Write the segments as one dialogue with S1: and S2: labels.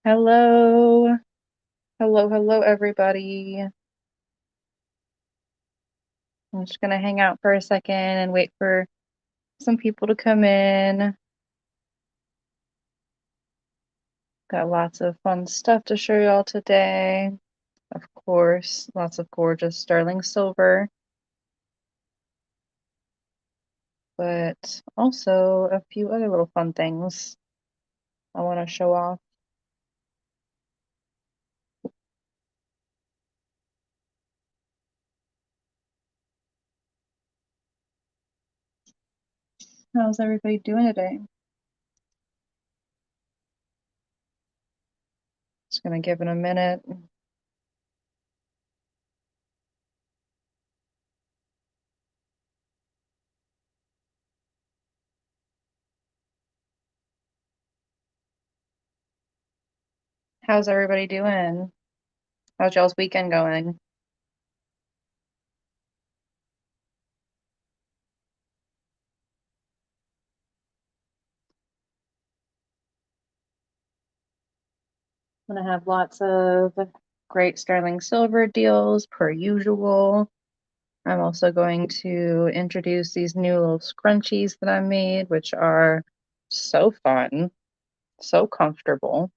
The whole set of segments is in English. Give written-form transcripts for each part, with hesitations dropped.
S1: Hello. Hello, everybody. I'm just gonna hang out for a second and wait for some people to come in. Got lots of fun stuff to show y'all today. Of course, lots of gorgeous sterling silver, but also a few other little fun things I want to show off. How's everybody doing today? Just gonna give it a minute. How's everybody doing? How's y'all's weekend going? I'm gonna have lots of great sterling silver deals per usual. I'm also going to introduce these new little scrunchies that I made, which are so fun, so comfortable.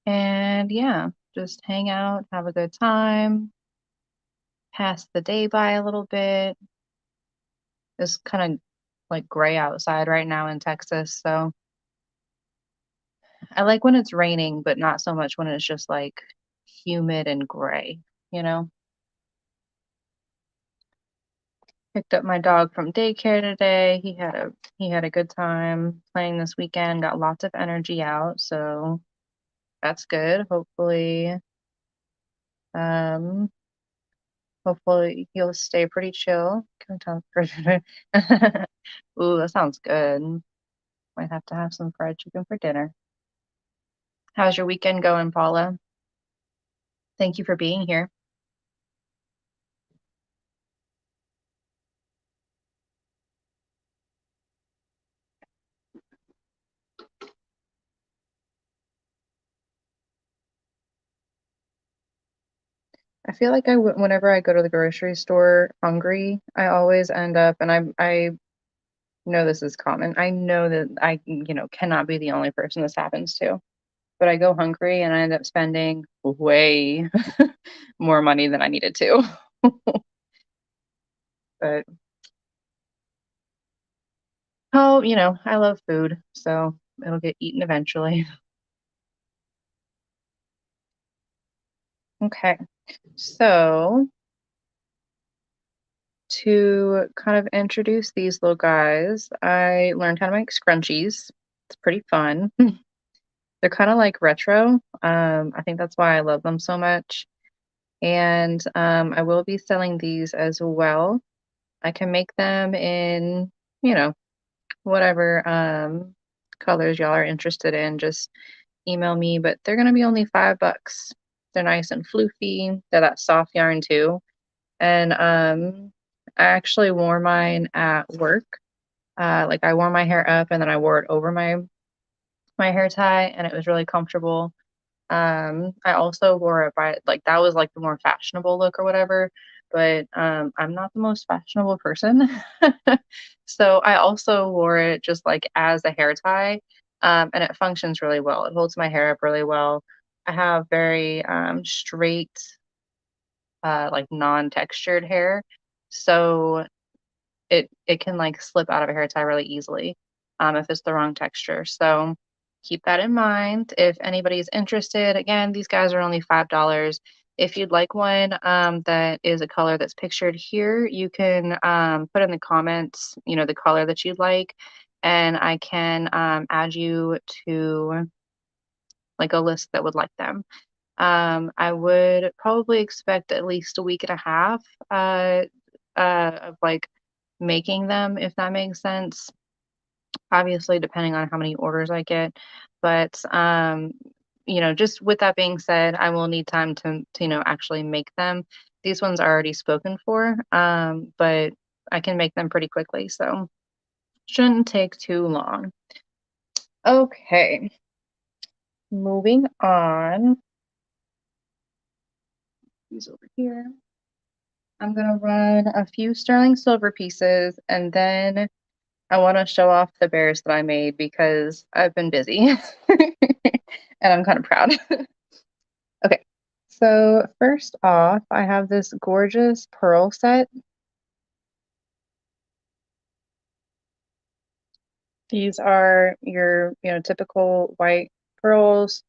S1: And yeah, just hang out, have a good time, pass the day by a little bit. It's kind of like gray outside right now in Texas, so I like when it's raining, but not so much when it's just like humid and gray, you know? Picked up my dog from daycare today. He had a good time playing this weekend, got lots of energy out, so that's good. Um hopefully he'll stay pretty chill. Can we talk for Ooh, that sounds good. Might have to have some fried chicken for dinner. How's your weekend going, Paula? Thank you for being here. I feel like whenever I go to the grocery store hungry, I always end up, and I know this is common. I know that I cannot be the only person this happens to, but I go hungry and I end up spending way more money than I needed to. But oh, I love food, so it'll get eaten eventually. Okay. So to kind of introduce these little guys, I learned how to make scrunchies. It's pretty fun. They're kind of like retro. I think that's why I love them so much. And I will be selling these as well. I can make them in, you know, whatever colors y'all are interested in. Just email me, but they're gonna be only $5. They're nice and floofy. They're that soft yarn too. And I actually wore mine at work. Like I wore my hair up and then I wore it over my hair tie, and it was really comfortable. I also wore it by like that was like the more fashionable look or whatever, but I'm not the most fashionable person. So I also wore it just like as a hair tie, and it functions really well. It holds my hair up really well. I have very straight, like non-textured hair, so it can like slip out of a hair tie really easily, if it's the wrong texture. So keep that in mind. If anybody's interested, again, these guys are only $5. If you'd like one that is a color that's pictured here, you can put in the comments, the color that you'd like, and I can add you to like a list that would like them. I would probably expect at least a week and a half of like making them, if that makes sense. Obviously, depending on how many orders I get. But just with that being said, I will need time to actually make them. These ones are already spoken for, but I can make them pretty quickly. So Shouldn't take too long. Okay, moving on. These over here. I'm gonna run a few sterling silver pieces and then I want to show off the bears that I made because I've been busy and I'm kind of proud. Okay, so first off, I have this gorgeous pearl set. These are your, typical white pearls.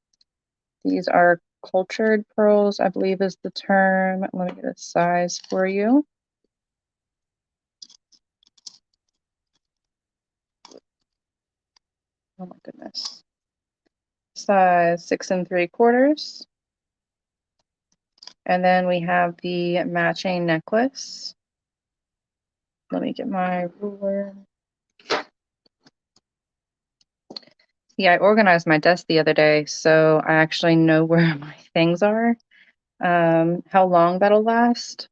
S1: These are cultured pearls, I believe is the term. Let me get a size for you. Oh my goodness. Size 6 3/4. And then we have the matching necklace. Let me get my ruler. Yeah, I organized my desk the other day, so I actually know where my things are. How long that'll last?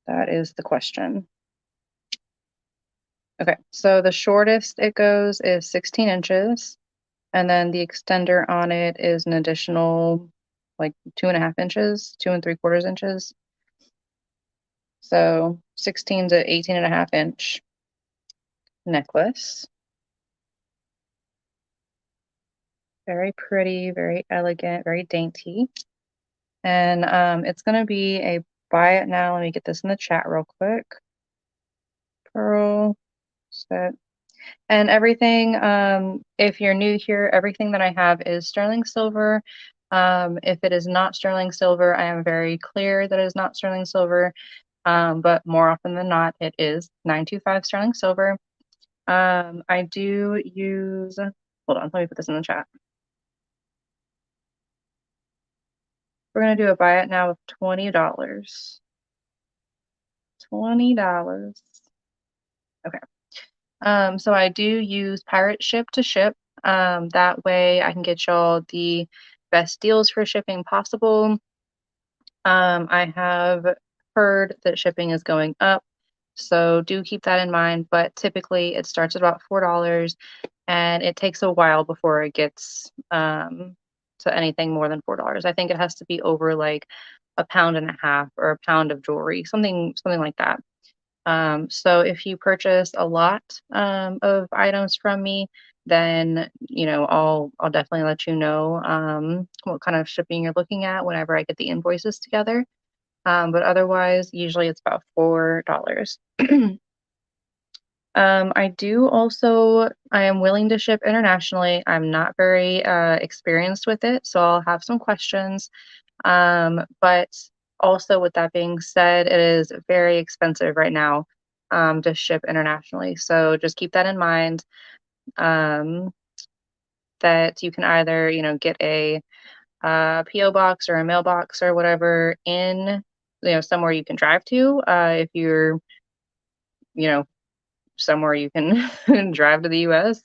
S1: That is the question. Okay, so the shortest it goes is 16 inches, and then the extender on it is an additional like 2.5 inches, 2 3/4 inches. So 16 to 18.5 inch necklace. Very pretty, very elegant, very dainty. And it's going to be a buy it now. Let me get this in the chat real quick. Pearl set. And everything, if you're new here, everything that I have is sterling silver. If it is not sterling silver, I am very clear that it is not sterling silver. But more often than not, it is 925 sterling silver. I do use, hold on, let me put this in the chat. We're going to do a buy it now of $20. $20. Okay. So I do use Pirate Ship to ship. That way I can get y'all the best deals for shipping possible. I have heard that shipping is going up, so do keep that in mind. But typically it starts at about $4 and it takes a while before it gets to anything more than $4. I think it has to be over like a pound and a half or a pound of jewelry, something like that. So if you purchase a lot of items from me, then I'll definitely let you know what kind of shipping you're looking at whenever I get the invoices together. But otherwise, usually it's about $4. I am willing to ship internationally. I'm not very experienced with it, so I'll have some questions. But also, with that being said, it is very expensive right now to ship internationally. So just keep that in mind. Um, that you can either, get a PO box or a mailbox or whatever in, somewhere you can drive to. If you're, you know, somewhere you can drive to the U.S.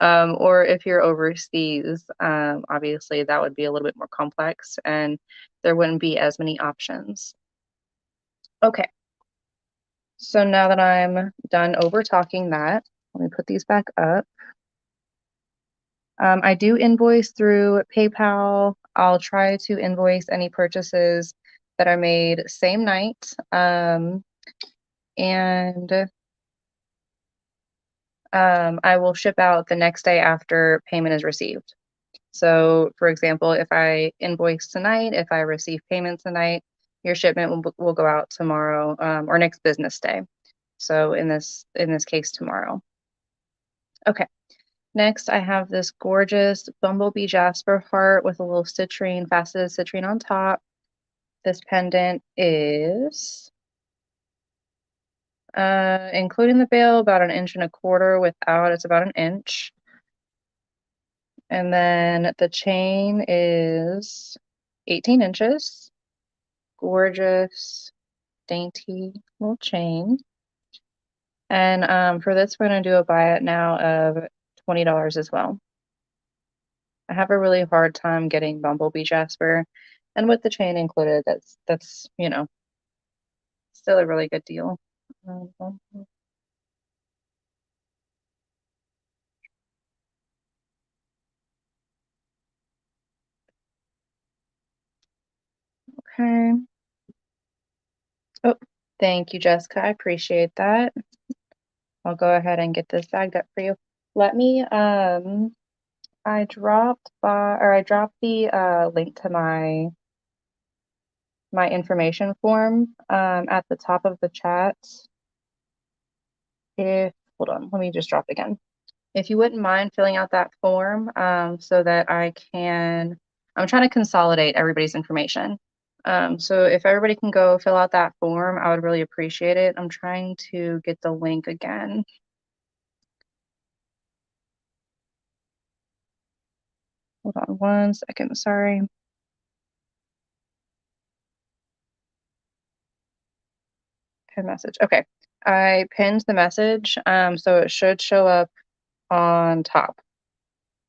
S1: Or if you're overseas, obviously that would be a little bit more complex and there wouldn't be as many options. Okay, so now that I'm done over talking that, let me put these back up. I do invoice through PayPal. I'll try to invoice any purchases that are made same night. And I will ship out the next day after payment is received. So, for example, if I invoice tonight, if I receive payment tonight, your shipment will go out tomorrow or next business day. So in this case, tomorrow. Okay. Next, I have this gorgeous bumblebee jasper heart with a little citrine, faceted citrine on top. This pendant is, including the bail, about 1.25 inches. Without, it's about 1 inch. And then the chain is 18 inches. Gorgeous, dainty little chain. And for this, we're going to do a buy it now of $20 as well. I have a really hard time getting bumblebee jasper, and with the chain included, that's still a really good deal. Okay. Oh, thank you, Jessica. I appreciate that. I'll go ahead and get this bagged up for you. Let me, I dropped the link to my information form at the top of the chat. Hold on, let me just drop it again. If you wouldn't mind filling out that form so that I'm trying to consolidate everybody's information. So if everybody can go fill out that form, I would really appreciate it. I'm trying to get the link again. Hold on 1 second, sorry. Pin message. Okay. I pinned the message, so it should show up on top.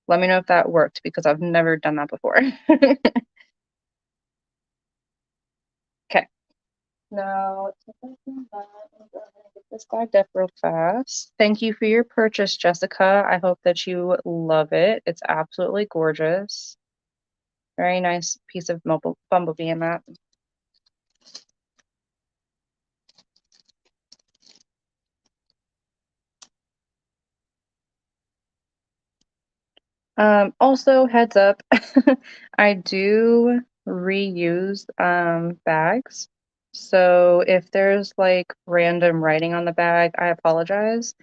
S1: Let me know if that worked because I've never done that before. Okay. Now, let me go ahead and get this bagged up real fast. Thank you for your purchase, Jessica. I hope that you love it. It's absolutely gorgeous. Very nice piece of bumblebee in that. Also, heads up, I do reuse bags. So if there's like random writing on the bag, I apologize.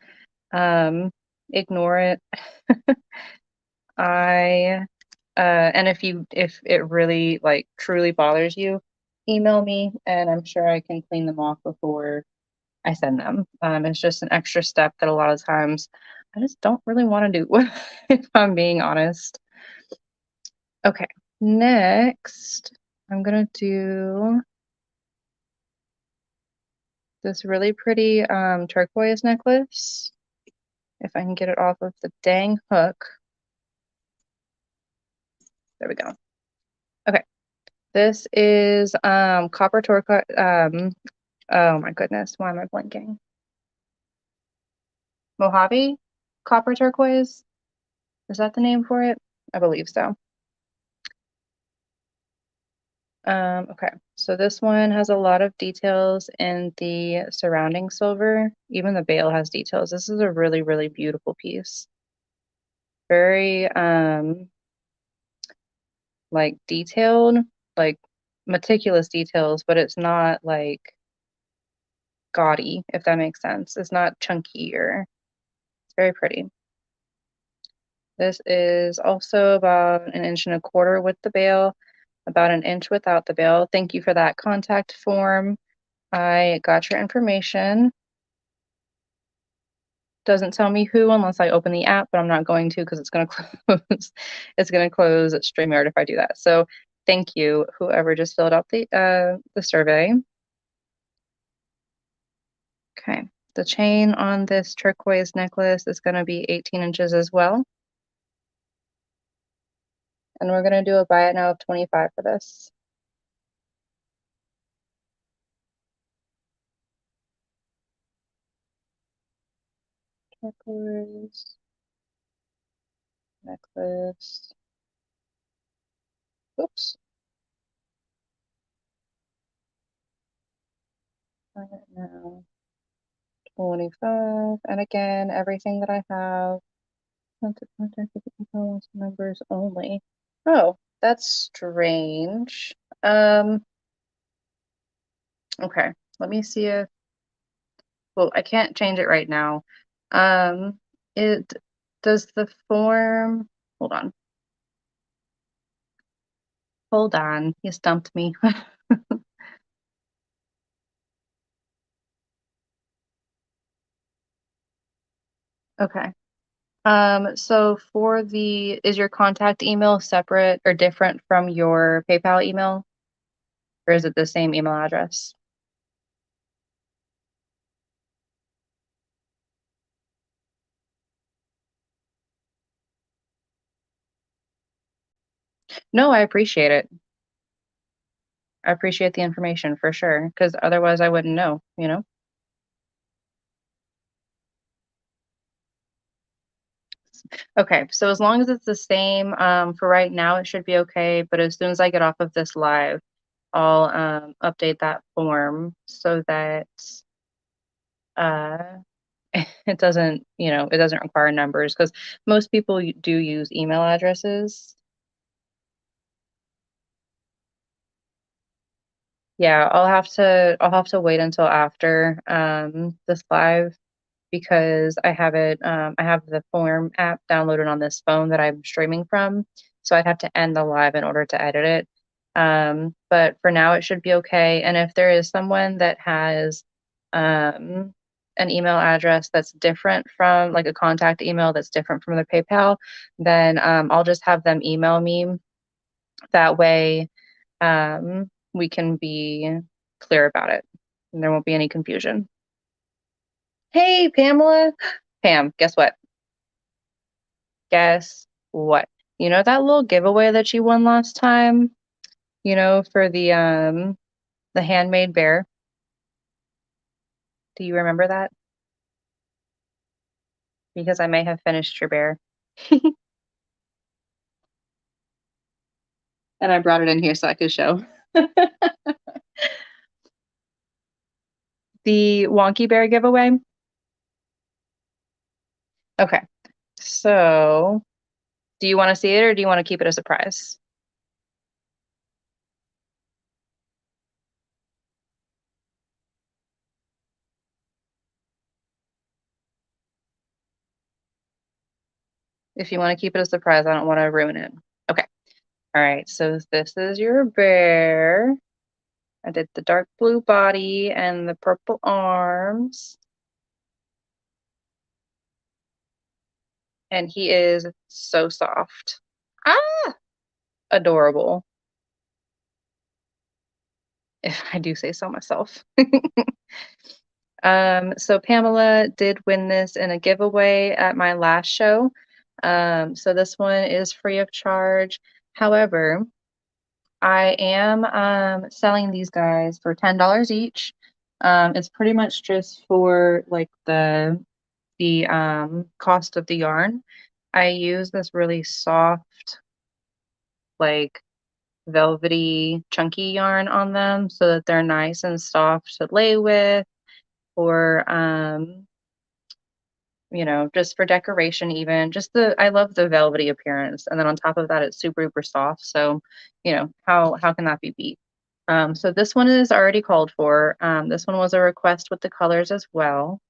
S1: Ignore it. I and if it really like truly bothers you, email me and I'm sure I can clean them off before I send them. It's just an extra step that a lot of times I just don't really want to do, if I'm being honest. Okay, next I'm gonna do this really pretty turquoise necklace. If I can get it off of the dang hook. There we go. Okay, this is copper turquoise. Oh my goodness, why am I blinking? Mojave copper turquoise. Is that the name for it? I believe so. Okay, so this one has a lot of details in the surrounding silver. Even the bail has details. This is a really, really beautiful piece. Very like detailed, like meticulous details, but it's not like gaudy, if that makes sense. It's not chunky or it's very pretty. This is also about 1.25 inches with the bail, about 1 inch without the bail. Thank you for that contact form. I got your information. Doesn't tell me who unless I open the app, but I'm not going to because it's going to close. It's going to close at StreamYard if I do that. So thank you, whoever just filled out the survey. Okay, the chain on this turquoise necklace is going to be 18 inches as well. And we're going to do a buy it now of 25 for this. Turquoise necklace. Oops. Buy it now. 25. And again, everything that I have. Contact members only. Oh, that's strange. Okay. Let me see if, well, I can't change it right now. It does the form, hold on. Hold on. You stumped me. Okay. So for is your contact email separate or different from your PayPal email? Or is it the same email address? No, I appreciate it. I appreciate the information for sure, because otherwise I wouldn't know, you know? Okay, so as long as it's the same, for right now, it should be okay. But as soon as I get off of this live, I'll update that form so that uh, it doesn't, it doesn't require numbers because most people do use email addresses. Yeah, I'll have to wait until after this live because I have the form app downloaded on this phone that I'm streaming from. So I'd have to end the live in order to edit it. But for now it should be okay. And if there is someone that has um an email address that's different from like a contact email that's different from their PayPal, then I'll just have them email me. That way we can be clear about it and there won't be any confusion. Hey, Pamela. Pam, guess what? Guess what? You know that little giveaway that you won last time? For the handmade bear? Do you remember that? Because I may have finished your bear. And I brought it in here so I could show. The Wonky Bear giveaway. Okay. So, do you want to see it or do you want to keep it a surprise? If you want to keep it a surprise, I don't want to ruin it. Okay. All right. So this is your bear. I did the dark blue body and the purple arms. And he is so soft. Ah, adorable, if I do say so myself. So Pamela did win this in a giveaway at my last show. So this one is free of charge. However, I am selling these guys for $10 each. It's pretty much just for like the cost of the yarn. I use this really soft, like velvety, chunky yarn on them so that they're nice and soft to lay with, or just for decoration even. I love the velvety appearance. And then on top of that, it's super, super soft. So, how can that be beat? So this one is already called for. This one was a request with the colors as well.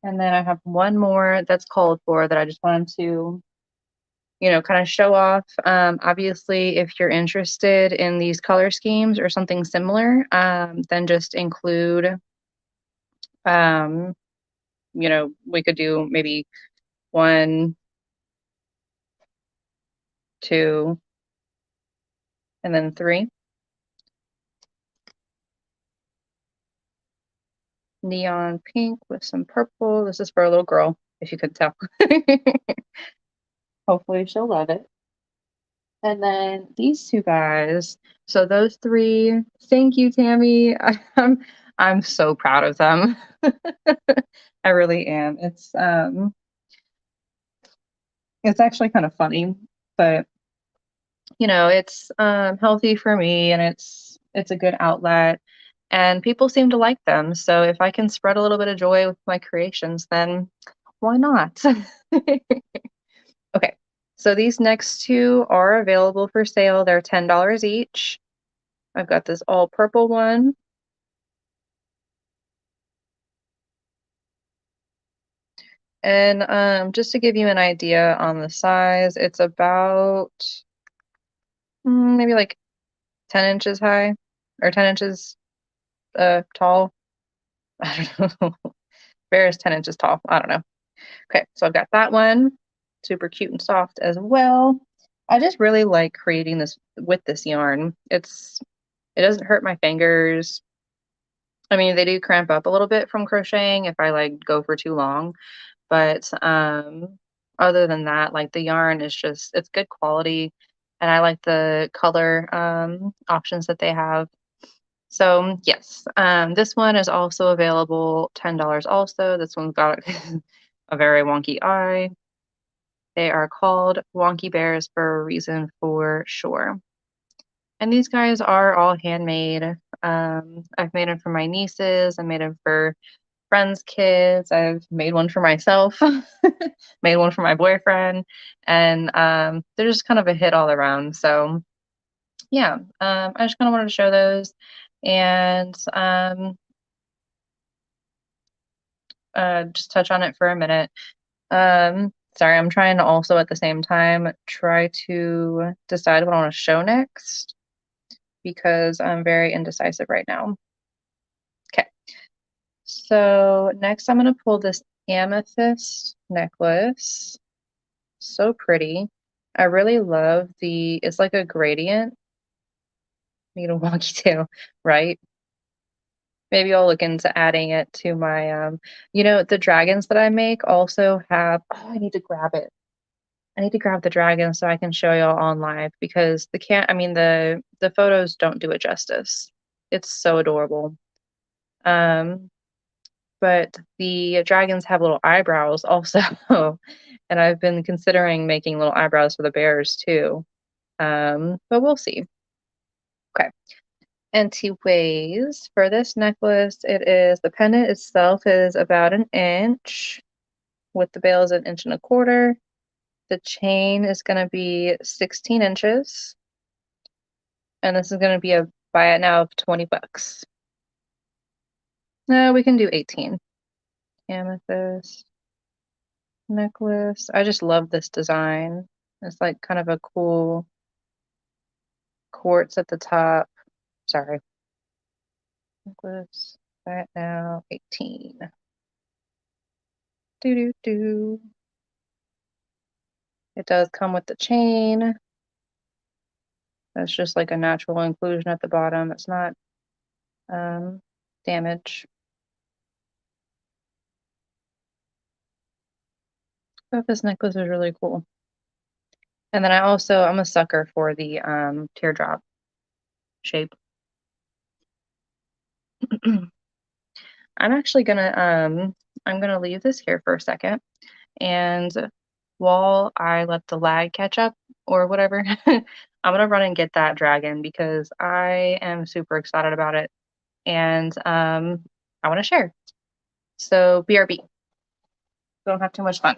S1: And then I have one more that's called for that I just wanted to kind of show off. Obviously, if you're interested in these color schemes or something similar, then just include, um, we could do maybe one, two, and then three. Neon pink with some purple. This is for a little girl, if you could tell. Hopefully she'll love it. And then these two guys. So those three, thank you, Tammy. I'm so proud of them. I really am. It's actually kind of funny, but it's healthy for me and it's a good outlet and people seem to like them. So if I can spread a little bit of joy with my creations, then why not? Okay. So these next two are available for sale. They're $10 each. I've got this all purple one. And just to give you an idea on the size, it's about maybe like 10 inches high or 10 inches tall. I don't know. Bear is 10 inches tall. I don't know. Okay, so I've got that one. Super cute and soft as well. I just really like creating this with this yarn. It doesn't hurt my fingers. I mean, they do cramp up a little bit from crocheting if I like go for too long, but other than that, like the yarn is just it's good quality and I like the color options that they have. So yes, this one is also available $10 also. This one's got a very wonky eye. They are called Wonky Bears for a reason for sure. And these guys are all handmade. I've made them for my nieces. I made them for friends' kids. I've made one for myself, made one for my boyfriend, and they're just kind of a hit all around. So yeah, I just kind of wanted to show those and just touch on it for a minute. Sorry, I'm trying to also at the same time try to decide what I want to show next because I'm very indecisive right now. Okay, so next I'm going to pull this amethyst necklace. So pretty. I really love it's like a gradient. Need a wonky tail, right? Maybe I'll look into adding it to my, the dragons that I make also have, oh, I need to grab it. I need to grab the dragon so I can show y'all on live because the photos don't do it justice. It's so adorable. Um, but the dragons have little eyebrows also, and I've been considering making little eyebrows for the bears too. But we'll see. Okay. And two ways for this necklace, the pendant itself is about an inch, with the bail is an inch and a quarter. The chain is going to be 16 inches, and this is going to be a buy it now of 20 bucks. No, we can do 18. Amethyst necklace. I just love this design. It's like kind of a cool quartz at the top. Sorry. Necklace. Buy it now, 18. Do do do. It does come with the chain. That's just like a natural inclusion at the bottom. It's not damage. But this necklace is really cool. And then I'm a sucker for the teardrop shape. I'm actually I'm gonna leave this here for a second. And while I let the lag catch up or whatever, I'm gonna run and get that dragon because I am super excited about it. And I want to share. So BRB. Don't have too much fun.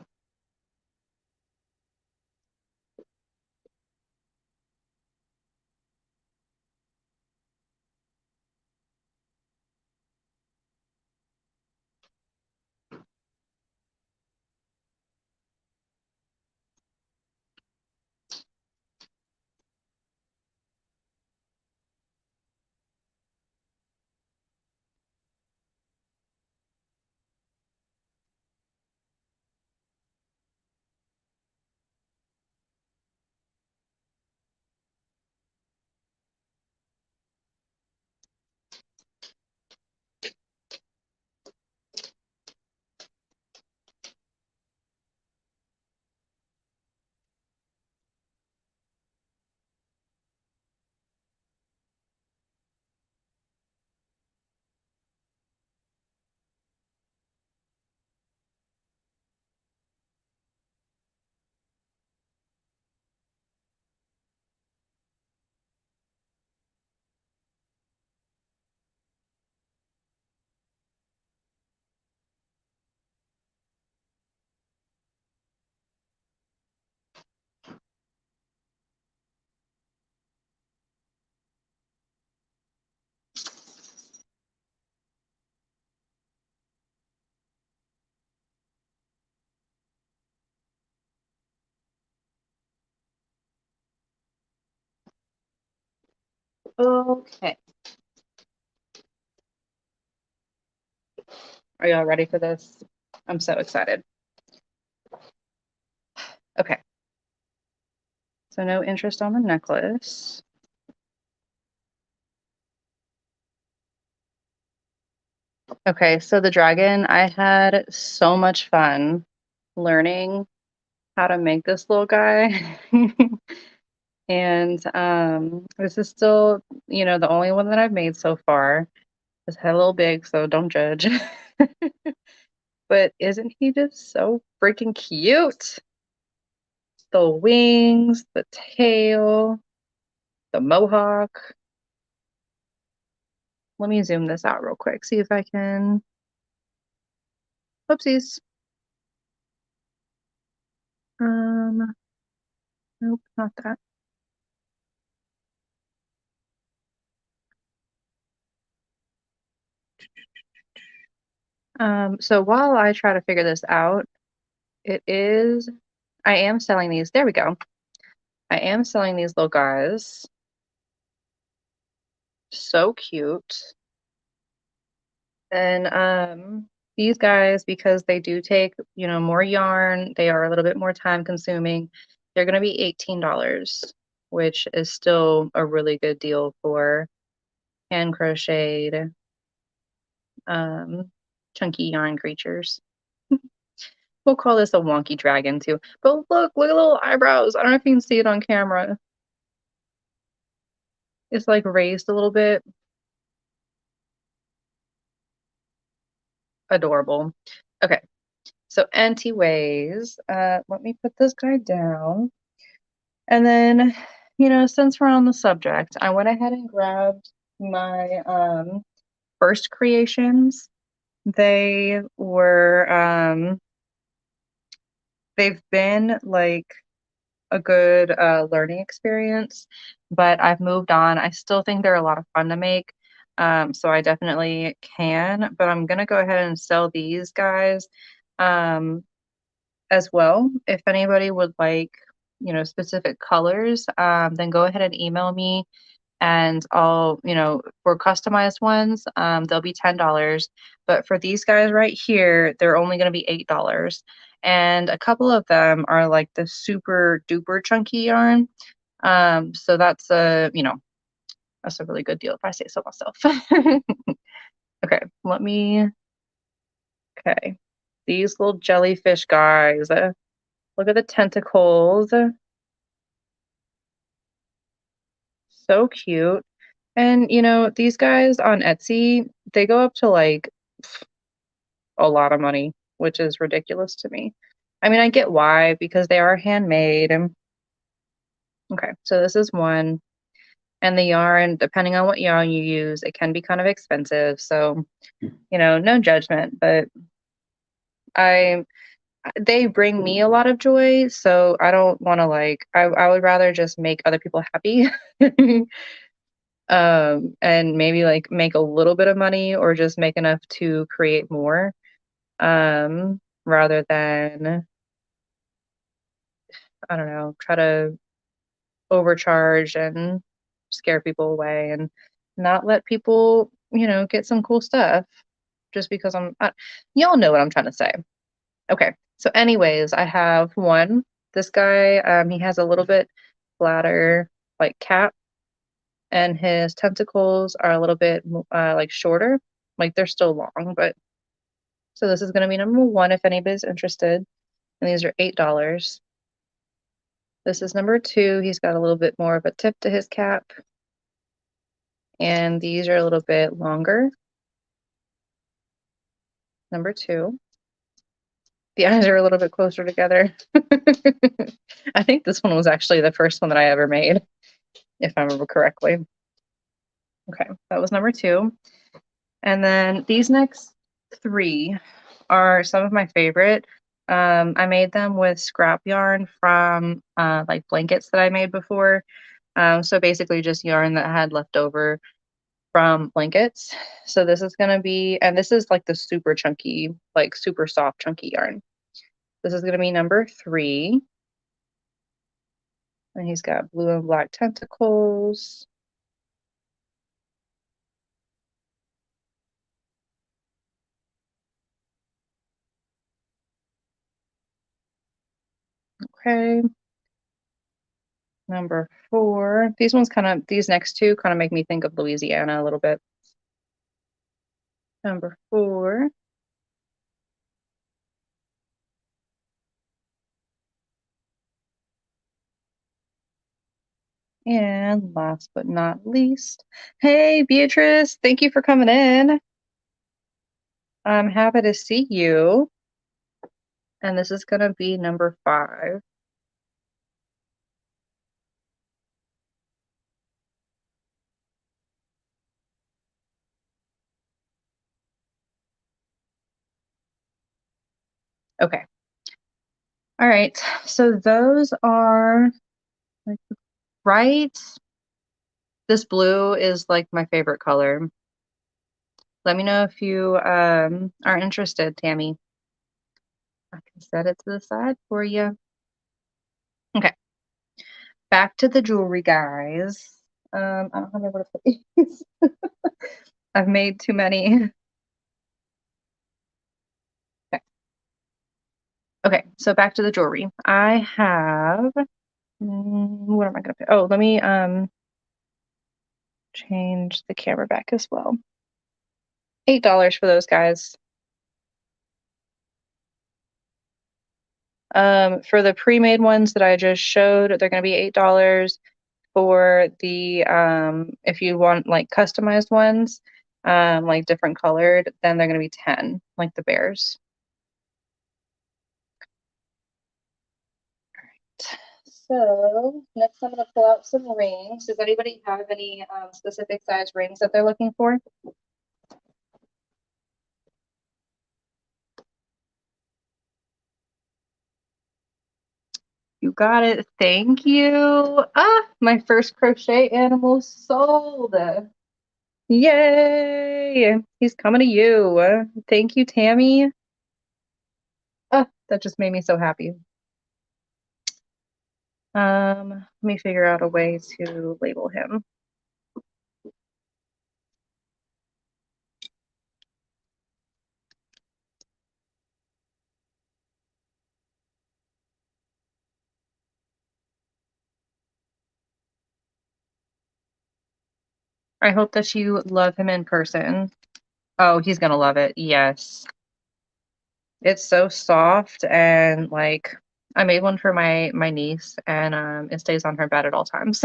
S1: Okay. Are y'all ready for this? I'm so excited. Okay. So no interest on the necklace. Okay, so the dragon, I had so much fun learning how to make this little guy. And this is still, the only one that I've made so far. It's head a little big, so don't judge. But isn't he just so freaking cute? The wings, the tail. the mohawk. Let me zoom this out real quick, see if I can. Oopsies. Nope, not that. So while I try to figure this out, I am selling these. There we go. I am selling these little guys. So cute. And these guys, because they do take, more yarn, they are a little bit more time consuming. They're going to be $18, which is still a really good deal for hand crocheted um chunky yarn creatures. We'll call this a wonky dragon too. But look at little eyebrows. I don't know if you can see it on camera. It's like raised a little bit. Adorable. Okay, so anti-ways. Let me put this guy down. And then, since we're on the subject, I went ahead and grabbed my first creations. They were they've been like a good learning experience, but I've moved on. I still think they're a lot of fun to make. So I definitely can, but I'm gonna go ahead and sell these guys um, as well. If anybody would like, specific colors, then go ahead and email me and I'll, for customized ones, they'll be $10. But for these guys right here, they're only going to be $8. And a couple of them are like the super duper chunky yarn. So that's a really good deal if I say so myself. Okay, okay. These little jellyfish guys. Look at the tentacles. So cute. And these guys on Etsy, they go up to like a lot of money, which is ridiculous to me. I mean, I get why, because they are handmade. Okay, so this is one. And the yarn, depending on what yarn you use, it can be kind of expensive. So, no judgment, but I they bring me a lot of joy, so I don't want to I would rather just make other people happy. And maybe like make a little bit of money or just make enough to create more. Rather than, I don't know, try to overcharge and scare people away and not let people, get some cool stuff just because y'all know what I'm trying to say. Okay. So anyways, I have one. This guy, he has a little bit flatter like cap and his tentacles are a little bit like shorter. Like they're still long, but so this is going to be number one if anybody's interested. And these are $8. This is number two. He's got a little bit more of a tip to his cap. And these are a little bit longer. Number two. The eyes are a little bit closer together. I think this one was actually the first one that I ever made, if I remember correctly. Okay, that was number two. And then these next three are some of my favorite. I made them with scrap yarn from like blankets that I made before. So basically just yarn that I had left over from blankets. So this is going to be, and this is like the super chunky, like super soft chunky yarn. This is going to be number three. And he's got blue and black tentacles. Okay. Number four. These next two kind of make me think of Louisiana a little bit. Number four. And last but not least, hey Beatrice, thank you for coming in. I'm happy to see you. And this is going to be number five. Okay. All right. So those are like right. This blue is like my favorite color. Let me know if you are interested, Tammy. I can set it to the side for you. Okay. Back to the jewelry, guys. I don't have anywhere to put these. I've made too many. Okay. Okay, so back to the jewelry. I have what am I gonna put? Oh, let me change the camera back as well. $8 for those guys. For the pre-made ones that I just showed, they're gonna be $8. For the if you want like customized ones, like different colored, then they're gonna be 10, like the bears. So next I'm gonna pull out some rings. Does anybody have any specific size rings that they're looking for? You got it. Thank you. Ah, my first crochet animal sold. Yay! He's coming to you. Thank you, Tammy. Ah, that just made me so happy. Let me figure out a way to label him. I hope that you love him in person. Oh, he's gonna love it. Yes. It's so soft and like I made one for my niece and it stays on her bed at all times.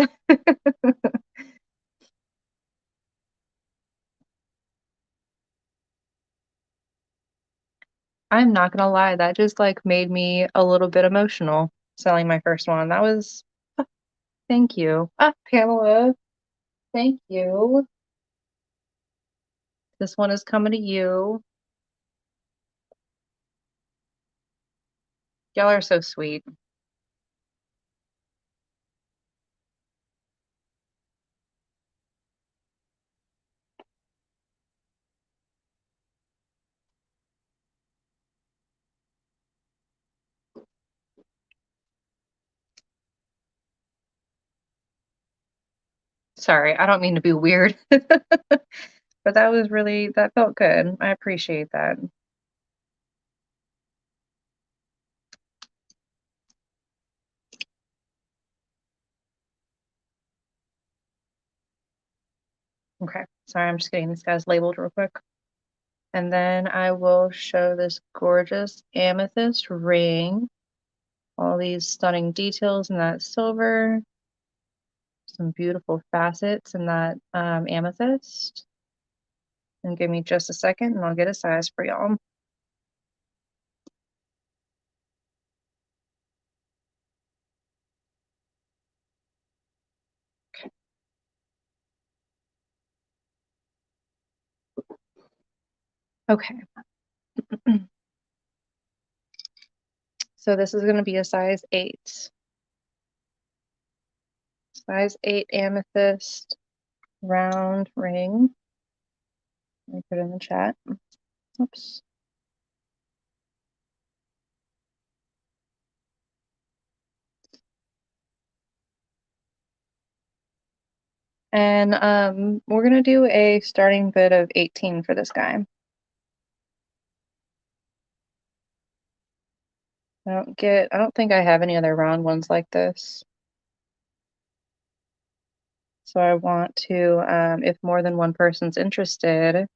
S1: I'm not gonna lie, that just like made me a little bit emotional selling my first one. That was thank you. Ah, Pamela, thank you. This one is coming to you. Y'all are so sweet. Sorry, I don't mean to be weird. But that was really, that felt good. I appreciate that. Okay, sorry, I'm just getting these guys labeled real quick. And then I will show this gorgeous amethyst ring. All these stunning details in that silver. Some beautiful facets in that amethyst. And give me just a second and I'll get a size for y'all. Okay. So this is going to be a size 8. Size 8 amethyst round ring. Let me put it in the chat. Oops. And we're going to do a starting bid of 18 for this guy. I don't think I have any other round ones like this. So I want to, if more than one person's interested,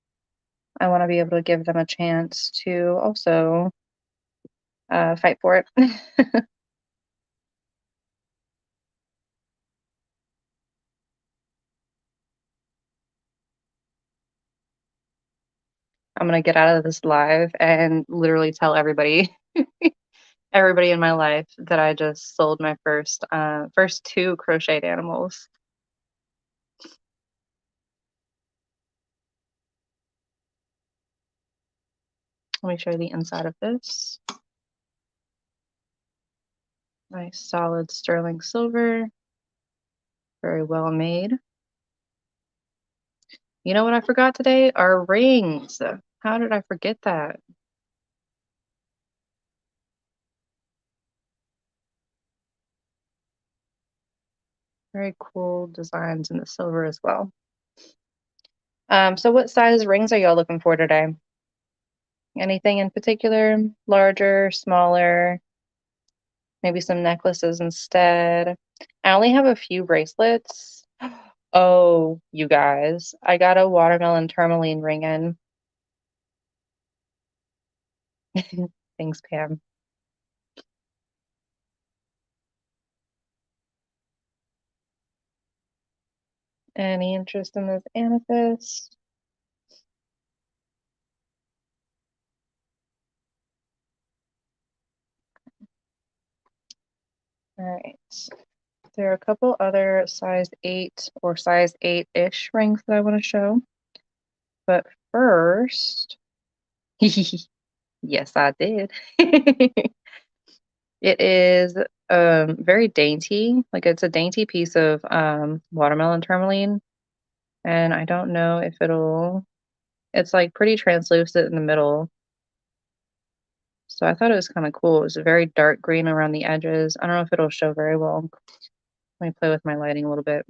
S1: I want to be able to give them a chance to also fight for it. I'm gonna get out of this live and literally tell everybody, everybody in my life that I just sold my first 2 crocheted animals. Let me show you the inside of this. Nice solid sterling silver. Very well made. You know what I forgot today? Our rings. How did I forget that? Very cool designs in the silver as well. So what size rings are y'all looking for today? Anything in particular? Larger, smaller, maybe some necklaces instead. I only have a few bracelets. Oh, you guys, I got a watermelon tourmaline ring in. Thanks, Pam. Any interest in this amethyst? All right. There are a couple other size 8 or size 8-ish rings that I want to show. But first, yes, I did. It is very dainty. Like it's a dainty piece of watermelon tourmaline. And I don't know if it's like pretty translucent in the middle. So I thought it was kind of cool. It was a very dark green around the edges. I don't know if it'll show very well. Let me play with my lighting a little bit.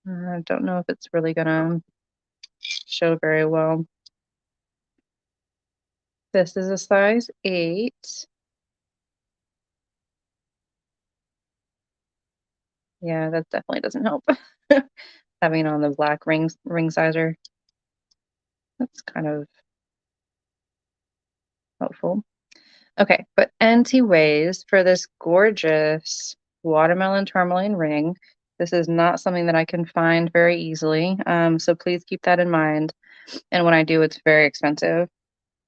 S1: I don't know if it's really gonna show very well. This is a size 8. Yeah, that definitely doesn't help. Having on the black ring sizer. That's kind of helpful. Okay, but anyways, for this gorgeous watermelon tourmaline ring, this is not something that I can find very easily. So please keep that in mind. And when I do, it's very expensive.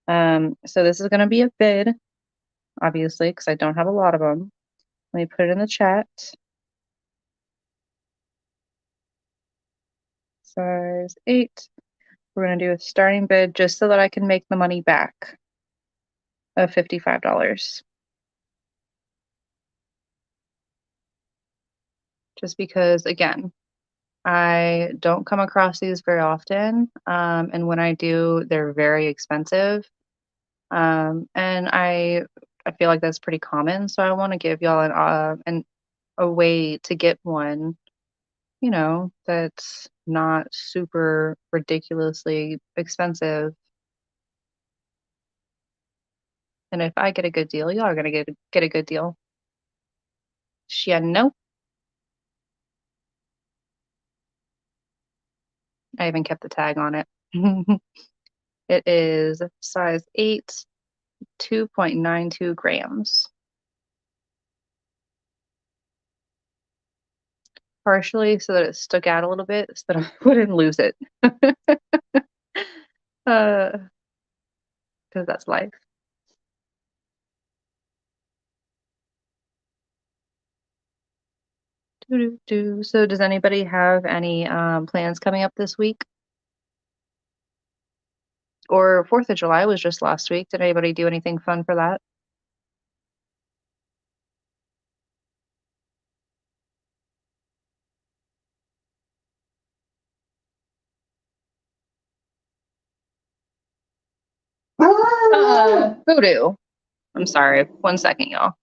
S1: So this is going to be a bid, obviously, because I don't have a lot of them. Let me put it in the chat. Size 8. We're going to do a starting bid just so that I can make the money back of $55. Just because, again, I don't come across these very often. And when I do, they're very expensive. And I feel like that's pretty common. So I want to give y'all a way to get one, that's not super ridiculously expensive. And if I get a good deal, y'all are gonna get a good deal. Yeah, no, I even kept the tag on it. It is size 8, 2.92 grams. Partially so that it stuck out a little bit so that I wouldn't lose it. Uh, because that's life. Doo-doo-doo. So does anybody have any plans coming up this week? Or 4th of July was just last week. Did anybody do anything fun for that? Voodoo. I'm sorry. One second, y'all.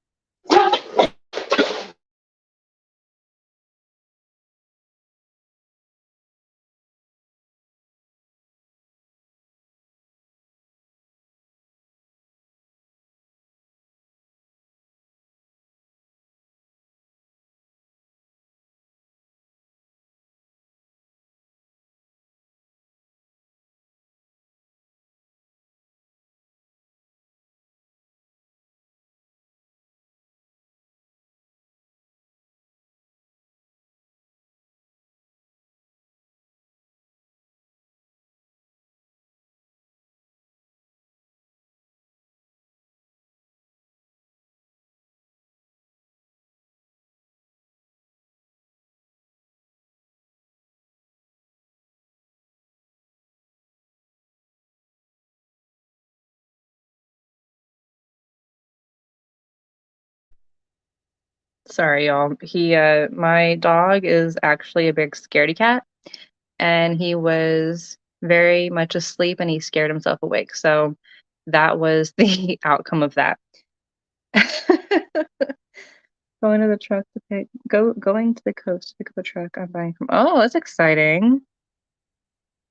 S1: Sorry, y'all. My dog is actually a big scaredy cat, and he was very much asleep and he scared himself awake. So that was the outcome of that. Going to the truck to pick going to the coast to pick up a truck I'm buying from. Oh, that's exciting.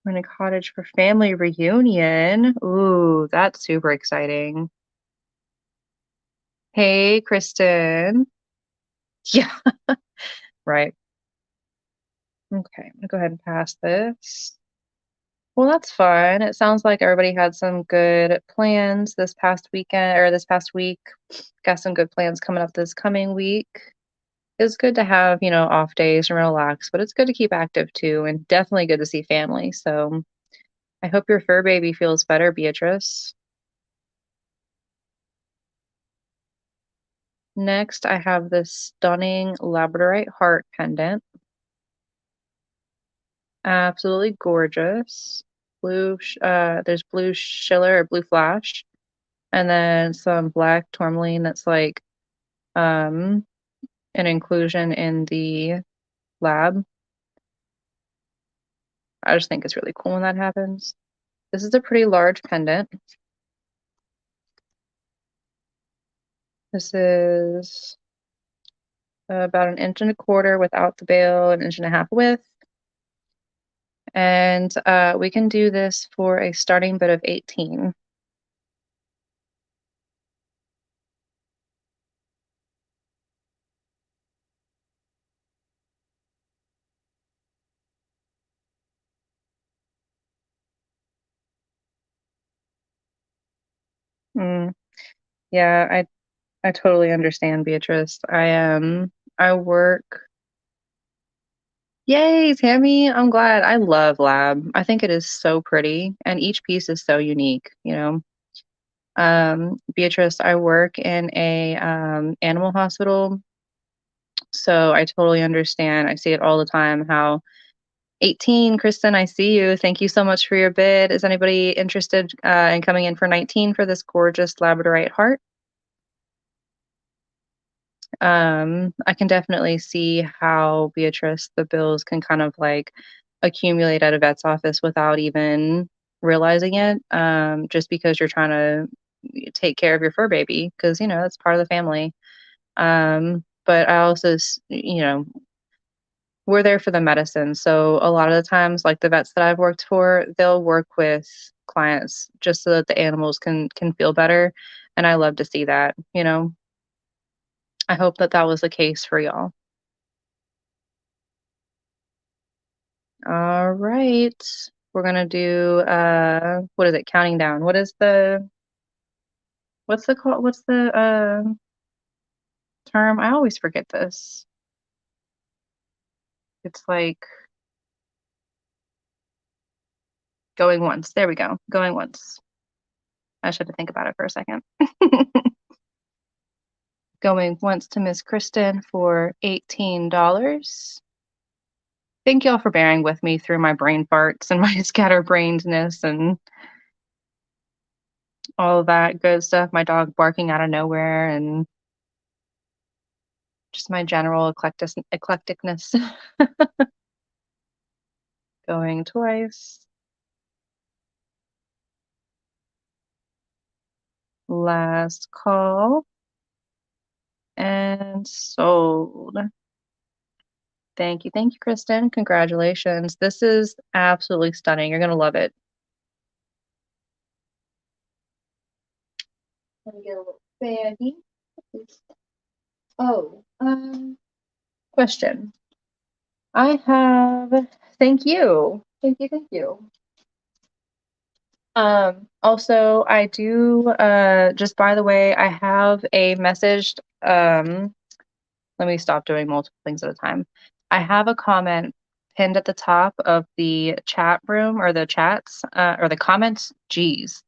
S1: We're in a cottage for family reunion. Ooh, that's super exciting. Hey, Kristen. Yeah, right. Okay, I'm gonna go ahead and pass this. Well, that's fun. It sounds like everybody had some good plans this past weekend or this past week. Got some good plans coming up this coming week. It's good to have, off days and relax, but it's good to keep active too, and definitely good to see family. So I hope your fur baby feels better, Beatrice. Next, I have this stunning Labradorite heart pendant. Absolutely gorgeous. There's blue schiller or blue flash, and then some black tourmaline that's like um an inclusion in the lab. I just think it's really cool when that happens. This is a pretty large pendant. This is about an inch and a quarter without the bail, an inch and a half width. And we can do this for a starting bid of 18. Mm, yeah, I totally understand, Beatrice. I work. Yay, Tammy. I'm glad. I love lab. I think it is so pretty and each piece is so unique. Beatrice, I work in a animal hospital, so I totally understand. I see it all the time how 18, Kristen, I see you. Thank you so much for your bid. Is anybody interested in coming in for 19 for this gorgeous Labradorite heart? I can definitely see how, Beatrice, the bills can kind of like accumulate at a vet's office without even realizing it, just because you're trying to take care of your fur baby, because, it's part of the family. But I also, we're there for the medicine. So a lot of the times, like the vets that I've worked for, they'll work with clients just so that the animals can feel better. And I love to see that. I hope that that was the case for y'all. All right. We're gonna do what is it? Counting down. What's the term? I always forget this. It's like going once. There we go. Going once. I should have think about it for a second. Going once to Miss Kristen for $18. Thank y'all for bearing with me through my brain farts and my scatterbrainedness and all of that good stuff. My dog barking out of nowhere and just my general eclecticness. Going twice. Last call. And sold. Thank you, Kristen. Congratulations. This is absolutely stunning. You're gonna love it. Let me get a little baggie. Oh, question. I have, thank you. Thank you. Also, I do, just by the way, I have a message. Let me stop doing multiple things at a time. I have a comment pinned at the top of the chat room or the chats, or the comments, geez,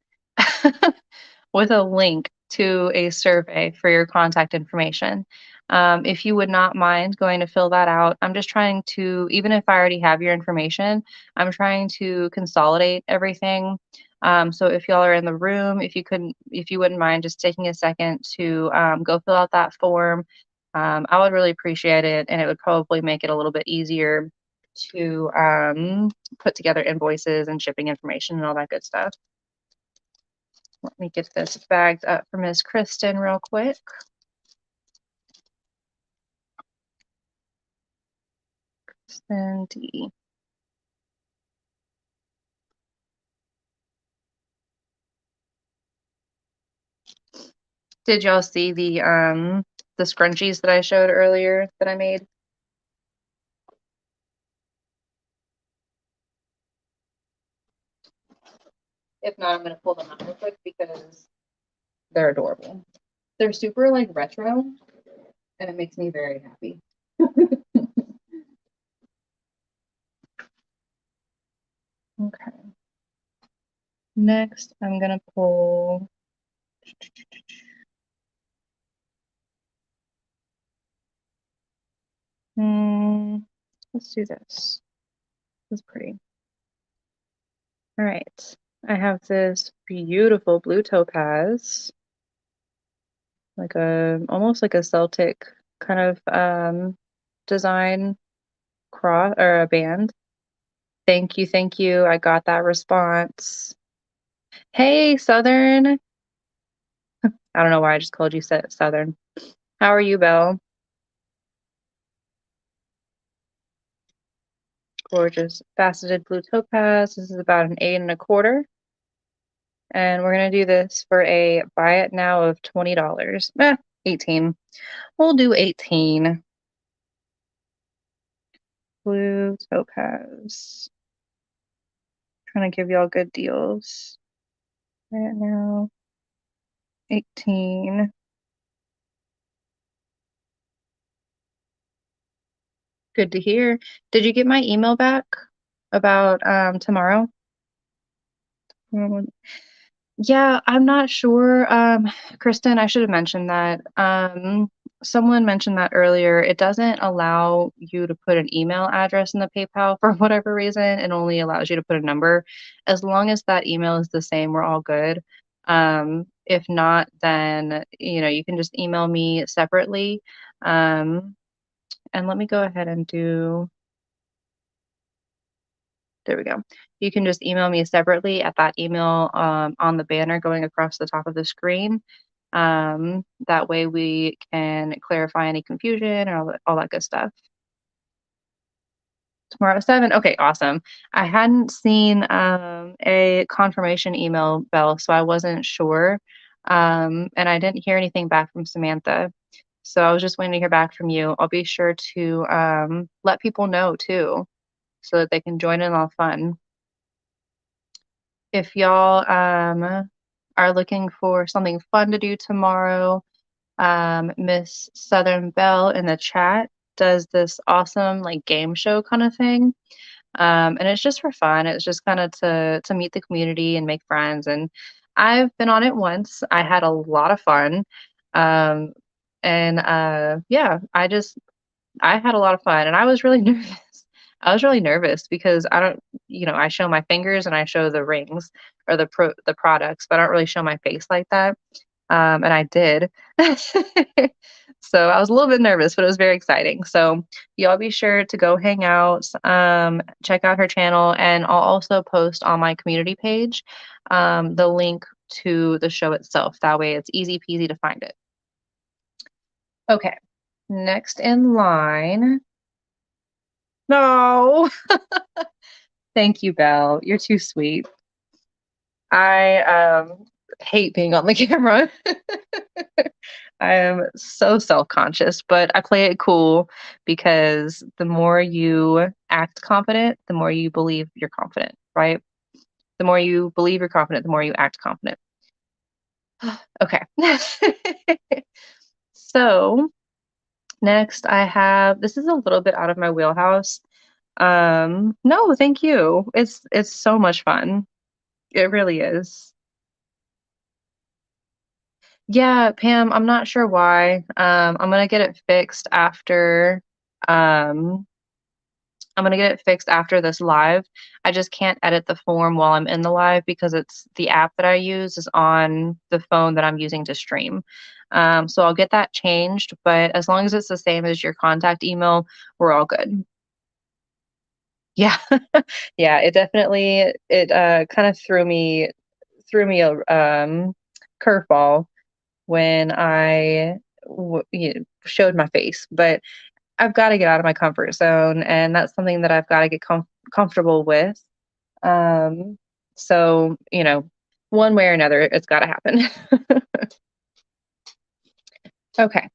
S1: with a link to a survey for your contact information. If you would not mind going to fill that out, I'm just trying to, even if I already have your information, I'm trying to consolidate everything. So if y'all are in the room, if you wouldn't mind just taking a second to go fill out that form. I would really appreciate it, and it would probably make it a little bit easier to put together invoices and shipping information and all that good stuff. Let me get this bagged up for Ms. Kristen real quick. Kristen D. Did y'all see the scrunchies that I showed earlier that I made? If not, I'm gonna pull them out real quick because they're adorable. They're super like retro, and it makes me very happy. Okay. Next, I'm gonna pull. Let's do this. This is pretty. All right. I have this beautiful blue topaz, like a almost like a Celtic kind of design cross or a band. Thank you, thank you. I got that response. Hey, Southern. I don't know why I just called you Southern. How are you, Belle? Gorgeous. Faceted blue topaz. This is about an 8 1/4. And we're gonna do this for a buy it now of $20. 18. We'll do 18. Blue topaz. Trying to give y'all good deals. Right now, 18. Good to hear. Did you get my email back about tomorrow? Yeah, I'm not sure. Kristen, I should have mentioned that. Someone mentioned that earlier. It doesn't allow you to put an email address in the PayPal for whatever reason. It only allows you to put a number. As long as that email is the same, we're all good. If not, then you can just email me separately. And let me go ahead and do. There we go. You can just email me separately at that email on the banner going across the top of the screen. That way we can clarify any confusion and all that good stuff. Tomorrow at 7. Okay, awesome. I hadn't seen a confirmation email, Bell, so I wasn't sure. And I didn't hear anything back from Samantha. So I was just waiting to hear back from you. I'll be sure to let people know too, so that they can join in on the fun. If y'all are looking for something fun to do tomorrow, Miss Southern Belle in the chat does this awesome like game show kind of thing. And it's just for fun. It's just kind of to meet the community and make friends. And I've been on it once. I had a lot of fun. Um, and yeah, I had a lot of fun and I was really nervous. I was really nervous because I don't, I show my fingers and I show the rings or the products, but I don't really show my face like that. And I did. So I was a little bit nervous, but it was very exciting. So y'all be sure to go hang out, check out her channel, and I'll also post on my community page the link to the show itself. That way it's easy peasy to find it. Okay, next in line. No. Thank you, Belle. You're too sweet. I hate being on the camera. I am so self-conscious, but I play it cool because the more you act confident, the more you believe you're confident, right? The more you believe you're confident, the more you act confident. Okay. So next I have, this is a little bit out of my wheelhouse. No, thank you. It's so much fun. It really is. Yeah, Pam, I'm not sure why. I'm gonna get it fixed after um I'm gonna get it fixed after this live. I just can't edit the form while I'm in the live because it's the app that I use is on the phone that I'm using to stream. So I'll get that changed, but as long as it's the same as your contact email, we're all good. Yeah. Yeah, it definitely it kind of threw me a curveball when showed my face, but I've got to get out of my comfort zone, and that's something that I've got to get comfortable with. Um, so, one way or another, it's got to happen. Okay.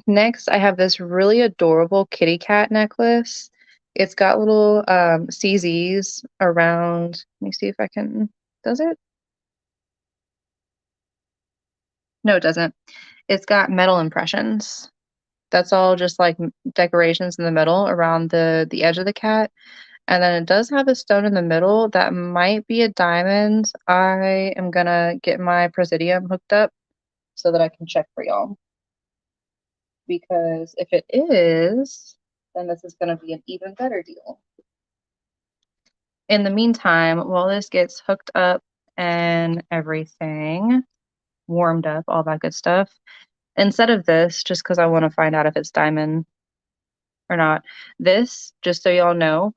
S1: Next, I have this really adorable kitty cat necklace. It's got little CZs around. Let me see if I can. Does it? No, it doesn't. It's got metal impressions. That's all just like decorations in the middle around the edge of the cat. And then it does have a stone in the middle that might be a diamond. I am gonna get my Presidium hooked up so that I can check for y'all. Because if it is, then this is gonna be an even better deal. In the meantime, while this gets hooked up and everything, warmed up, all that good stuff, instead of this, just because I want to find out if it's diamond or not. This, just so y'all know,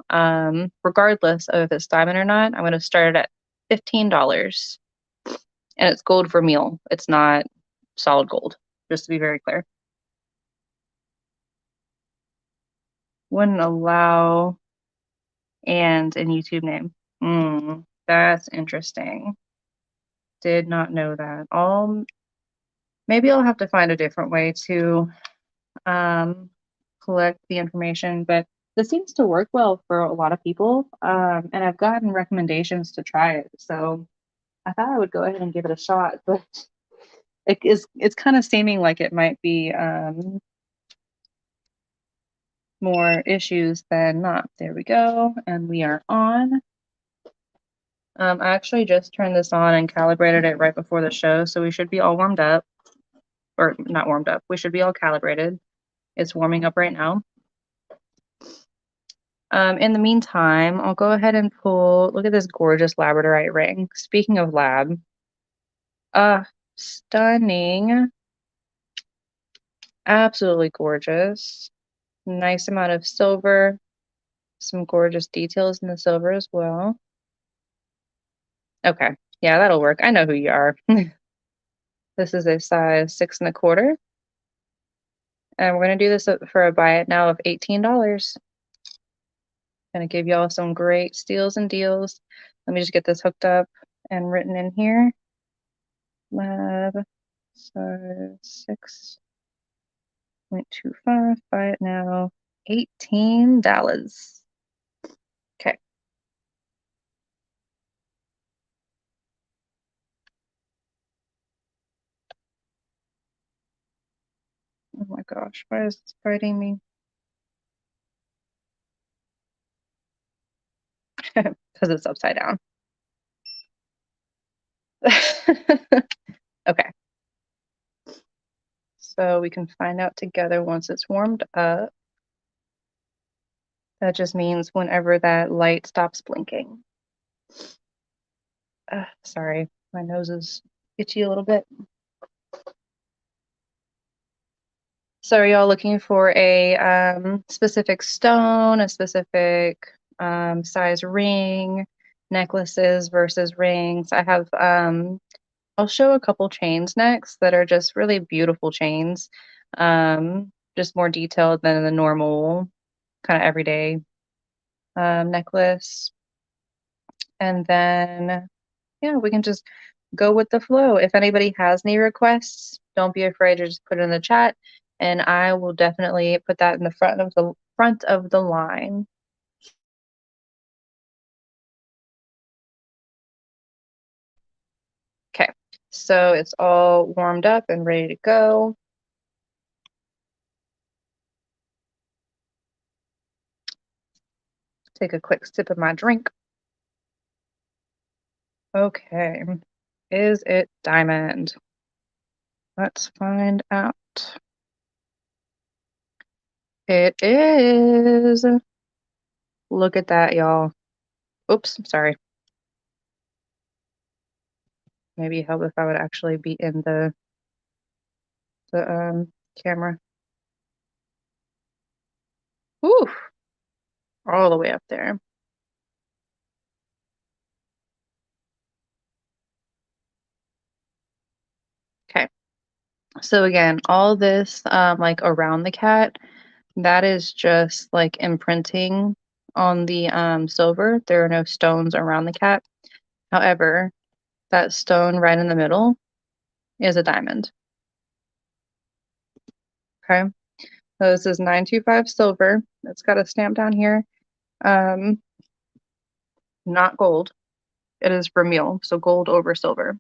S1: regardless of if it's diamond or not, I'm going to start it at $15. And it's gold for meal. It's not solid gold, just to be very clear. Wouldn't allow and in YouTube name. That's interesting. Did not know that. Maybe I'll have to find a different way to um, collect the information, but this seems to work well for a lot of people. And I've gotten recommendations to try it. So I thought I would go ahead and give it a shot, but it's kind of seeming like it might be more issues than not. There we go. And we are on. I actually just turned this on and calibrated it right before the show, so we should be all warmed up. Or not warmed up. We should be all calibrated. It's warming up right now. In the meantime, I'll go ahead and look at this gorgeous labradorite ring. Speaking of lab, stunning. Absolutely gorgeous. Nice amount of silver. Some gorgeous details in the silver as well. Okay, yeah, that'll work. I know who you are. This is a size 6 1/4. And we're going to do this for a buy it now of $18. Gonna give y'all some great steals and deals. Let me just get this hooked up and written in here. Lab size 6.25. Buy it now. $18. Okay. Oh my gosh, why is this fighting me? Because it's upside down. Okay. So we can find out together once it's warmed up. That just means whenever that light stops blinking. Sorry, my nose is itchy a little bit. So are y'all looking for a specific stone, a specific size ring, necklaces versus rings? I'll show a couple chains next that are just really beautiful chains, just more detailed than the normal kind of everyday necklace. And then, yeah, we can just go with the flow. If anybody has any requests, don't be afraid to just put it in the chat, and I will definitely put that in the front of the line. Okay, so it's all warmed up and ready to go. Take a quick sip of my drink. Okay, is it diamond? Let's find out. It is. Look at that, y'all. Oops, sorry. Maybe help if I would actually be in the camera. Whew, all the way up there. Okay. So again, all this like around the cat, that is just like imprinting on the silver. There are no stones around the cat. However, that stone right in the middle is a diamond. Okay. So this is 925 silver. It's got a stamp down here. Um, not gold. It is vermeil, so gold over silver.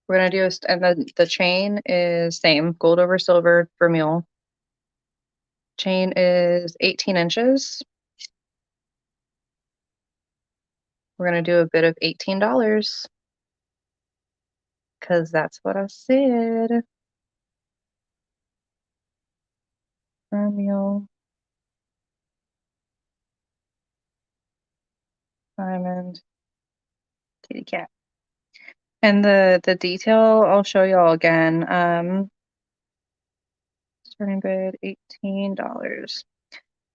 S1: We're gonna do and the chain is same, gold over silver, vermeil. Chain is 18 inches. We're gonna do a bid of $18 because that's what I said. Vermeil, diamond, kitty cat. And the detail I'll show y'all again. Starting bid $18.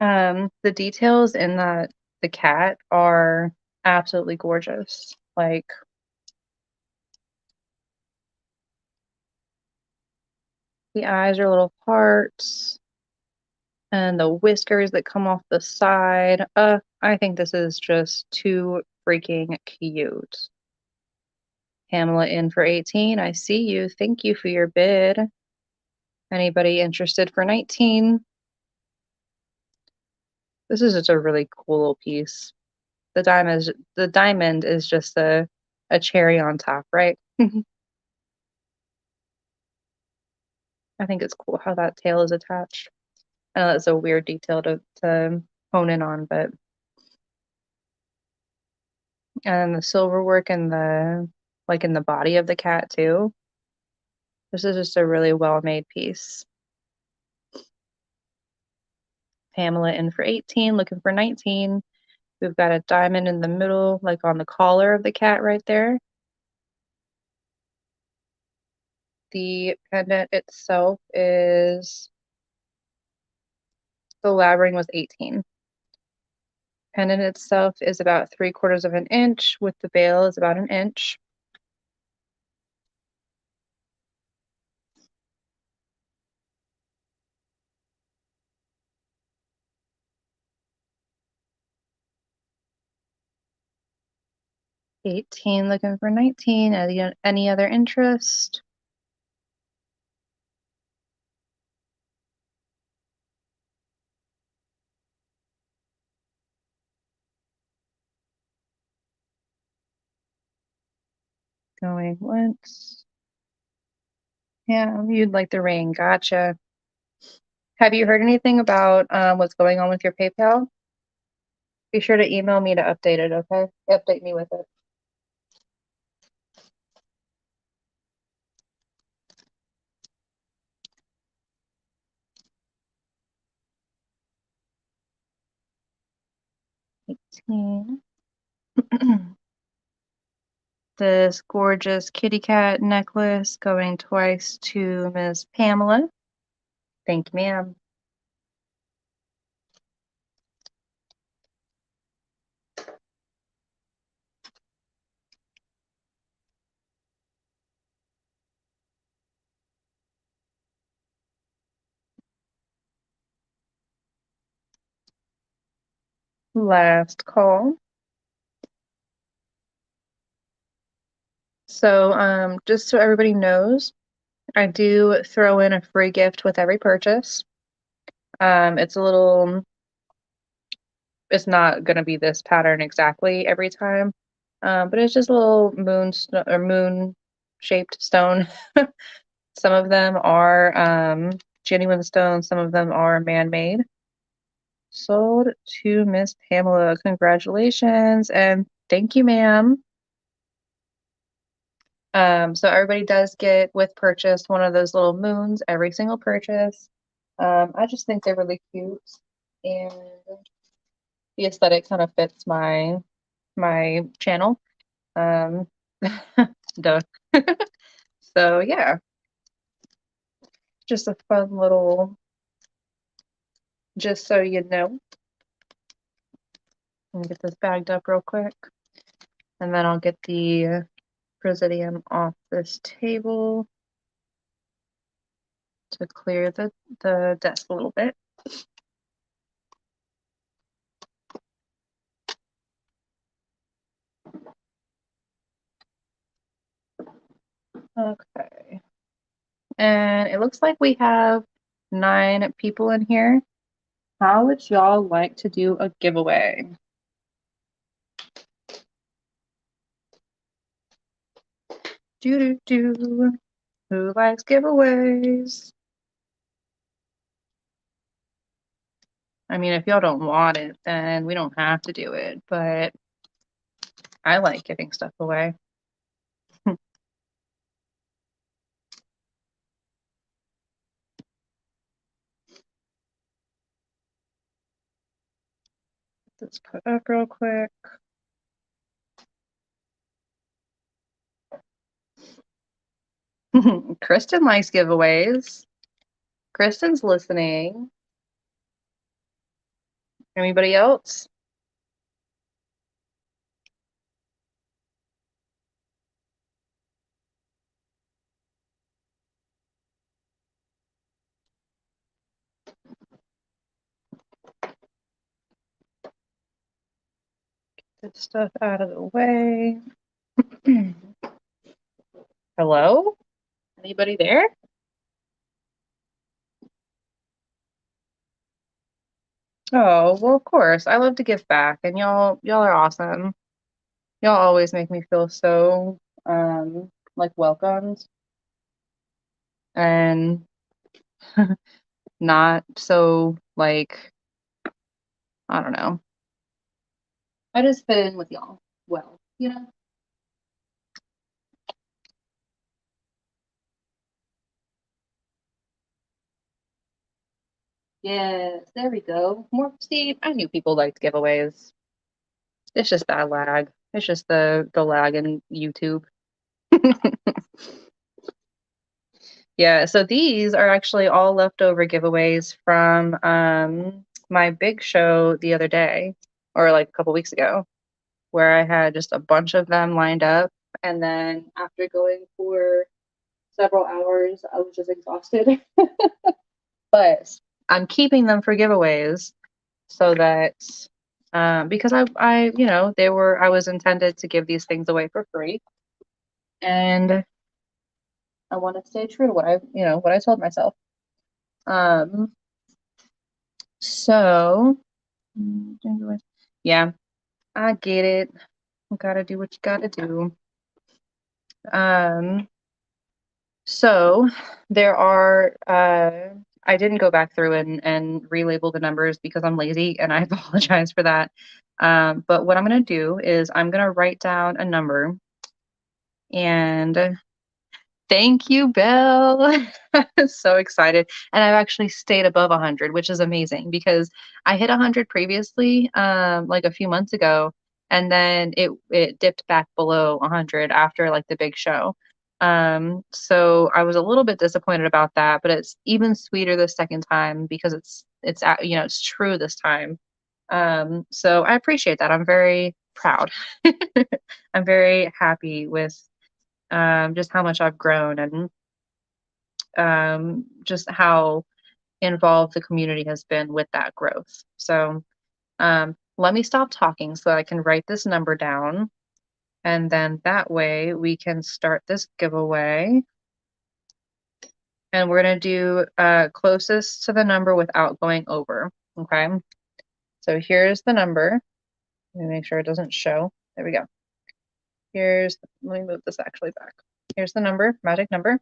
S1: The details in the cat are absolutely gorgeous. Like the eyes are little hearts and the whiskers that come off the side. I think this is just too freaking cute. Pamela in for 18. I see you. Thank you for your bid. Anybody interested for 19? This is just a really cool little piece. The diamond is just a cherry on top, right? I think it's cool how that tail is attached. I know that's a weird detail to hone in on, but and the silver work in the like in the body of the cat too. This is just a really well-made piece. Pamela in for 18, looking for 19. We've got a diamond in the middle, like on the collar of the cat right there. The pendant itself is the lab ring was 18. Pendant itself is about 3/4 of an inch, with the bail is about an inch. $18, looking for 19. Any other interest? Going once. Yeah, you'd like the ring. Gotcha. Have you heard anything about what's going on with your PayPal? Be sure to email me to update it, okay? Update me with it. This gorgeous kitty cat necklace going twice to Ms. Pamela. Thank you, ma'am. Last call. So, just so everybody knows, I do throw in a free gift with every purchase. It's a little, it's not going to be this pattern exactly every time, but it's just a little moon shaped stone. Some of them are genuine stones, some of them are man-made. Sold to Miss Pamela. Congratulations and thank you, ma'am. So everybody does get with purchase one of those little moons every single purchase. I just think they're really cute. And the aesthetic kind of fits my channel. Um, duh. So yeah, just a fun little, just so you know. Let me get this bagged up real quick, and then I'll get the Presidium off this table to clear the desk a little bit. Okay. And it looks like we have 9 people in here. How would y'all like to do a giveaway? Do do do. Who likes giveaways? I mean, if y'all don't want it, then we don't have to do it, but I like giving stuff away. Let's put up real quick. Kristen likes giveaways. Kristen's listening. Anybody else? Get stuff out of the way. Hello? Anybody there? Oh, well, of course. I love to give back, and y'all are awesome. Y'all always make me feel so like welcomed and not so like I don't know. I just fit in with y'all well, you know? Yes, there we go. More Steve. I knew people liked giveaways. It's just that lag. It's just the lag in YouTube. Yeah, so these are actually all leftover giveaways from my big show the other day, or like a couple weeks ago, where I had just a bunch of them lined up. And then after going for several hours, I was just exhausted. But I'm keeping them for giveaways so that because I was intended to give these things away for free, and I want to stay true to what I told myself. Um, so yeah, I get it. You gotta do what you gotta do. Um, so there are I didn't go back through and relabel the numbers because I'm lazy and I apologize for that. But what I'm gonna do is I'm gonna write down a number and thank you, Belle. I'm so excited. And I've actually stayed above 100, which is amazing because I hit 100 previously, like a few months ago, and then it dipped back below 100 after like the big show. So I was a little bit disappointed about that, but it's even sweeter the second time because it's true this time. So I appreciate that. I'm very proud. I'm very happy with just how much I've grown and just how involved the community has been with that growth. So let me stop talking so I can write this number down. And then that way we can start this giveaway. And we're going to do closest to the number without going over. Okay. So here's the number. Let me make sure it doesn't show. There we go. Let me move this actually back. Here's the number, magic number.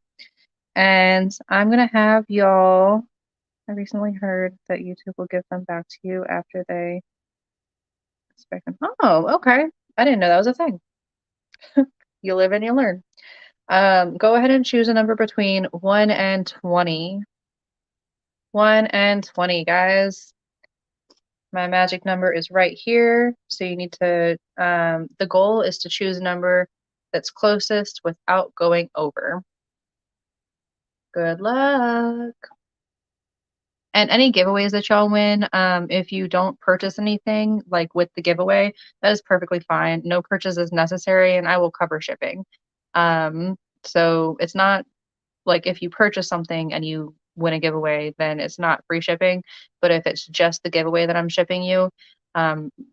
S1: And I'm going to have y'all. I recently heard that YouTube will give them back to you after they inspect them. Oh, okay. I didn't know that was a thing. You live and you learn. Go ahead and choose a number between 1 and 20. 1 and 20, guys. My magic number is right here. So you need to, the goal is to choose a number that's closest without going over. Good luck. And any giveaways that y'all win, if you don't purchase anything like with the giveaway, that is perfectly fine. No purchase is necessary, and I will cover shipping. So it's not like if you purchase something and you win a giveaway, then it's not free shipping. But if it's just the giveaway that I'm shipping you,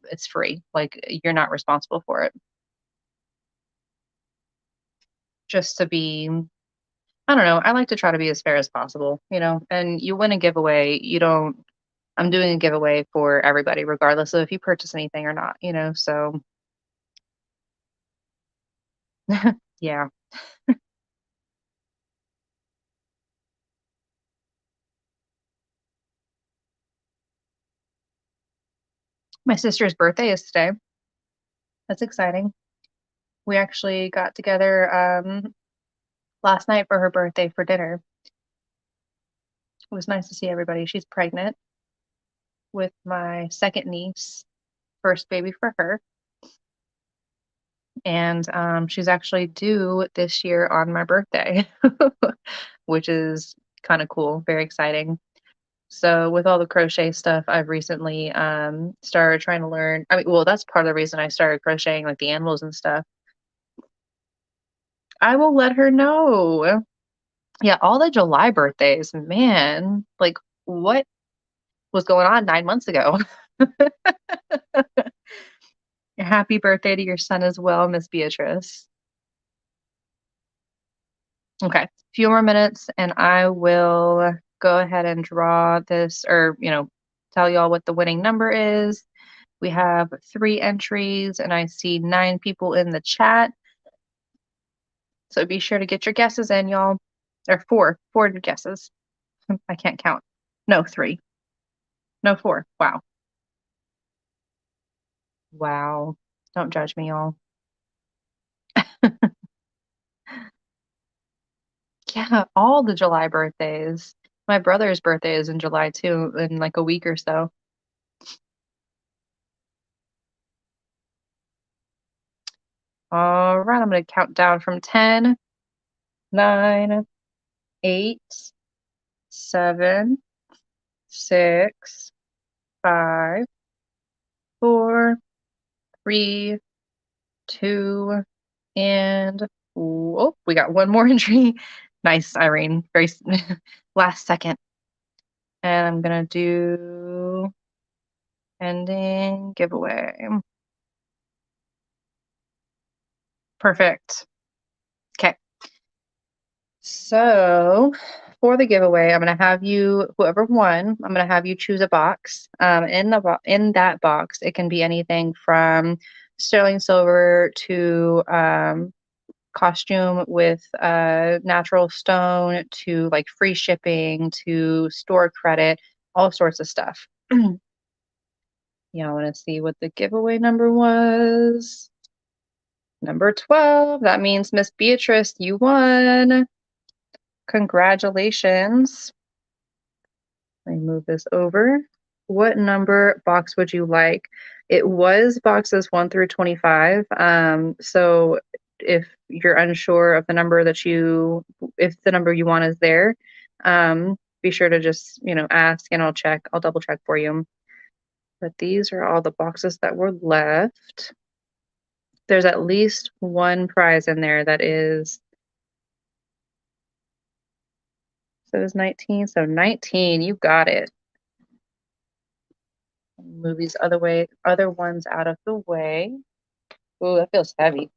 S1: it's free. Like you're not responsible for it. Just to be, I don't know. I like to try to be as fair as possible, and you win a giveaway, you don't, I'm doing a giveaway for everybody, regardless of if you purchase anything or not. So yeah. My sister's birthday is today. That's exciting. We actually got together last night for her birthday for dinner. It was nice to see everybody. She's pregnant with my second niece, first baby for her. And she's actually due this year on my birthday, which is kind of cool, very exciting. So with all the crochet stuff, I've recently started trying to learn. I mean, well, that's part of the reason I started crocheting like the animals and stuff. I will let her know. Yeah, all the July birthdays, man. Like what was going on 9 months ago? Happy birthday to your son as well, Miss Beatrice. Okay, a few more minutes and I will go ahead and draw this or, tell y'all what the winning number is. We have 3 entries and I see 9 people in the chat. So be sure to get your guesses in, y'all. Or four guesses. I can't count. No, 3. No, 4. Wow. Wow. Don't judge me, y'all. Yeah, all the July birthdays. My brother's birthday is in July too, in like a week or so. All right, I'm going to count down from 10, 9, 8, 7, 6, 5, 4, 3, 2, and oh, we got one more entry. Nice, Irene. Very last second. And I'm going to do ending giveaway. Perfect. Okay. So for the giveaway, I'm gonna have you, whoever won, I'm gonna have you choose a box. In that box, it can be anything from sterling silver to costume with natural stone to like free shipping to store credit, all sorts of stuff. Yeah, I want to see what the giveaway number was. Number 12. That means Miss Beatrice, you won. Congratulations. Let me move this over. What number box would you like? It was boxes 1 through 25. So if you're unsure of the number if the number you want is there, be sure to just, ask and I'll double check for you. But these are all the boxes that were left. There's at least one prize in there that is, so it's 19. So 19, you got it. Move these other ones out of the way. Oh, that feels heavy.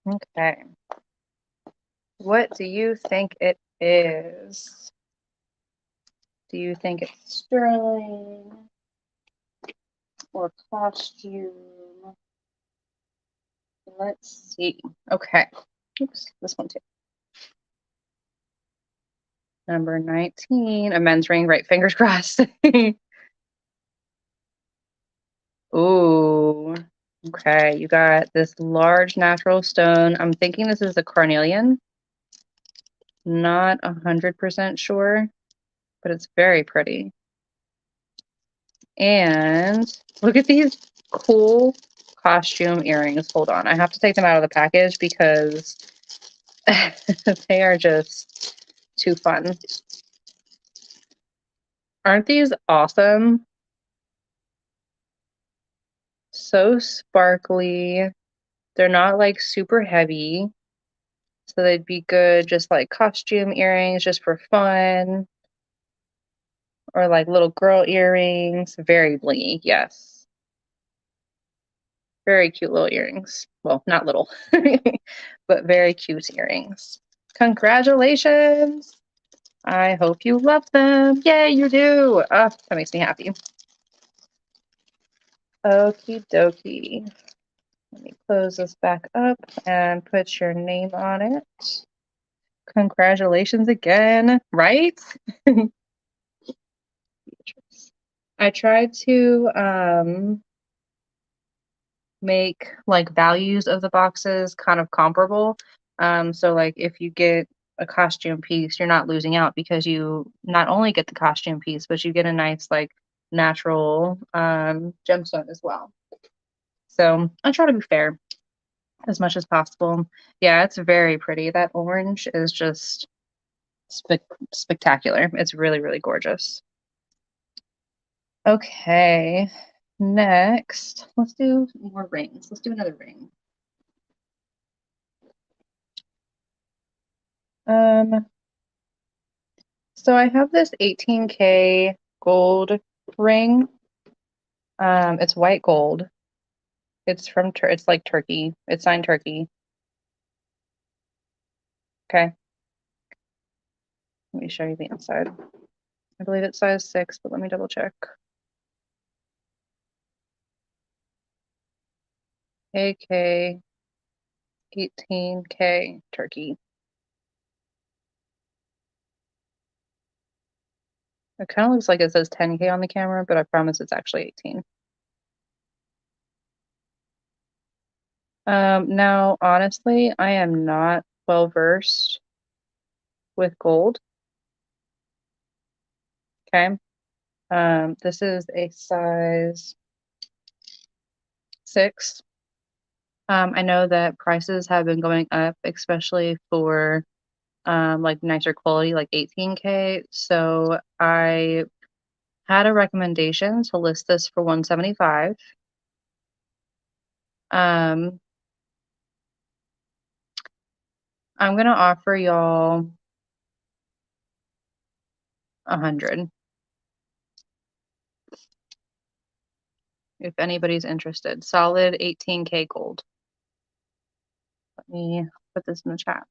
S1: Okay. What do you think it is? Do you think it's sterling or costume? Let's see. Okay. Oops, this one too. Number 19, a men's ring, right? Fingers crossed. Ooh. Okay, you got this large natural stone. I'm thinking this is a carnelian. Not 100% sure, but it's very pretty. And look at these cool costume earrings. Hold on, I have to take them out of the package because they are just too fun. Aren't these awesome? So sparkly. They're not like super heavy. So they'd be good just like costume earrings just for fun. Or like little girl earrings. Very blingy, yes. Very cute little earrings. Well, not little, but very cute earrings. Congratulations! I hope you love them. Yay, you do! That makes me happy. Okie dokie. Let me close this back up and put your name on it. Congratulations again, right? I tried to make like values of the boxes kind of comparable. So like if you get a costume piece, you're not losing out because you not only get the costume piece, but you get a nice like natural gemstone as well. So I try to be fair as much as possible. Yeah, it's very pretty. That orange is just spectacular. It's really, really gorgeous. Okay, next, let's do more rings. Let's do another ring. Um, so I have this 18K gold ring. It's white gold. It's from it's like Turkey. It's signed Turkey. Okay, let me show you the inside. I believe it's size 6, but let me double check. AK 18K Turkey. It kind of looks like it says 10K on the camera, but I promise it's actually 18. Now, honestly, I am not well versed with gold. Okay. This is a size 6. I know that prices have been going up, especially for like nicer quality, like 18K. So I had a recommendation to list this for 175. Um, I'm gonna offer y'all 100 if anybody's interested. Solid 18K gold. Let me put this in the chat.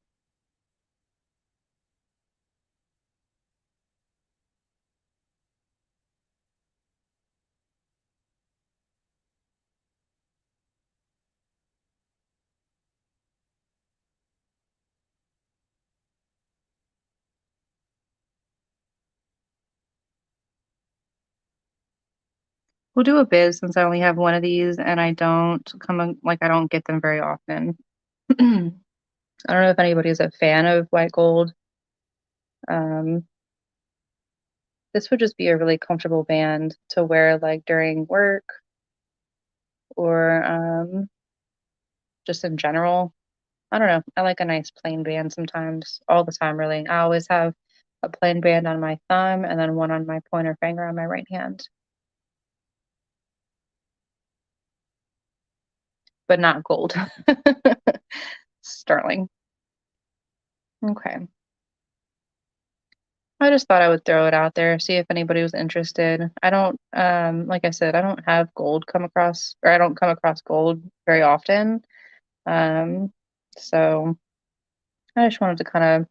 S1: We'll do a bid since I only have one of these and I don't I don't get them very often. I don't know if anybody's a fan of white gold. Um, this would just be a really comfortable band to wear like during work or just in general. I don't know. I like a nice plain band sometimes, all the time really. I always have a plain band on my thumb and then one on my pointer finger on my right hand, but not gold. Sterling. Okay. I just thought I would throw it out there, see if anybody was interested. I don't, like I said, I don't have gold come across, or I don't come across gold very often. Um, so I just wanted to kind of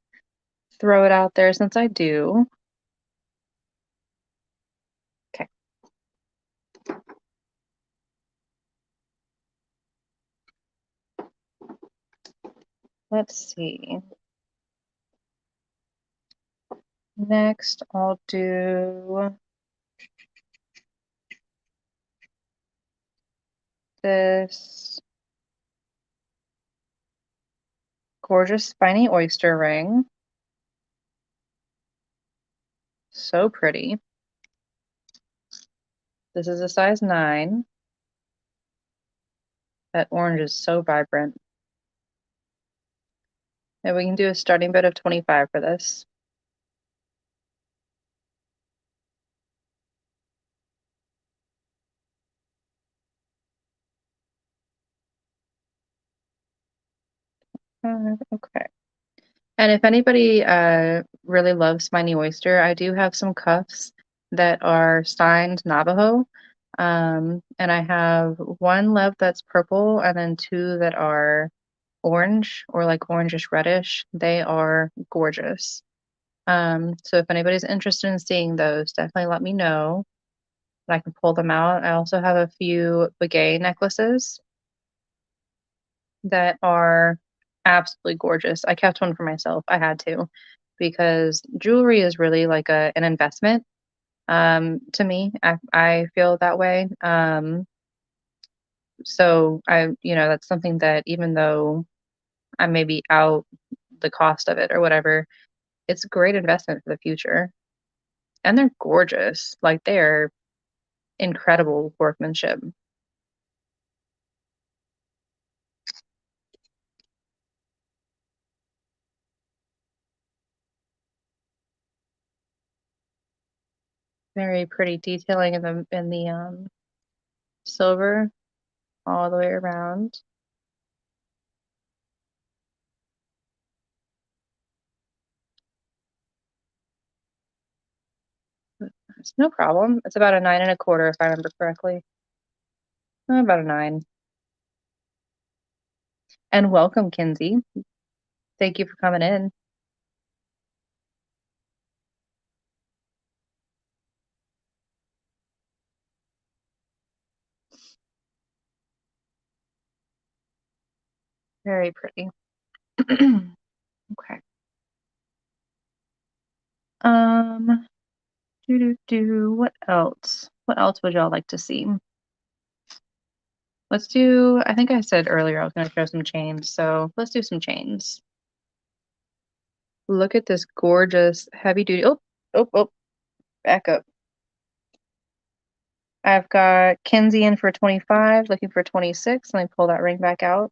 S1: throw it out there since I do. Okay, let's see. Next, I'll do this gorgeous spiny oyster ring. So pretty. This is a size 9. That orange is so vibrant. And we can do a starting bid of 25 for this. Okay. And if anybody really loves spiny oyster, I do have some cuffs that are signed Navajo. And I have one left that's purple and then two that are orange or like orangish reddish. They are gorgeous. So if anybody's interested in seeing those, definitely let me know. I can pull them out. I also have a few Begay necklaces that are absolutely gorgeous. I kept one for myself. I had to because jewelry is really like an investment to me. I feel that way. So that's something that even though I may be out the cost of it or whatever, it's a great investment for the future. And they're gorgeous. Like they're incredible workmanship. Very pretty detailing in the silver all the way around. It's no problem. It's about a 9 1/4 if I remember correctly. About a 9. And welcome, Kinsey. Thank you for coming in. Very pretty. Okay. Um, what else? What else would y'all like to see? Let's do, I think I said earlier I was gonna show some chains, so let's do some chains. Look at this gorgeous heavy duty. Oh, back up. I've got Kinsey in for 25, looking for 26. Let me pull that ring back out.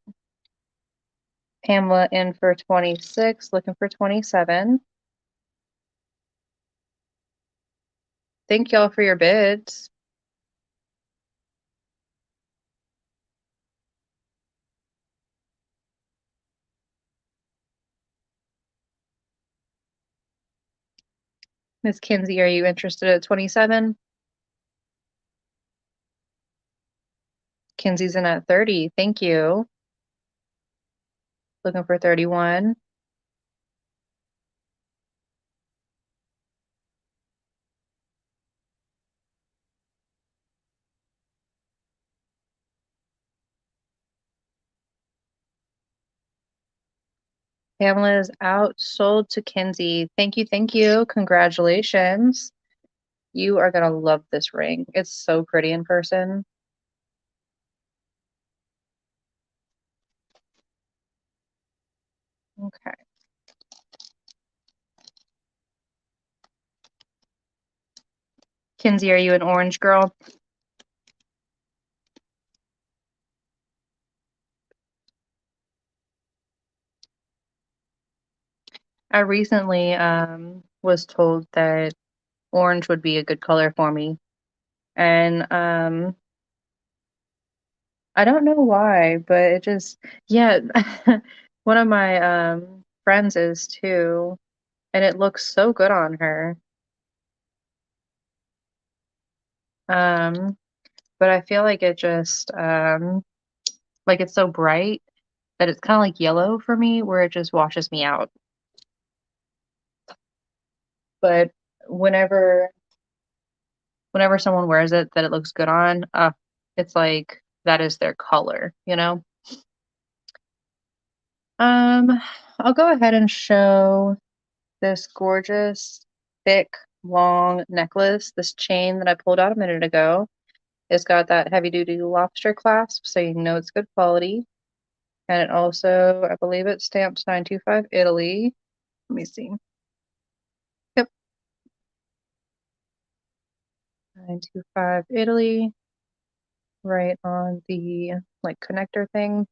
S1: Pamela in for 26, looking for 27. Thank y'all for your bids. Miss Kinsey, are you interested at 27? Kinsey's in at 30. Thank you. Looking for 31. Pamela is outsold to Kinsey. Thank you. Thank you. Congratulations. You are going to love this ring. It's so pretty in person. Okay. Kinsey, are you an orange girl? I recently was told that orange would be a good color for me. And I don't know why, but it just yeah, one of my friends is too, and it looks so good on her. Um, but I feel like it just like it's so bright that it's kind of like yellow for me, where it just washes me out. But whenever whenever someone wears it that it looks good on, it's like that is their color, you know? Um, I'll go ahead and show this gorgeous, thick, long necklace, this chain that I pulled out a minute ago. It's got that heavy duty lobster clasp, so you know it's good quality. And it also, I believe it's stamped 925 Italy. Let me see. Yep, 925 Italy, right on the like connector thing.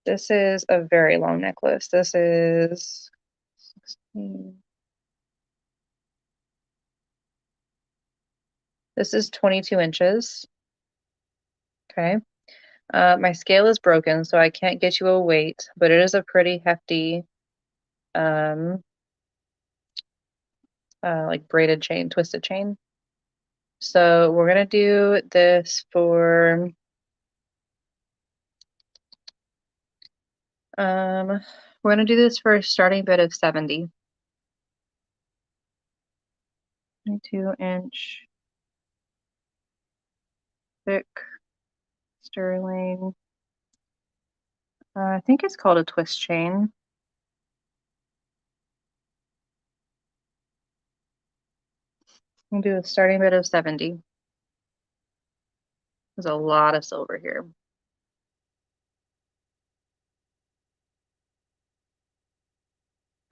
S1: This is a very long necklace. This is 16. This is 22 inches. Okay. My scale is broken, so I can't get you a weight, but it is a pretty hefty, um, like braided chain, twisted chain. So we're gonna do this for, we're gonna do this for a starting bid of 70. 22-inch thick sterling. I think it's called a twist chain. We'll do a starting bid of 70. There's a lot of silver here.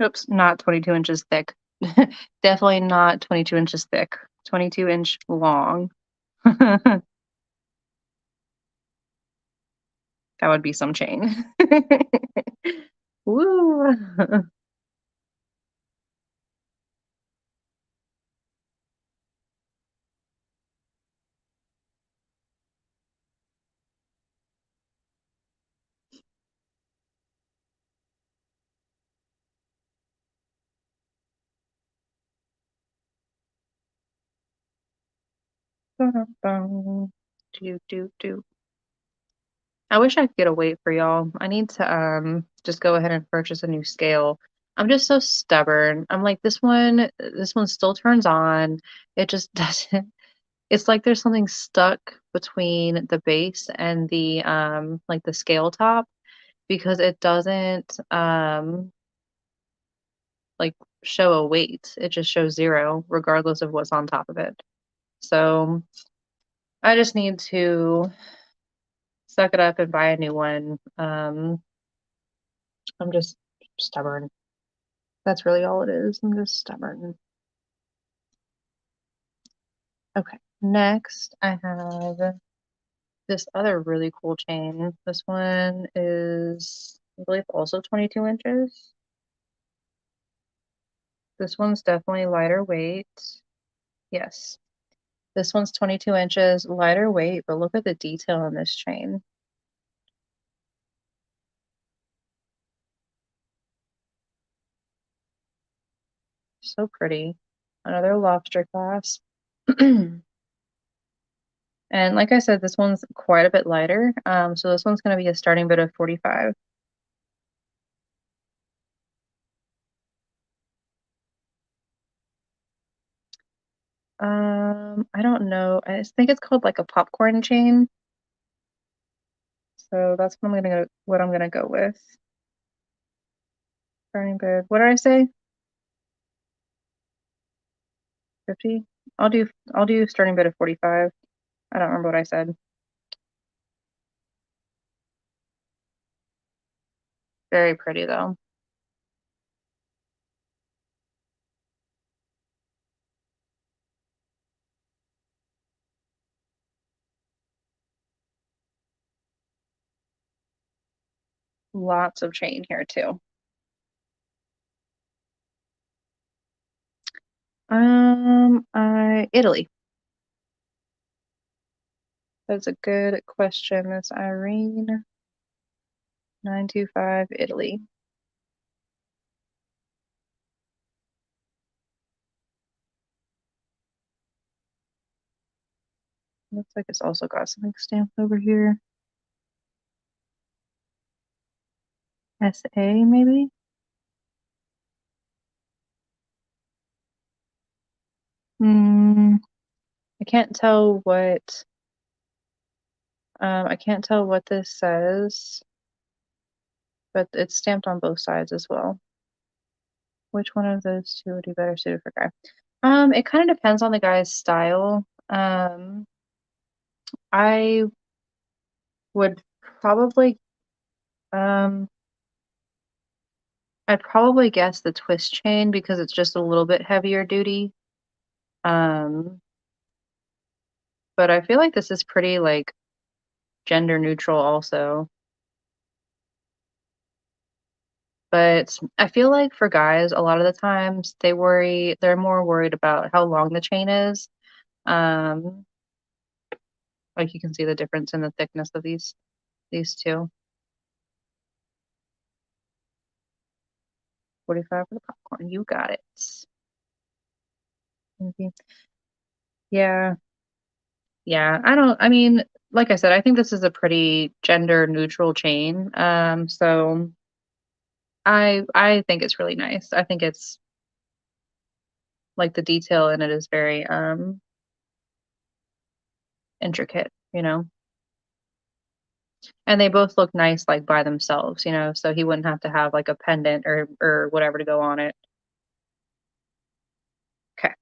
S1: Oops, not 22 inches thick. Definitely not 22 inches thick. 22-inch long. That would be some chain. Woo! Do, do, do. I wish I could get a weight for y'all. I need to just go ahead and purchase a new scale. I'm just so stubborn. I'm like this one still turns on. It just doesn't. It's like there's something stuck between the base and the like the scale top because it doesn't like show a weight. It just shows zero regardless of what's on top of it. So I just need to suck it up and buy a new one. I'm just stubborn. That's really all it is. I'm just stubborn. Okay, next I have this other really cool chain. This one is, I believe, also 22 inches. This one's definitely lighter weight. Yes, this one's 22 inches, lighter weight, but look at the detail on this chain. So pretty. Another lobster clasp. And like I said, this one's quite a bit lighter. So this one's going to be a starting bid of 45. I don't know. I just think it's called like a popcorn chain. So that's what I'm gonna go with. Starting bid. What did I say? 50? I'll do starting bid of 45. I don't remember what I said. Very pretty though. Lots of chain here too. Italy. That's a good question, Miss Irene. 925 Italy. Looks like it's also got something stamped over here. SA maybe? Hmm. I can't tell what I can't tell what this says, but it's stamped on both sides as well. Which one of those two would be better suited for guy? It kind of depends on the guy's style. Um, I would probably, um, I'd probably guess the twist chain because it's just a little bit heavier duty. Um, but I feel like this is pretty like gender neutral also. But I feel like for guys, a lot of the times they're more worried about how long the chain is. Um, like you can see the difference in the thickness of these two. 45 for the popcorn. You got it. Mhm. Yeah. Yeah. I mean, like I said, I think this is a pretty gender neutral chain. So I think it's really nice. I think it's like the detail in it is very intricate, you know. And they both look nice like by themselves, you know, so he wouldn't have to have like a pendant or whatever to go on it. Okay.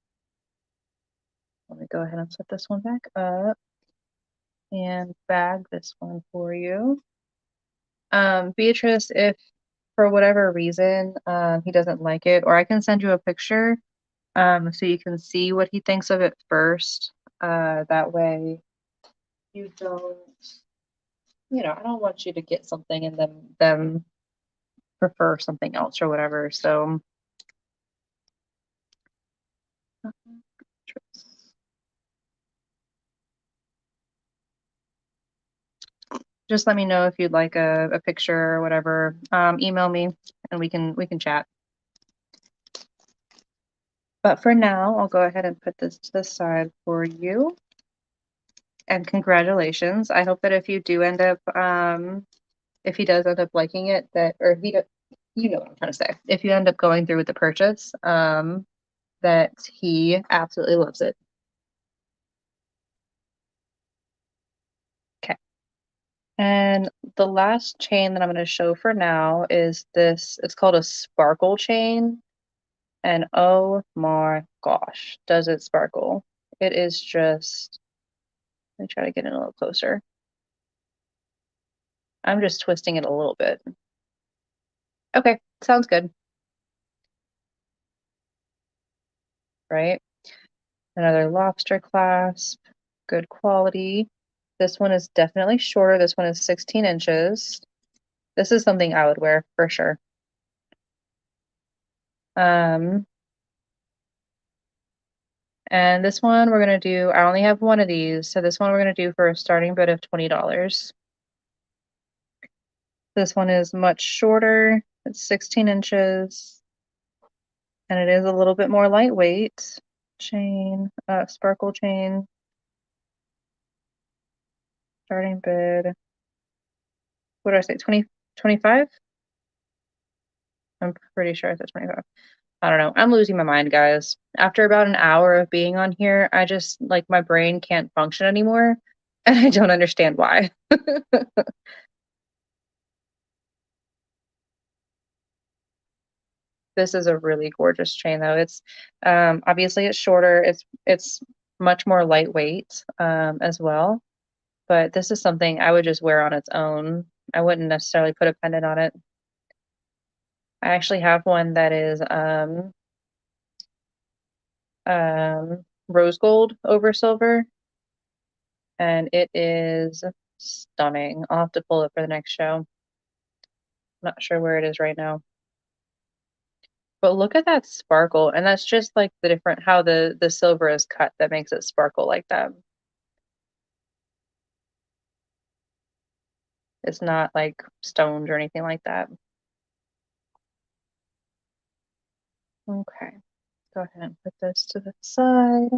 S1: Let me go ahead and set this one back up and bag this one for you. Beatrice, if for whatever reason he doesn't like it, or I can send you a picture so you can see what he thinks of it first. That way you don't, you know, I don't want you to get something and them prefer something else or whatever. So just let me know if you'd like a picture or whatever. Email me and we can chat. But for now, I'll go ahead and put this to the side for you. And congratulations. I hope that if you do end up if he does end up liking it, that or if he do, you know what I'm trying to say. If you end up going through with the purchase, that he absolutely loves it. Okay. And the last chain that I'm going to show for now is this. It's called a sparkle chain. And oh my gosh, does it sparkle? It is just, let me try to get in a little closer. I'm just twisting it a little bit. Okay, sounds good, right? Another lobster clasp, good quality. This one is definitely shorter. This one is 16 inches. This is something I would wear for sure. Um, and this one we're gonna do, I only have one of these, so this one we're gonna do for a starting bid of $20. This one is much shorter. It's 16 inches, and it is a little bit more lightweight. Chain, sparkle chain, starting bid. What did I say? 20, 25? I'm pretty sure I said 25. I don't know. I'm losing my mind, guys. After about an hour of being on here, I just like my brain can't function anymore, and I don't understand why. This is a really gorgeous chain though. It's obviously it's shorter. It's much more lightweight as well, but this is something I would just wear on its own. I wouldn't necessarily put a pendant on it. I actually have one that is rose gold over silver, and it is stunning. I'll have to pull it for the next show. Not sure where it is right now. But look at that sparkle, and that's just like the different how the silver is cut that makes it sparkle like that. It's not like stones or anything like that. Okay, go ahead and put this to the side.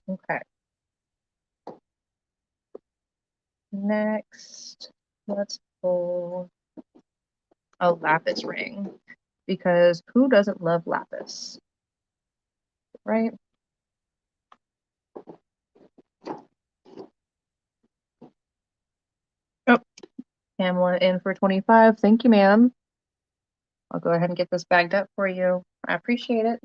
S1: Okay, next, let's pull a lapis ring because who doesn't love lapis, right? Pamela in for 25. Thank you, ma'am. I'll go ahead and get this bagged up for you. I appreciate it.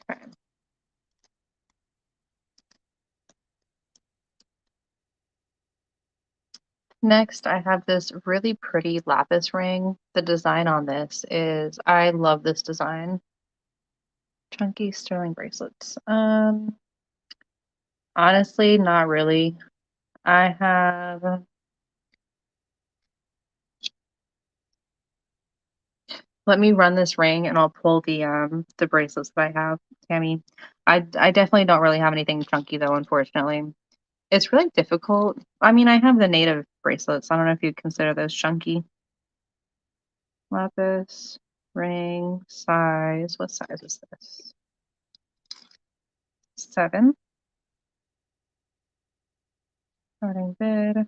S1: Okay. Next, I have this really pretty lapis ring. The design on this is, I love this design. Chunky sterling bracelets. Honestly, not really. I have, let me run this ring and I'll pull the bracelets that I have, Tammy. I definitely don't really have anything chunky though, unfortunately. It's really difficult. I mean, I have the native bracelets. I don't know if you'd consider those chunky. Lapis, ring, size. What size is this? 7. Starting bid.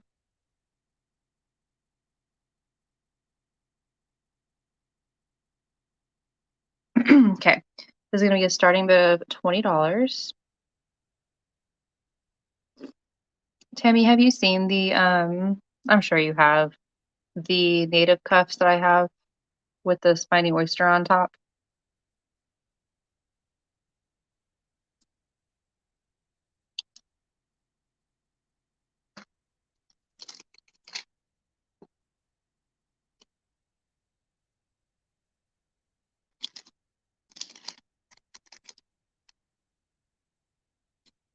S1: Okay. This is going to be a starting bid of $20. Tammy, have you seen I'm sure you have, the native cuffs that I have with the spiny oyster on top?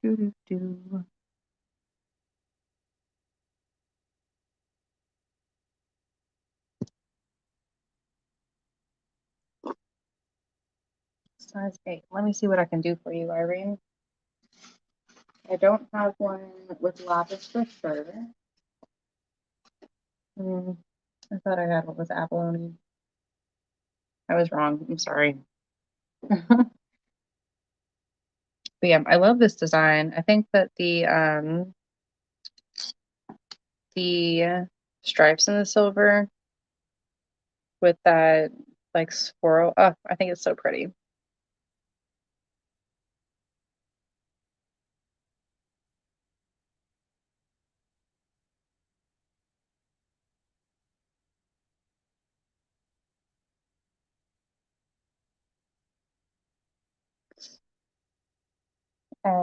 S1: Doo -doo -doo. Size 8. Let me see what I can do for you, Irene. I don't have one with lapis for sure. Hmm, I thought I had one with abalone. I was wrong. I'm sorry. But yeah, I love this design. I think that the stripes in the silver with that like swirl. Oh, I think it's so pretty.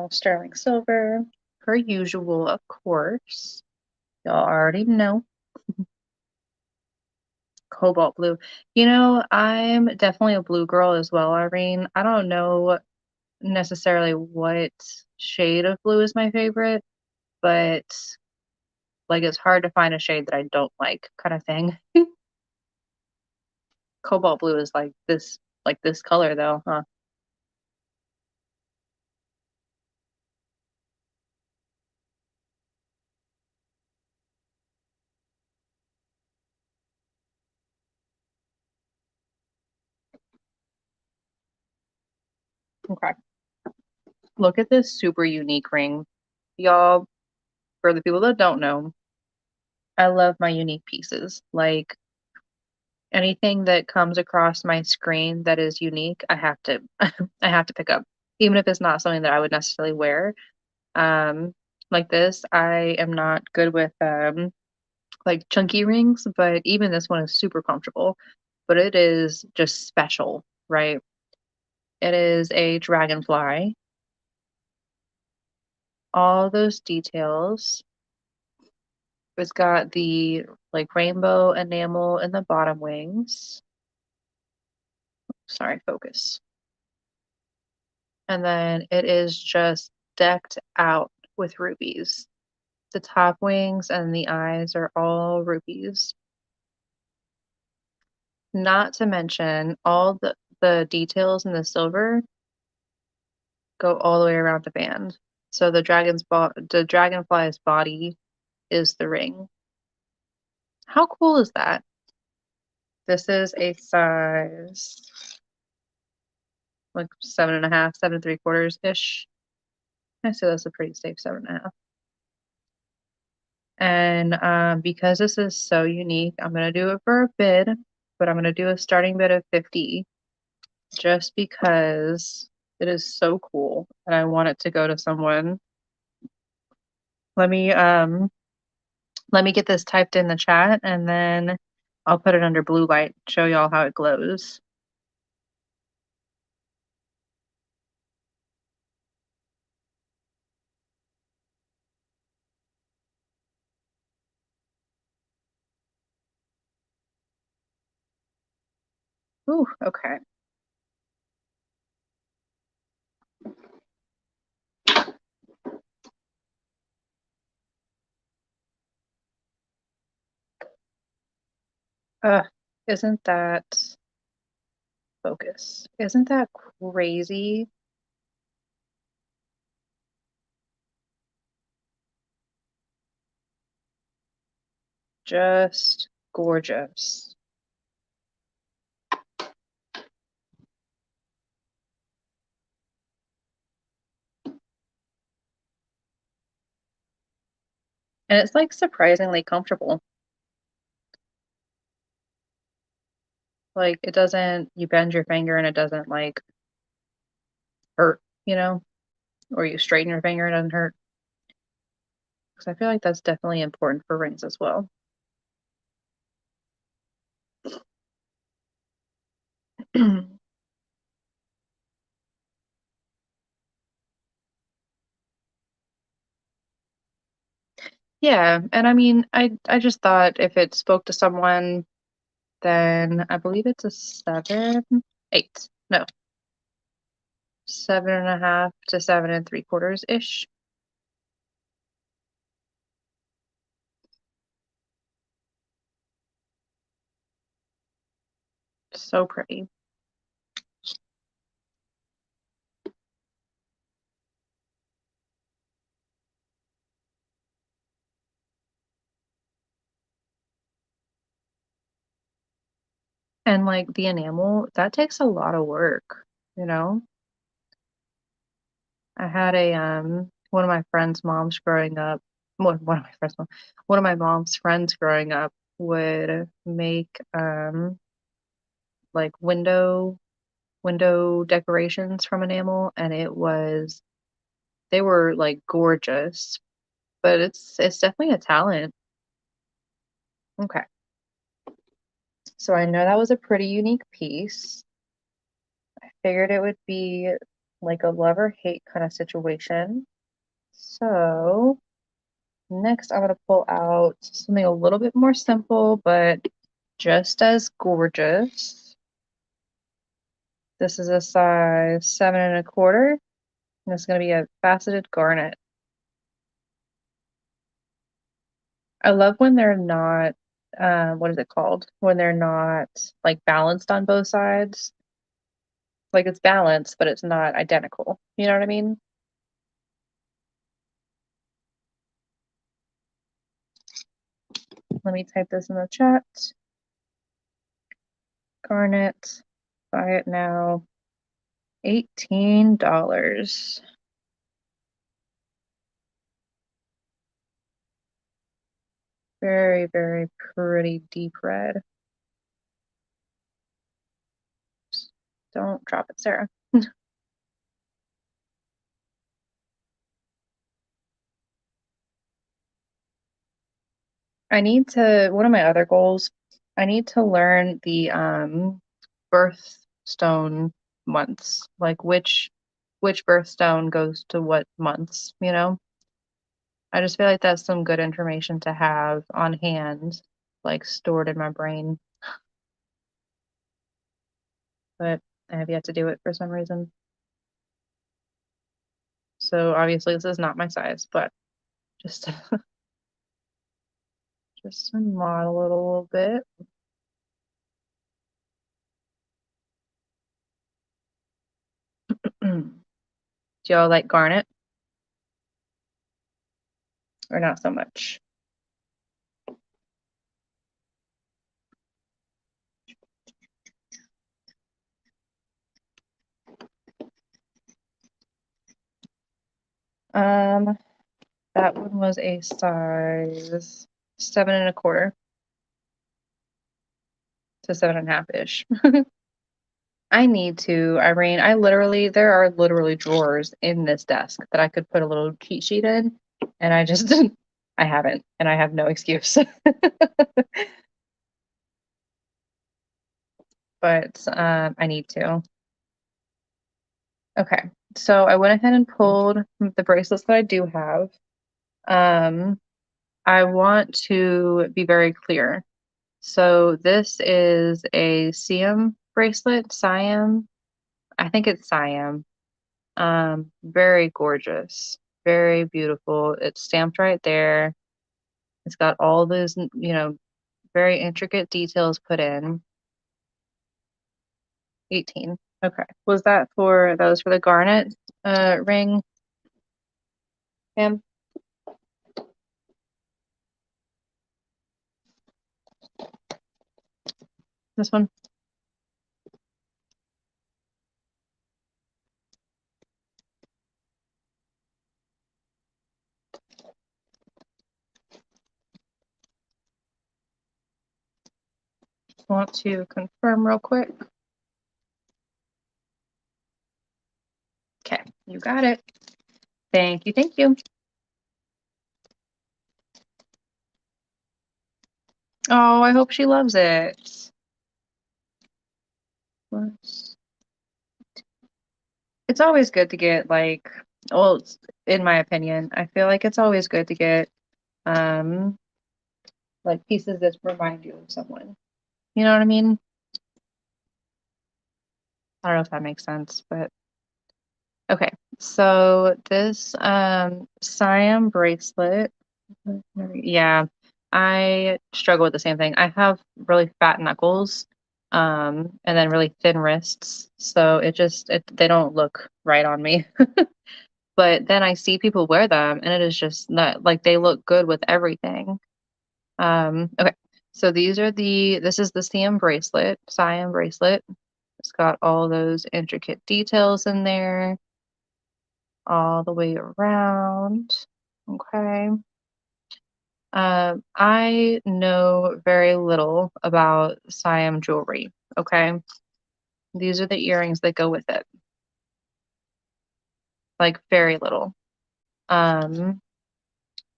S1: Sterling silver, per usual, of course. Y'all already know. Cobalt blue. I'm definitely a blue girl as well, Irene. I don't know necessarily what shade of blue is my favorite, but like it's hard to find a shade that I don't like, kind of thing. Cobalt blue is like this color though, huh? Okay. Look at this super unique ring. Y'all, for the people that don't know, I love my unique pieces. Like anything that comes across my screen that is unique, I have to I have to pick up. Even if it's not something that I would necessarily wear. Um, like this, I am not good with like chunky rings, but even this one is super comfortable. But it is just special, right? It is a dragonfly. All those details. It's got the like rainbow enamel in the bottom wings. Sorry, focus. And then it is just decked out with rubies. The top wings and the eyes are all rubies. Not to mention all the details in the silver go all the way around the band. So the dragonfly's body is the ring. How cool is that? This is a size like 7.5, 7.75-ish. I say that's a pretty safe 7.5. And because this is so unique, I'm gonna do it for a bid, but I'm gonna do a starting bid of 50 just because it is so cool and I want it to go to someone. Let me let me get this typed in the chat and then I'll put it under blue light, show y'all how it glows. Ooh, okay. Isn't that focus? Isn't that crazy? Just gorgeous. And it's like surprisingly comfortable. Like it doesn't, you bend your finger and it doesn't like hurt, you know, or you straighten your finger and it doesn't hurt. Because I feel like that's definitely important for rings as well. Yeah, and I mean, I just thought if it spoke to someone, then I believe it's a 7, 8. No, 7.5 to 7.75-ish. So pretty. And like the enamel, that takes a lot of work, you know? I had a one of my friends' moms growing up, one of my friends' mom, one of my mom's friends growing up would make like window decorations from enamel and they were like gorgeous, but it's definitely a talent. Okay. So I know that was a pretty unique piece. I figured it would be like a love or hate kind of situation. So next, I'm going to pull out something a little bit more simple, but just as gorgeous. This is a size 7.25, and it's going to be a faceted garnet. I love when they're not, what is it called? When they're not like balanced on both sides. Like it's balanced, but it's not identical. You know what I mean? Let me type this in the chat. Garnet, buy it now. $18. Very, very pretty deep red. Don't drop it, Sarah. One of my other goals, I need to learn the birthstone months, like which birthstone goes to what months, you know? I just feel like that's some good information to have on hand, like stored in my brain, but I have yet to do it for some reason. So obviously this is not my size, but just just to model it a little bit. Do y'all like garnet or not so much? That one was a size 7 1/4 to 7 1/2-ish. I need to, Irene. There are literally drawers in this desk that I could put a little cheat sheet in, and I just, I haven't, and I have no excuse. But I need to. Okay, so I went ahead and pulled the bracelets that I do have. Um, I want to be very clear. So this is a Siam bracelet, Siam. I think it's Siam. Very gorgeous, very beautiful. It's stamped right there. It's got all those, very intricate details put in. 18. Okay. That was for the garnet ring, Pam? This one? Just want to confirm real quick. Okay, you got it. Thank you, thank you. Oh, I hope she loves it. It's always good to get in my opinion, I feel like it's always good to get um like pieces that remind you of someone. You know what I mean? I don't know if that makes sense, but okay. So this Siam bracelet, yeah, I struggle with the same thing. I have really fat knuckles, and then really thin wrists, so they don't look right on me. But then I see people wear them, and it is just not like they look good with everything. Okay. So this is the Siam bracelet. It's got all those intricate details in there all the way around. Okay. I know very little about Siam jewelry. Okay. These are the earrings that go with it. Like very little. Um,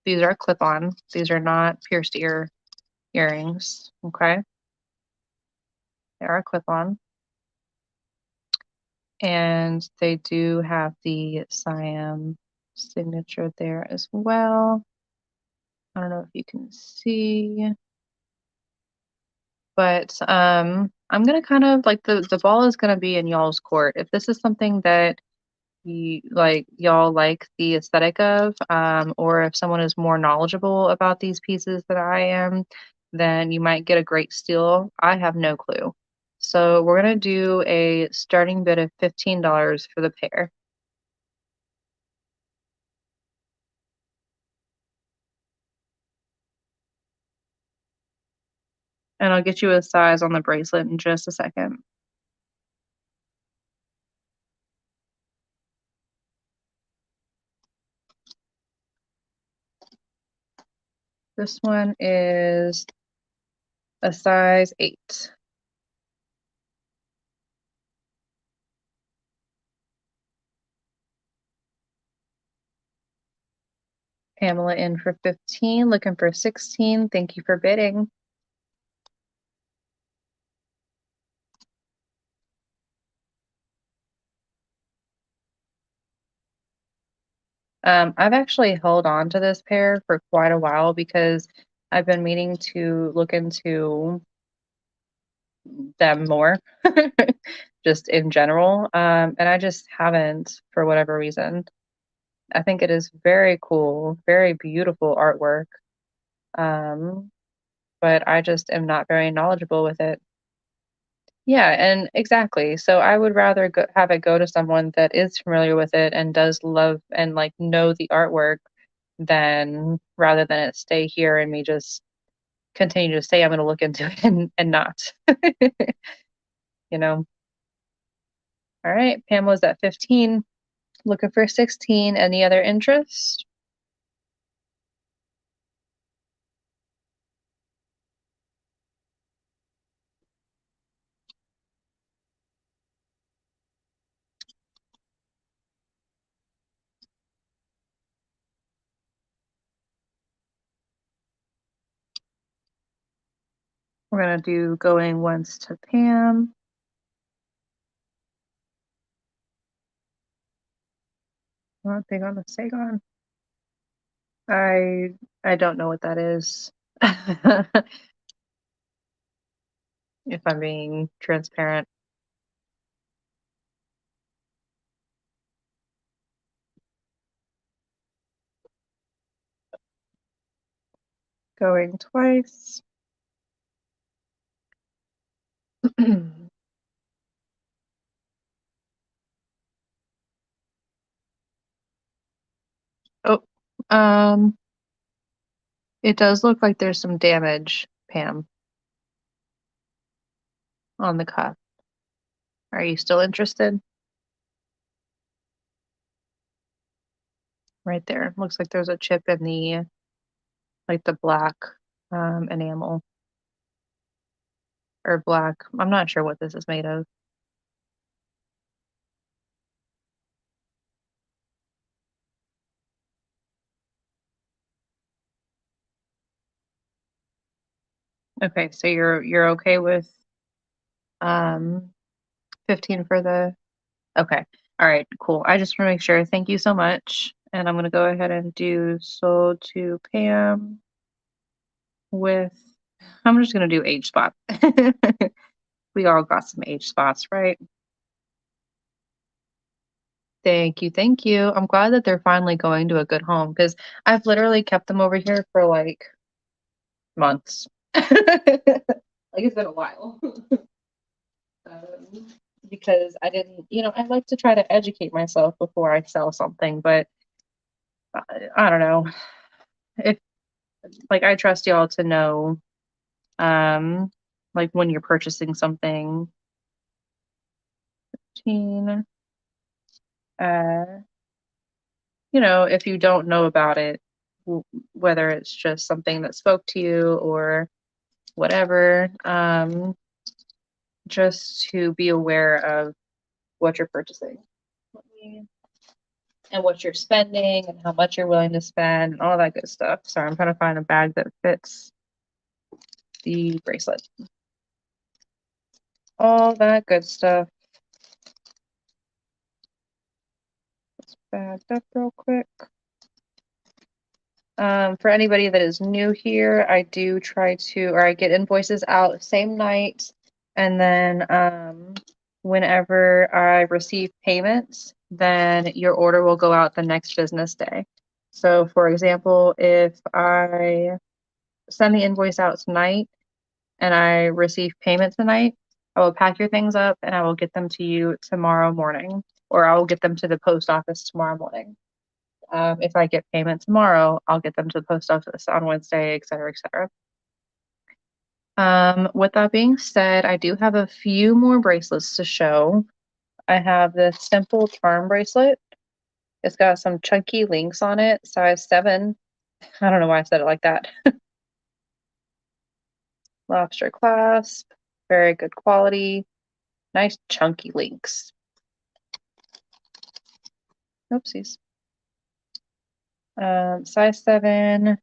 S1: these are clip-on. These are not pierced earrings. Okay. They are clip-on. And they do have the Siam signature there as well. I don't know if you can see, but I'm gonna kind of like the ball is gonna be in y'all's court. If this is something that y'all like the aesthetic of, or if someone is more knowledgeable about these pieces than I am, then you might get a great steal. I have no clue. So we're gonna do a starting bid of $15 for the pair. And I'll get you a size on the bracelet in just a second. This one is a size 8. Pamela in for 15, looking for 16. Thank you for bidding. I've actually held on to this pair for quite a while because I've been meaning to look into them more, just in general. And I just haven't for whatever reason. I think it is very cool, very beautiful artwork. Um, but I just am not very knowledgeable with it. Yeah, and exactly. So I would rather have it go to someone that is familiar with it and does love and like know the artwork than rather than it stay here and me just continue to say I'm going to look into it and not, you know. All right, Pam was at 15, looking for 16. Any other interest? We're gonna do going once to Pam. I'm not big on the Sagon. I don't know what that is. If I'm being transparent. Going twice. Oh, um, it does look like there's some damage, Pam, on the cuff. Are you still interested? Right there. Looks like there's a chip in the like the black enamel or black. I'm not sure what this is made of. Okay, so you're okay with um 15 for the okay. All right, cool. I just want to make sure. Thank you so much. And I'm gonna go ahead and do sold to Pam with I'm just gonna do age spot. We all got some age spots, right? Thank you, thank you. I'm glad that they're finally going to a good home because I've literally kept them over here for like months. Like it's been a while. Um, because I didn't, I like to try to educate myself before I sell something, but I don't know. If like I trust y'all to know, um, like when you're purchasing something, teen, uh, if you don't know about it, w- whether it's just something that spoke to you or whatever, just to be aware of what you're purchasing. Let me and what you're spending and how much you're willing to spend and all that good stuff. Sorry, I'm trying to find a bag that fits the bracelet. All that good stuff. Let's bag up real quick. For anybody that is new here, I do try to, or I get invoices out same night, and then whenever I receive payments, then your order will go out the next business day. So, for example, if I send the invoice out tonight and I receive payment tonight, I will pack your things up and I will get them to you tomorrow morning, or I will get them to the post office tomorrow morning. If I get payment tomorrow, I'll get them to the post office on Wednesday, et cetera, et cetera. With that being said, I do have a few more bracelets to show. I have this simple charm bracelet. It's got some chunky links on it, size 7. I don't know why I said it like that. Lobster clasp, very good quality, nice chunky links. Oopsies. Size 7,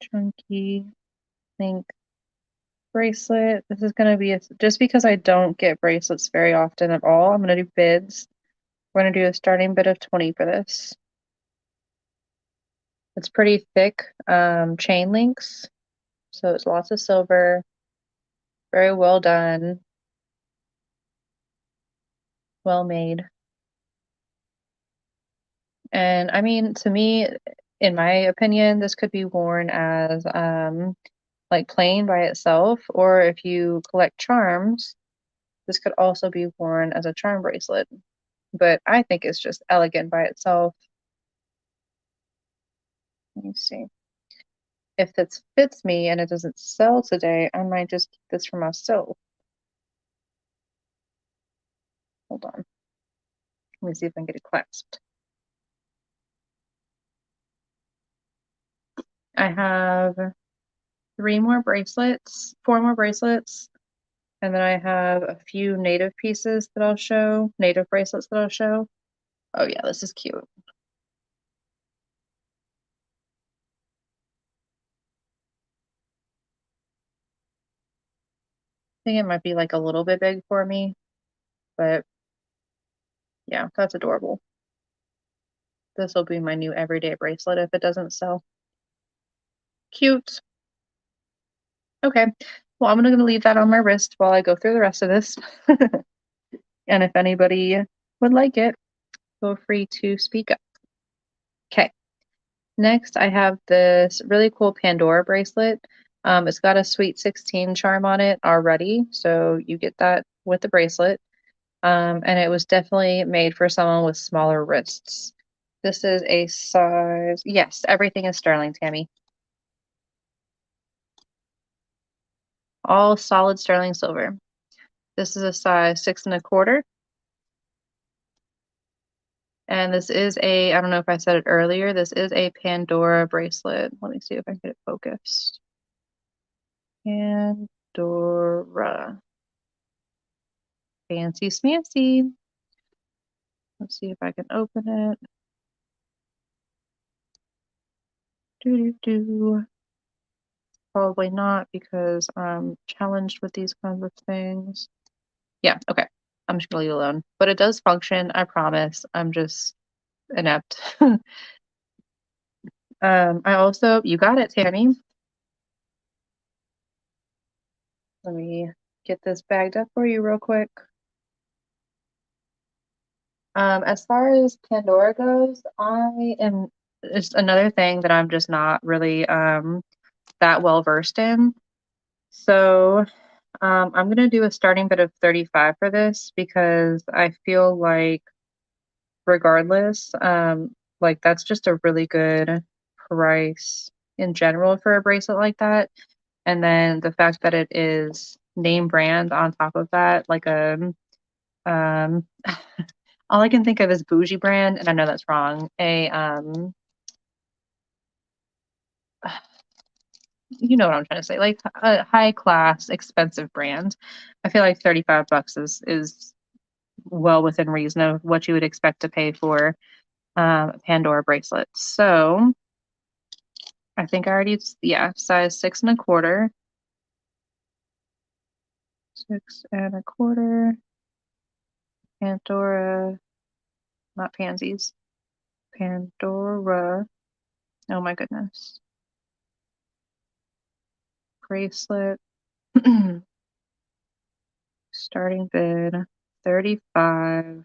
S1: chunky link bracelet. This is going to be just because I don't get bracelets very often at all. I'm going to do bids. We're going to do a starting bid of 20 for this. It's pretty thick chain links, so it's lots of silver. Very well done, well made. And I mean, to me, in my opinion, this could be worn as like plain by itself, or if you collect charms, this could also be worn as a charm bracelet. But I think it's just elegant by itself. Let me see. If this fits me and it doesn't sell today, I might just keep this for myself. Hold on. Let me see if I can get it clasped. I have 4 more bracelets, and then I have a few native pieces that I'll show, native bracelets that I'll show. Oh yeah, this is cute. think it might be like a little bit big for me, but yeah, that's adorable. This will be my new everyday bracelet if it doesn't sell. Cute. Okay. Well, I'm gonna leave that on my wrist while I go through the rest of this. And if anybody would like it, feel free to speak up. Okay. Next, I have this really cool Pandora bracelet. It's got a Sweet 16 charm on it already, so you get that with the bracelet. And it was definitely made for someone with smaller wrists. This is a size, yes, everything is sterling, Tammy. All solid sterling silver. This is a size 6 1/4. And this is I don't know if I said it earlier, this is a Pandora bracelet. Let me see if I can get it focused. Pandora. Fancy smancy. Let's see if I can open it. Do do do. Probably not because I'm challenged with these kinds of things. Yeah, okay. I'm just gonna leave it alone. But it does function, I promise. I'm just inept. I also, you got it, Tammy. Let me get this bagged up for you real quick. As far as Pandora goes, it's another thing that I'm just not really that well versed in. So I'm gonna do a starting bid of 35 for this because I feel like regardless, like that's just a really good price in general for a bracelet like that. And then the fact that it is name brand on top of that, like um all I can think of is bougie brand, and I know that's wrong. You know what I'm trying to say, like a high class, expensive brand. I feel like 35 bucks is well within reason of what you would expect to pay for Pandora bracelets. So I think I already, yeah, size 6 1/4. 6 1/4. Pandora, not pansies. Pandora. Oh my goodness. Bracelet. Starting bid 35.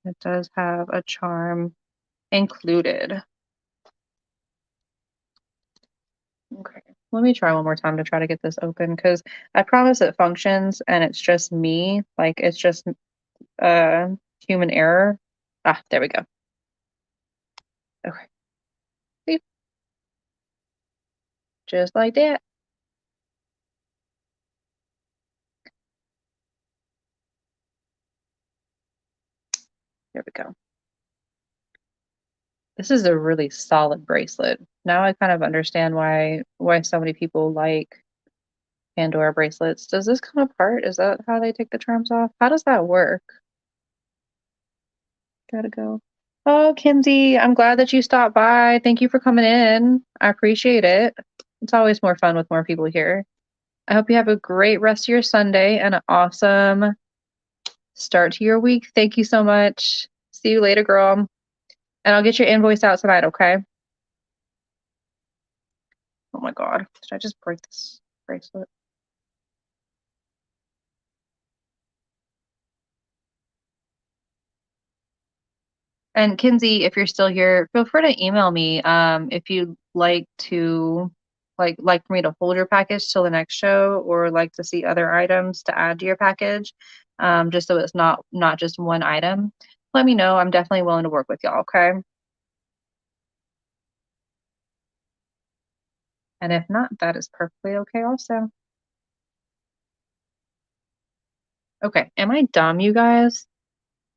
S1: It does have a charm included. Okay, let me try one more time to try to get this open because I promise it functions and it's just me. Like it's just uh human error. Ah, there we go. Okay. See? Just like that. There we go. This is a really solid bracelet. Now I kind of understand why so many people like Pandora bracelets. Does this come apart? Is that how they take the charms off? How does that work? Gotta go. Oh, Kinsey, I'm glad that you stopped by. Thank you for coming in. I appreciate it. It's always more fun with more people here. I hope you have a great rest of your Sunday and an awesome start to your week. Thank you so much. See you later, girl. And I'll get your invoice out tonight, okay? Oh my God. Did I just break this bracelet? And Kinsey, if you're still here, feel free to email me if you'd like to like for me to hold your package till the next show or like to see other items to add to your package, just so it's not just one item. Let me know. I'm definitely willing to work with y'all, okay? And if not, that is perfectly okay also. Okay, am I dumb, you guys?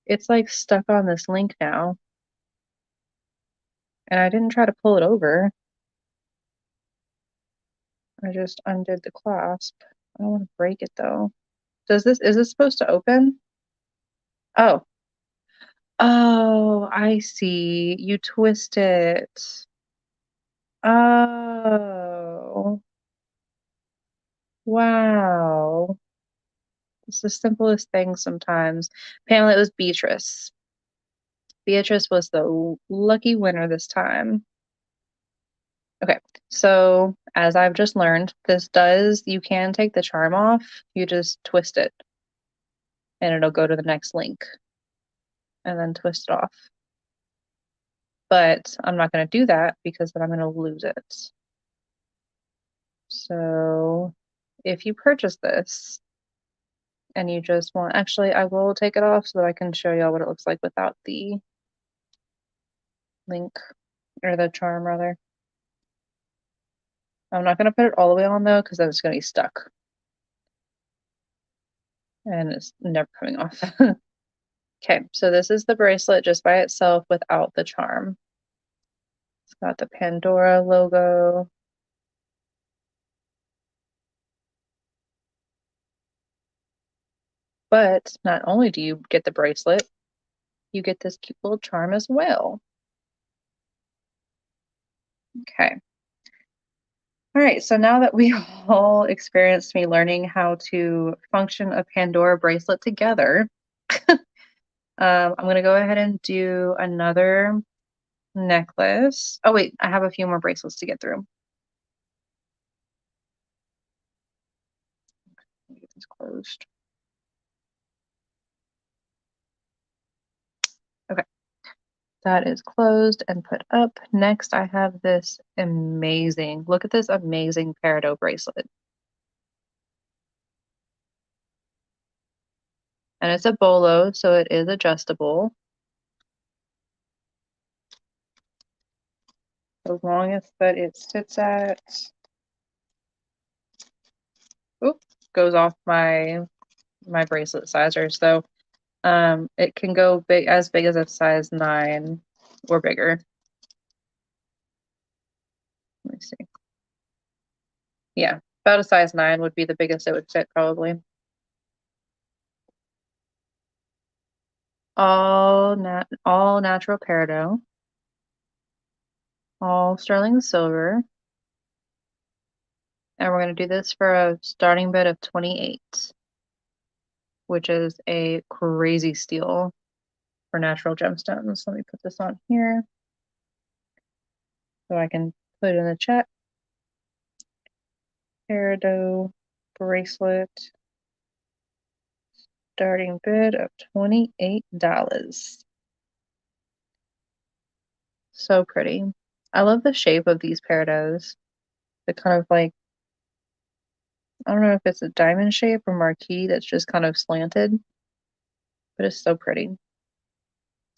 S1: It's like stuck on this link now, and I didn't try to pull it over. I just undid the clasp. I don't want to break it though. Is this supposed to open? Oh. Oh, I see. You twist it. Oh. Wow. It's the simplest thing sometimes. Pamela, it was Beatrice. Beatrice was the lucky winner this time. Okay, so as I've just learned, you can take the charm off. You just twist it and it'll go to the next link and then twist it off. But I'm not going to do that because then I'm going to lose it. So if you purchase this and you just want, actually, I will take it off so that I can show y'all what it looks like without the link or the charm rather. I'm not going to put it all the way on though because then it's going to be stuck and it's never coming off. Okay, so this is the bracelet just by itself without the charm. It's got the Pandora logo. But not only do you get the bracelet, you get this cute little charm as well. Okay. All right, so now that we all experienced me learning how to function a Pandora bracelet together, I'm going to go ahead and do another necklace. Oh, wait, I have a few more bracelets to get through. Let me get this closed. Okay, that is closed and put up. Next, I have this amazing, look at this amazing peridot bracelet. And it's a bolo, so it is adjustable. As long as that it sits at, oop, goes off my bracelet sizer. So it can go big as a size 9 or bigger. Let me see. Yeah, about a size 9 would be the biggest it would fit probably. All natural peridot, all sterling silver. And we're going to do this for a starting bid of 28, which is a crazy steal for natural gemstones. Let me put this on here so I can put it in the chat. Peridot bracelet, starting bid of $28. So pretty. I love the shape of these peridots. The kind of like, I don't know if it's a diamond shape or marquise that's just kind of slanted, but it's so pretty.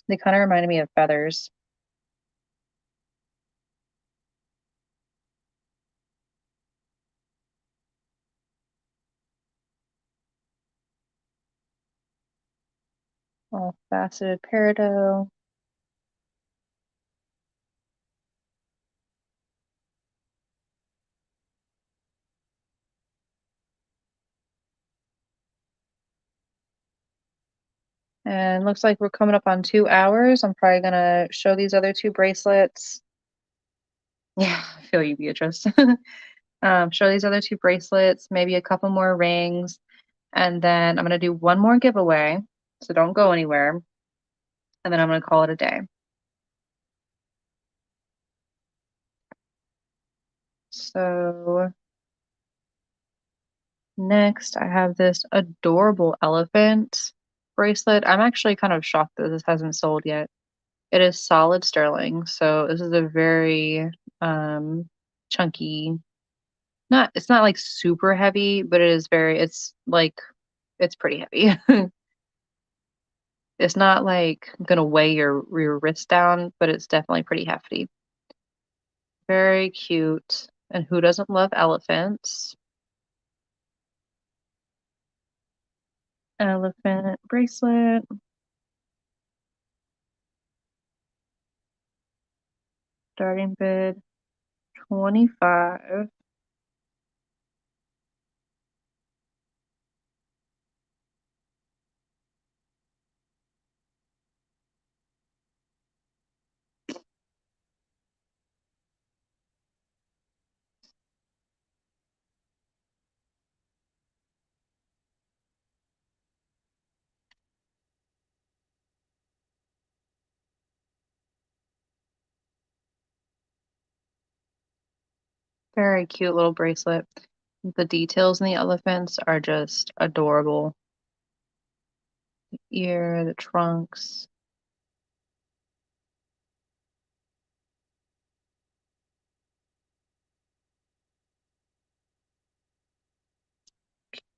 S1: They kind of reminded me of feathers. All faceted peridot. And looks like we're coming up on 2 hours. I'm probably gonna show these other two bracelets. Yeah, I feel you, Beatrice. Show these other two bracelets, maybe a couple more rings, and then I'm gonna do one more giveaway. So don't go anywhere. And then I'm gonna call it a day. So next I have this adorable elephant bracelet. I'm actually kind of shocked that this hasn't sold yet. It is solid sterling, so this is a very chunky, it's not like super heavy, but it's like it's pretty heavy. It's not like gonna weigh your wrist down, but it's definitely pretty hefty. Very cute. And who doesn't love elephants? Elephant bracelet. Starting bid 25. Very cute little bracelet. The details in the elephants are just adorable. The ear, the trunks.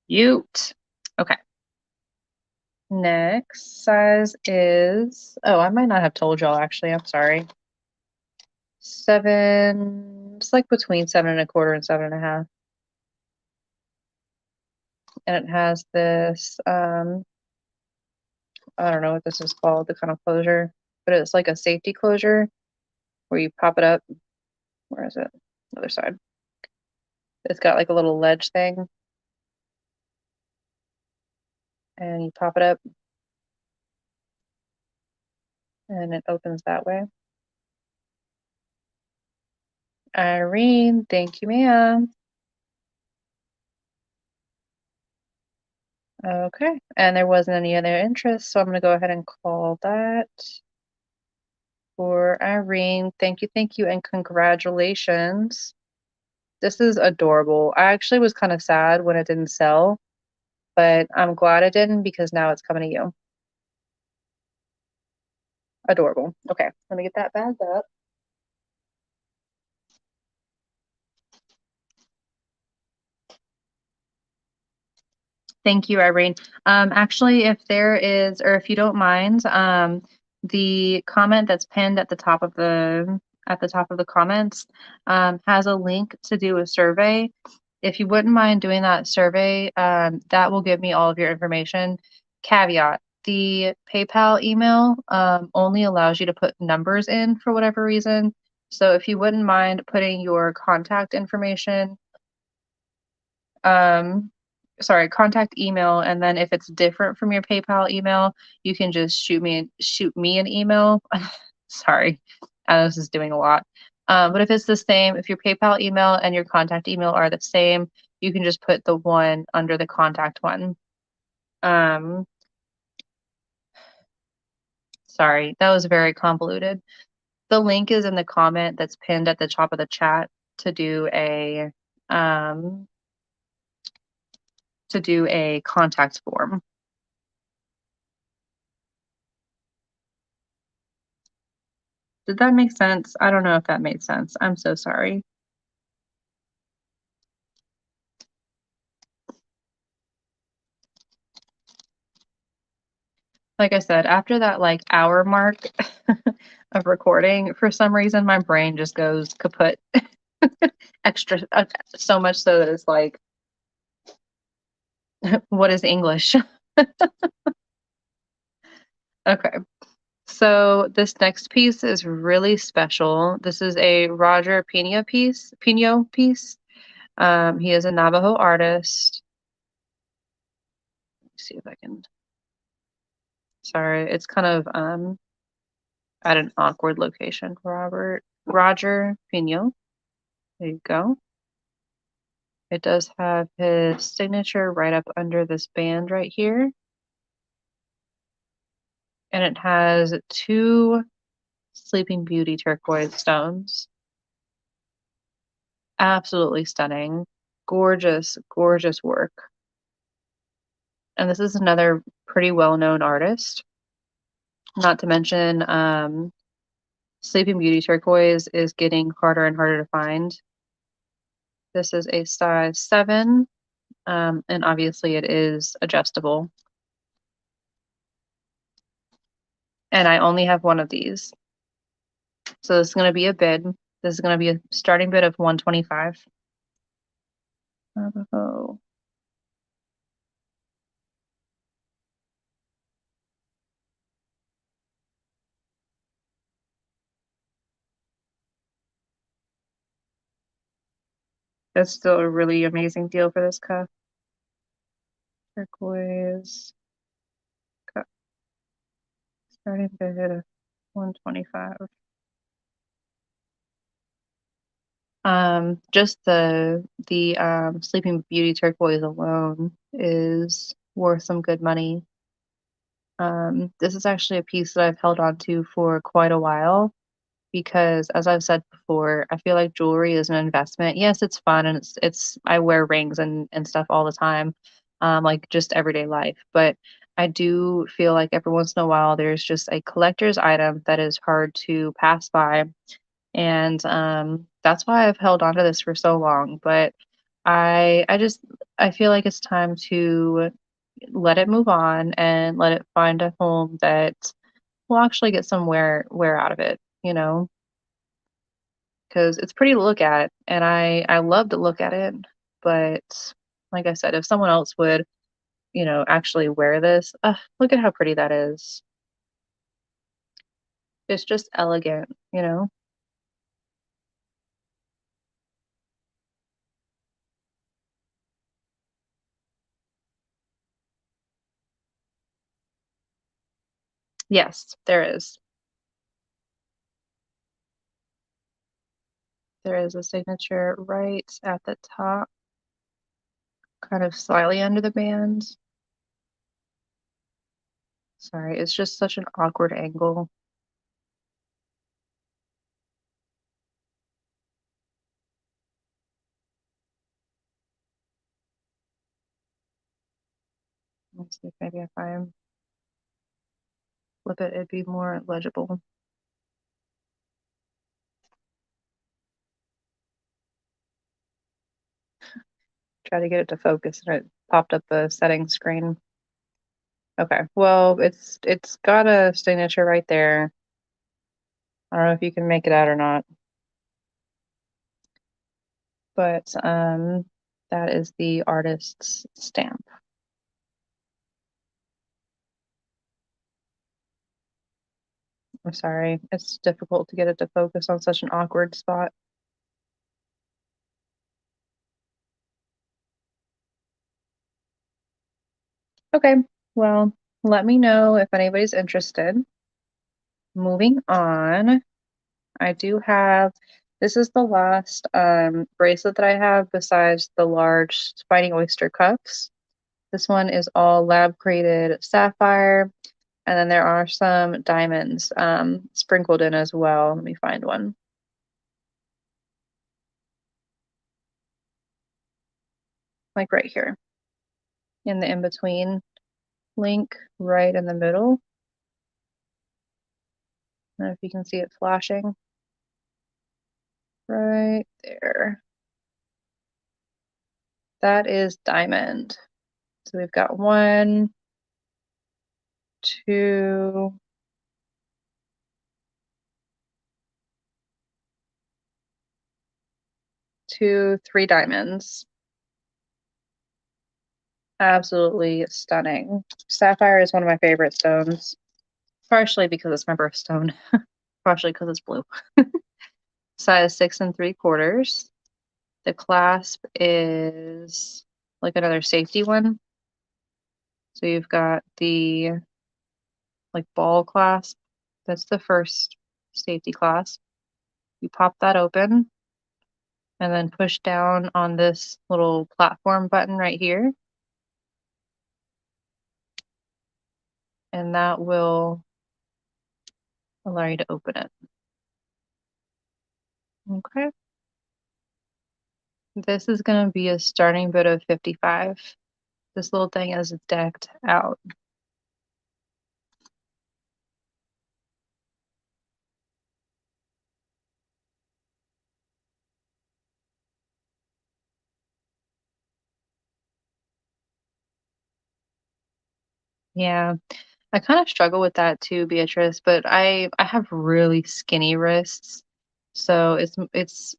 S1: Cute. Okay. Next size is, oh, I might not have told y'all actually. I'm sorry. 7, it's like between 7 1/4 and 7 1/2. And it has this, I don't know what this is called, the kind of closure, but it's like a safety closure where you pop it up. Where is it? Other side. It's got like a little ledge thing, and you pop it up, and it opens that way. Irene, thank you, ma'am. Okay, and there wasn't any other interest, so I'm gonna go ahead and call that for Irene. Thank you, and congratulations. This is adorable. I actually was kind of sad when it didn't sell, but I'm glad it didn't because now it's coming to you. Adorable. Okay, let me get that bagged up. Thank you, Irene. Actually, if there is, or if you don't mind, the comment that's pinned at the top of the comments has a link to do a survey. If you wouldn't mind doing that survey, that will give me all of your information. Caveat: the PayPal email only allows you to put numbers in for whatever reason. So if you wouldn't mind putting your contact information, um, sorry, contact email, and then if it's different from your PayPal email, you can just shoot me an email. Sorry, I know this is doing a lot. But if it's the same, if your PayPal email and your contact email are the same, you can just put the one under the contact one. Um, Sorry, that was very convoluted. The link is in the comment that's pinned at the top of the chat to do um a contact form. Did that make sense? I don't know if that made sense. I'm so sorry. Like I said, after that like hour mark of recording, for some reason my brain just goes kaput. Extra so much so that it's like, what is English? Okay. So this next piece is really special. This is a Roger Pino piece. He is a Navajo artist. Let me see if I can. Sorry, it's kind of at an awkward location. Roger Pino. There you go. It does have his signature right up under this band right here. And it has 2 Sleeping Beauty turquoise stones. Absolutely stunning. Gorgeous, gorgeous work. And this is another pretty well-known artist. Not to mention, Sleeping Beauty turquoise is getting harder and harder to find. This is a size 7, and obviously it is adjustable. And I only have one of these. So this is going to be a bid. This is going to be a starting bid of 125. Navajo. That's still a really amazing deal for this cuff. Turquoise cuff. Starting bid of 125. Just the Sleeping Beauty turquoise alone is worth some good money. This is actually a piece that I've held on to for quite a while. because as I've said before, I feel like jewelry is an investment. Yes, it's fun and it's I wear rings and stuff all the time, like just everyday life. But I do feel like every once in a while there's just a collector's item that is hard to pass by. And that's why I've held on to this for so long. But I just I feel like it's time to let it move on and let it find a home that will actually get some wear out of it, you know? Because it's pretty to look at, and I love to look at it, but like I said, if someone else would, actually wear this, look at how pretty that is. It's just elegant, you know? Yes, there is. There is a signature right at the top, kind of slightly under the band. Sorry, it's just such an awkward angle. Let's see if maybe if I flip it, it'd be more legible. Try to get it to focus and it popped up the settings screen. Okay, well, it's got a signature right there. I don't know if you can make it out or not, but that is the artist's stamp. I'm sorry, it's difficult to get it to focus on such an awkward spot. Okay, well, let me know if anybody's interested. Moving on, I do have this is the last bracelet that I have besides the large Fighting Oyster cuffs. This one is all lab created sapphire, and then there are some diamonds sprinkled in as well. Let me find one. Like right here in the in-between link, right in the middle. I don't know if you can see it flashing right there. That is diamond. So we've got one, two, three diamonds. Absolutely stunning. Sapphire is one of my favorite stones, partially because it's my birthstone, partially because it's blue. Size 6 3/4. The clasp is like another safety one. So you've got the like ball clasp. That's the first safety clasp. You pop that open and then push down on this little platform button right here, and that will allow you to open it. Okay. This is going to be a starting bid of 55. This little thing is decked out. Yeah, I kind of struggle with that too, Beatrice, but I have really skinny wrists. So it's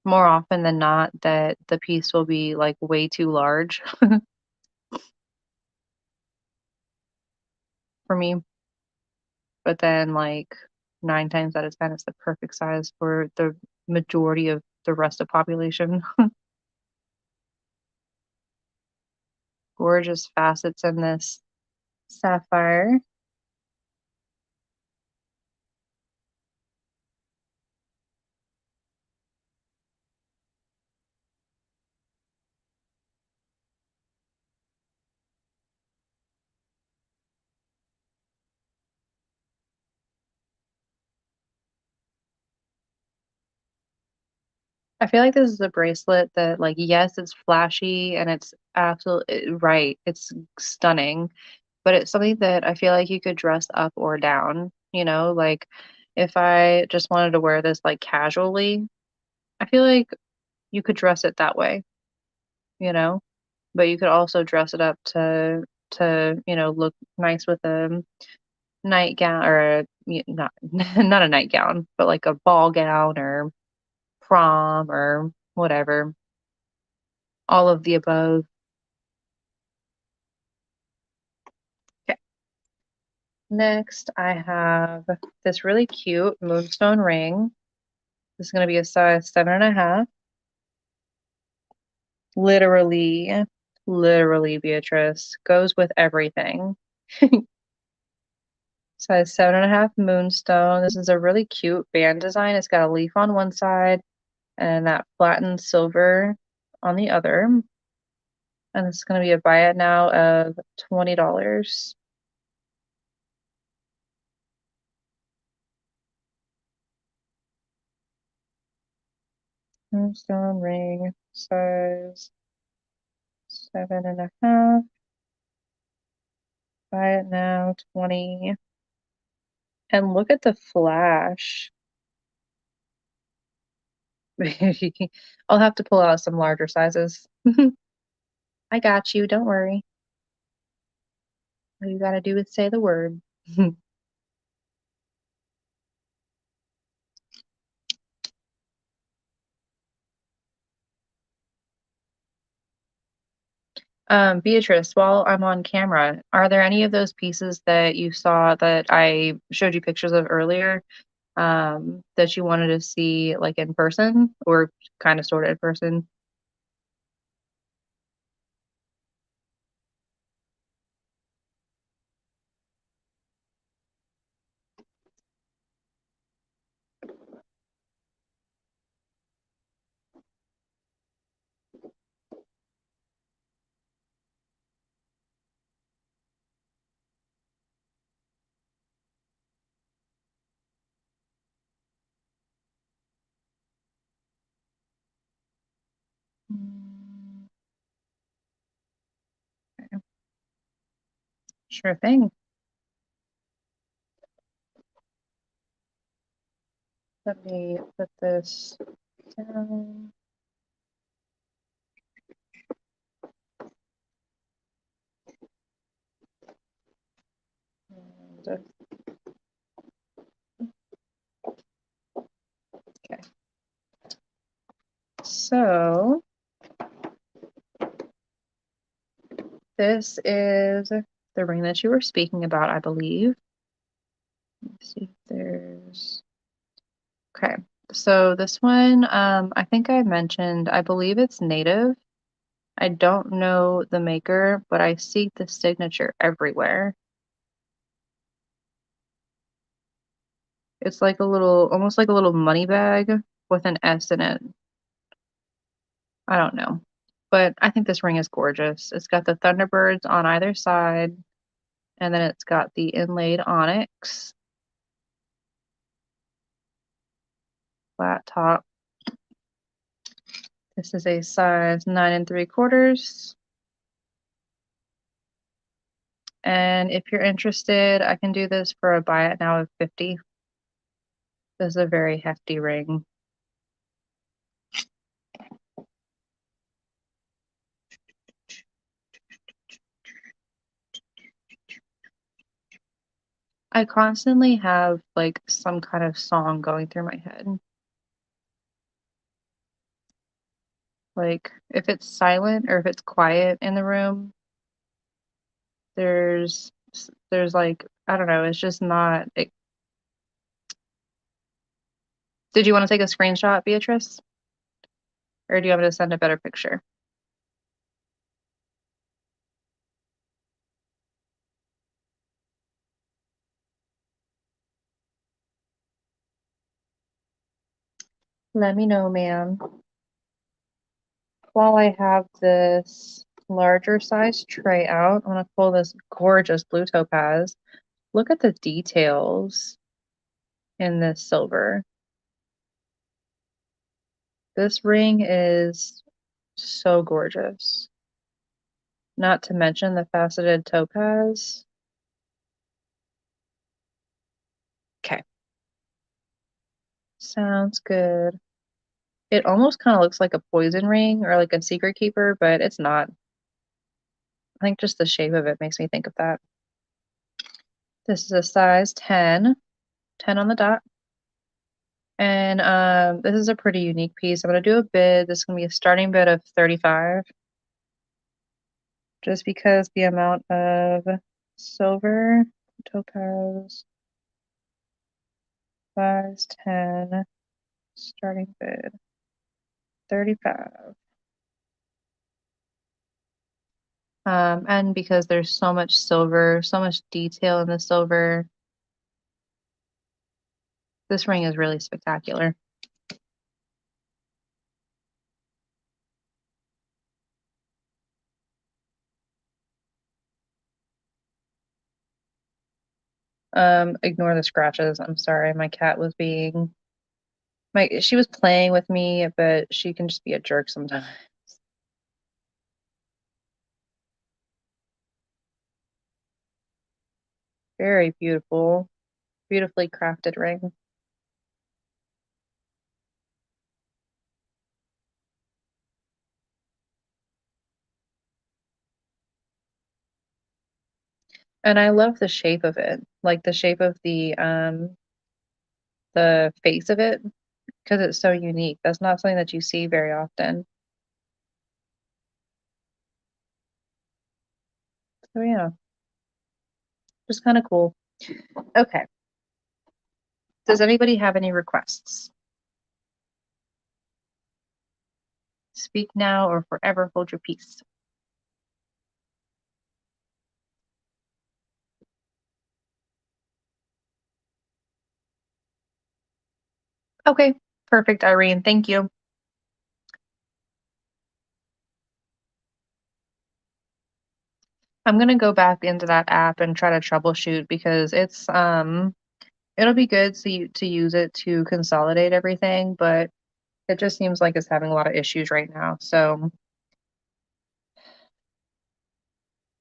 S1: more often than not that the piece will be like way too large for me, but then like 9 times out of 10 it's the perfect size for the majority of the rest of population. Gorgeous facets in this sapphire. I feel like this is a bracelet that, like, yes, it's flashy and it's absolutely right. It's stunning, but it's something that I feel like you could dress up or down, you know? Like, if I just wanted to wear this, like, casually, I feel like you could dress it that way, you know? But you could also dress it up to look nice with a nightgown or not not a nightgown, but like a ball gown or prom or whatever. All of the above. Okay. Next, I have this really cute moonstone ring. This is going to be a size 7.5. Literally, literally, Beatrice goes with everything. Size 7.5 moonstone. This is a really cute band design. It's got a leaf on one side and that flattened silver on the other. And it's going to be a buy it now of $20. Moonstone ring, size 7.5. Buy it now, 20. And look at the flash. I'll have to pull out some larger sizes. I got you, don't worry. All you gotta do is say the word. Beatrice, while I'm on camera, are there any of those pieces that you saw that I showed you pictures of earlier, that you wanted to see like in person or kind of sort of in person? Mm, okay. Sure thing. Let me put this down. And, okay. So this is the ring that you were speaking about, I believe. Let me see if there's okay. So this one, I think I mentioned, I believe it's native. I don't know the maker, but I see the signature everywhere. It's like a little, almost like a little money bag with an S in it. I don't know. But I think this ring is gorgeous. It's got the Thunderbirds on either side, and then it's got the inlaid onyx, flat top. This is a size 9 3/4. And if you're interested, I can do this for a buy it now of 50. This is a very hefty ring. I constantly have like some kind of song going through my head. Like if it's silent or if it's quiet in the room, there's like I don't know, it's just not Did you want to take a screenshot, Beatrice? Or do you want me to send a better picture? Let me know, ma'am. While I have this larger size tray out, I'm gonna pull this gorgeous blue topaz. Look at the details in this silver. This ring is so gorgeous. Not to mention the faceted topaz. Okay, sounds good. It almost kind of looks like a poison ring or like a secret keeper, but it's not. I think just the shape of it makes me think of that. This is a size 10, 10 on the dot. And this is a pretty unique piece. I'm going to do a bid. This is going to be a starting bid of 35, just because the amount of silver, topaz, size 10, starting bid 35. And because there's so much silver, so much detail in the silver, this ring is really spectacular. Ignore the scratches. I'm sorry. My cat was she was playing with me, but she can just be a jerk sometimes. Very beautiful, beautifully crafted ring. And I love the shape of it, like the shape of the face of it, because it's so unique. That's not something that you see very often. So yeah, just kind of cool. Okay. Does anybody have any requests? Speak now or forever hold your peace. Okay, perfect, Irene. Thank you. I'm gonna go back into that app and try to troubleshoot because it'll be good to use it to consolidate everything, but it just seems like it's having a lot of issues right now. So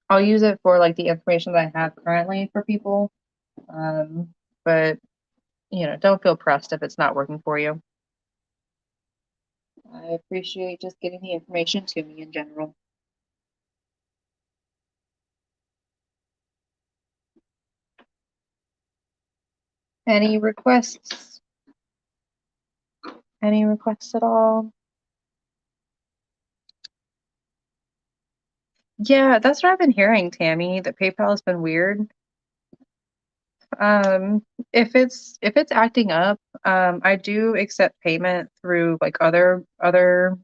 S1: I'll use it for like the information that I have currently for people. Um, but don't feel pressed if it's not working for you. I appreciate just getting the information to me in general. Any requests? Any requests at all? Yeah, that's what I've been hearing, Tammy, that PayPal has been weird. Um, if it's acting up, I do accept payment through like other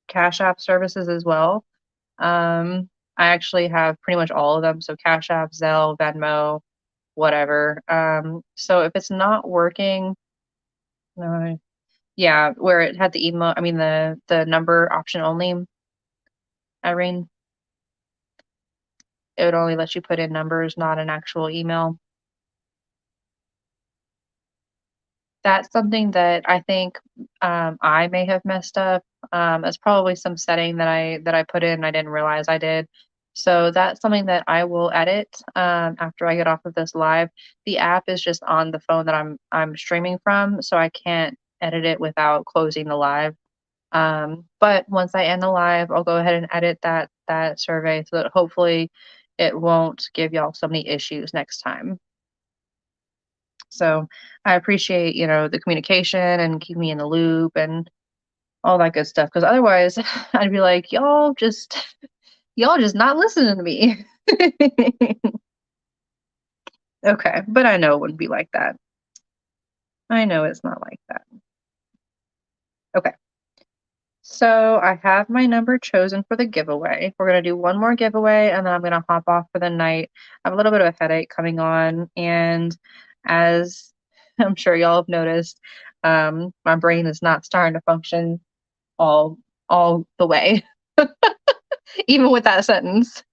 S1: Cash App services as well. Um, I actually have pretty much all of them, so Cash App, Zelle, Venmo, whatever. So if it's not working, yeah, where it had the email, I mean the number option only, Irene, it would only let you put in numbers, not an actual email. That's something that I think I may have messed up. It's probably some setting that I put in I didn't realize I did. So that's something that I will edit after I get off of this live. The app is just on the phone that I'm streaming from, so I can't edit it without closing the live. But once I end the live, I'll go ahead and edit that survey so that hopefully it won't give y'all so many issues next time. So I appreciate, the communication and keep me in the loop and all that good stuff. Because otherwise, I'd be like, y'all just not listening to me. Okay, but I know it wouldn't be like that. I know it's not like that. Okay, so I have my number chosen for the giveaway. We're gonna do one more giveaway, and then I'm gonna hop off for the night. I have a little bit of a headache coming on, and as I'm sure y'all have noticed, my brain is not starting to function all all the way, even with that sentence.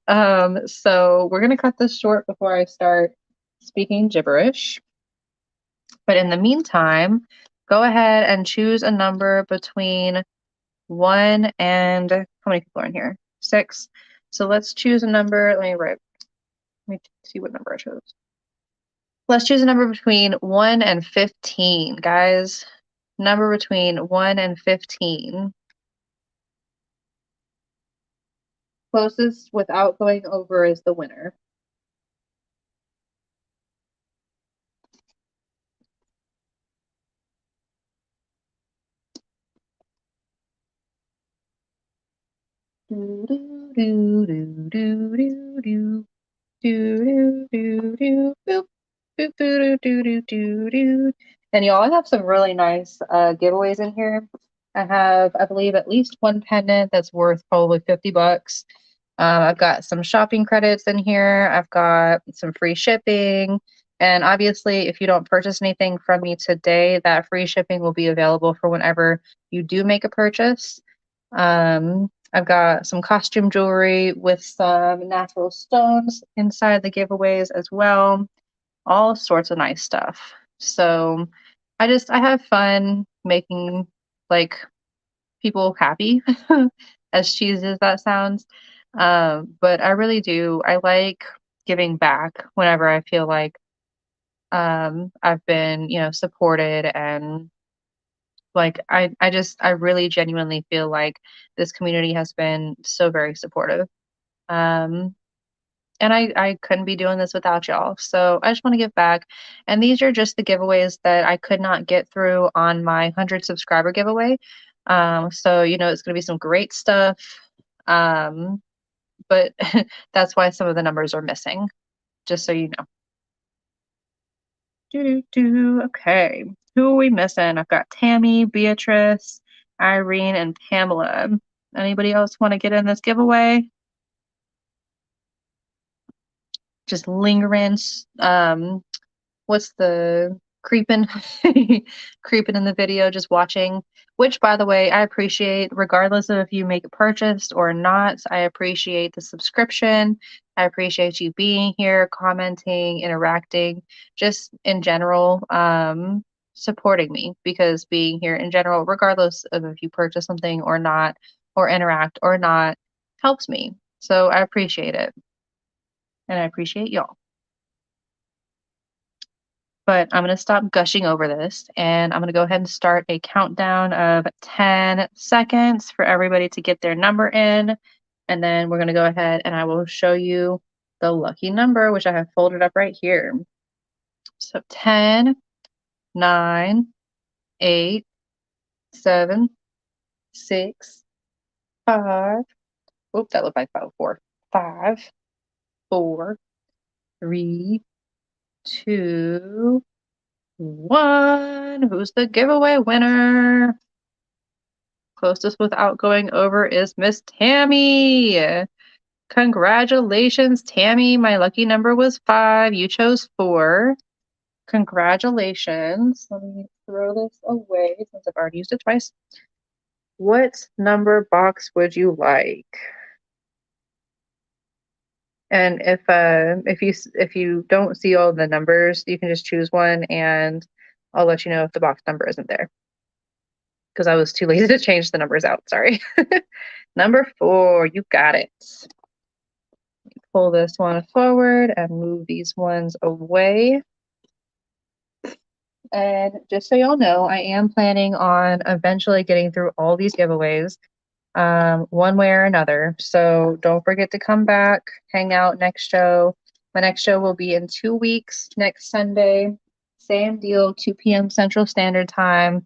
S1: So we're gonna cut this short before I start speaking gibberish. But in the meantime, go ahead and choose a number between 1 and how many people are in here? 6. So let's choose a number. Let me see what number I chose. Let's choose a number between 1 and 15, guys. Number between 1 and 15. Closest without going over is the winner. Do do do do do do do do do do boop boop do do do do do. And y'all, I have some really nice giveaways in here. I have, I believe, at least one pendant that's worth probably $50. I've got some shopping credits in here. I've got some free shipping. And obviously, if you don't purchase anything from me today, that free shipping will be available for whenever you do make a purchase. I've got some costume jewelry with some natural stones inside the giveaways as well. All sorts of nice stuff. So I have fun making like people happy, as cheesy as that sounds. But I really do. I like giving back whenever I feel like I've been, supported and like I really genuinely feel like this community has been so very supportive. Um, and I couldn't be doing this without y'all. So I just want to give back. And these are just the giveaways that I could not get through on my 100 subscriber giveaway. So it's gonna be some great stuff. Um, but that's why some of the numbers are missing, just so you know. Okay. Who are we missing? I've got Tammy, Beatrice, Irene, and Pamela. Anybody else want to get in this giveaway? Just lingering. What's the creeping? Creeping in the video, just watching. Which, by the way, I appreciate regardless of if you make a purchase or not. I appreciate the subscription. I appreciate you being here, commenting, interacting, just in general, supporting me, because being here in general, regardless of if you purchase something or not, or interact or not, helps me. So I appreciate it. And I appreciate y'all. But I'm going to stop gushing over this and I'm going to go ahead and start a countdown of 10 seconds for everybody to get their number in. And then we're going to go ahead and I will show you the lucky number, which I have folded up right here. So 10, 9, 8, 7, 6, 5. Oop, that looked like 4. 5, 4, 3, 2, 1. Who's the giveaway winner? Closest without going over is Miss Tammy. Congratulations, Tammy. My lucky number was 5. You chose 4. Congratulations. Let me throw this away since I've already used it twice. What number box would you like? And if you don't see all the numbers, you can just choose one and I'll let you know if the box number isn't there. Because I was too lazy to change the numbers out. Sorry. Number 4, you got it. Pull this one forward and move these ones away. And just so y'all know, I am planning on eventually getting through all these giveaways, one way or another. So don't forget to come back, hang out next show. My next show will be in 2 weeks, next Sunday. Same deal, 2 p.m. Central Standard Time.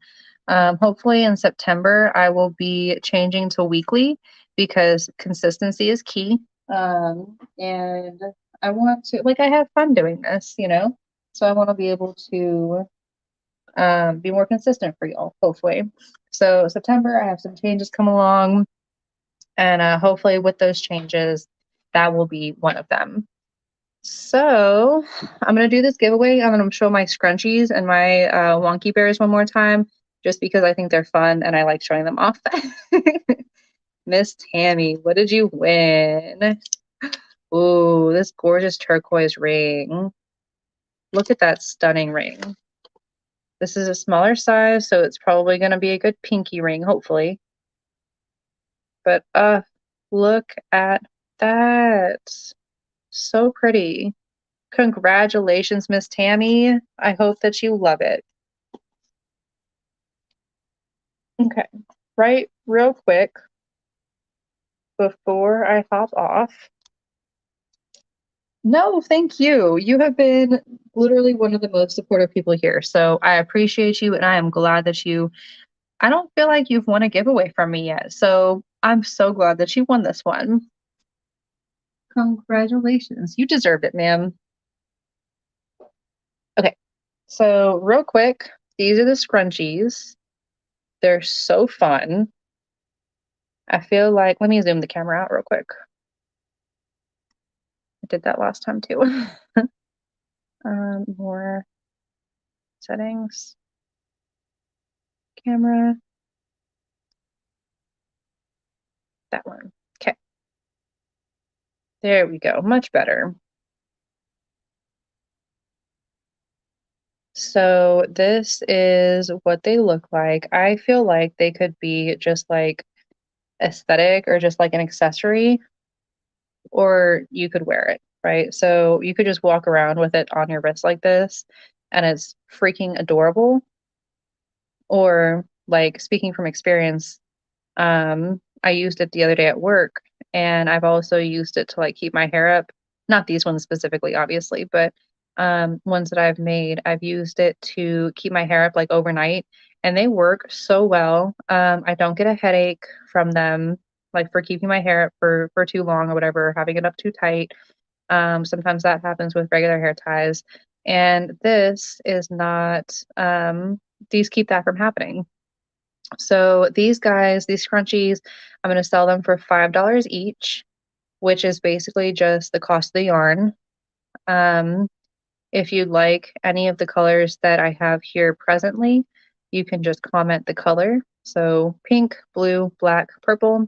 S1: Hopefully in September, I will be changing to weekly because consistency is key. And I want to, like, I have fun doing this, so I want to be able to be more consistent for y'all, hopefully. So September, I have some changes come along, and hopefully with those changes, that will be one of them. So I'm going to do this giveaway. I'm going to show my scrunchies and my wonky bears one more time, just because I think they're fun and I like showing them off. Miss Tammy, what did you win? Ooh, this gorgeous turquoise ring. Look at that stunning ring. This is a smaller size, so it's probably going to be a good pinky ring, hopefully. But look at that. So pretty. Congratulations, Miss Tammy. I hope that you love it. Okay, right, real quick before I hop off. No, thank you. You have been literally one of the most supportive people here. So I appreciate you and I am glad that I don't feel like you've won a giveaway from me yet. So I'm so glad that you won this one. Congratulations. You deserved it, ma'am. Okay, so real quick, these are the scrunchies. They're so fun. I feel like, let me zoom the camera out real quick. I did that last time too. More settings, camera, that one. Okay, there we go. Much better. So this is what they look like. I feel like they could be just like aesthetic or just like an accessory, or you could wear it, right? So you could just walk around with it on your wrist like this, and it's freaking adorable. Or like speaking from experience, I used it the other day at work, and I've also used it to like keep my hair up. Not these ones specifically, obviously, but ones that I've made, I've used it to keep my hair up like overnight, and they work so well. I don't get a headache from them, like for keeping my hair up for too long or whatever, having it up too tight. Sometimes that happens with regular hair ties, and this is not. These keep that from happening. So these guys, these scrunchies, I'm going to sell them for $5 each, which is basically just the cost of the yarn. Um, if you'd like any of the colors that I have here presently, you can just comment the color. So pink, blue, black, purple.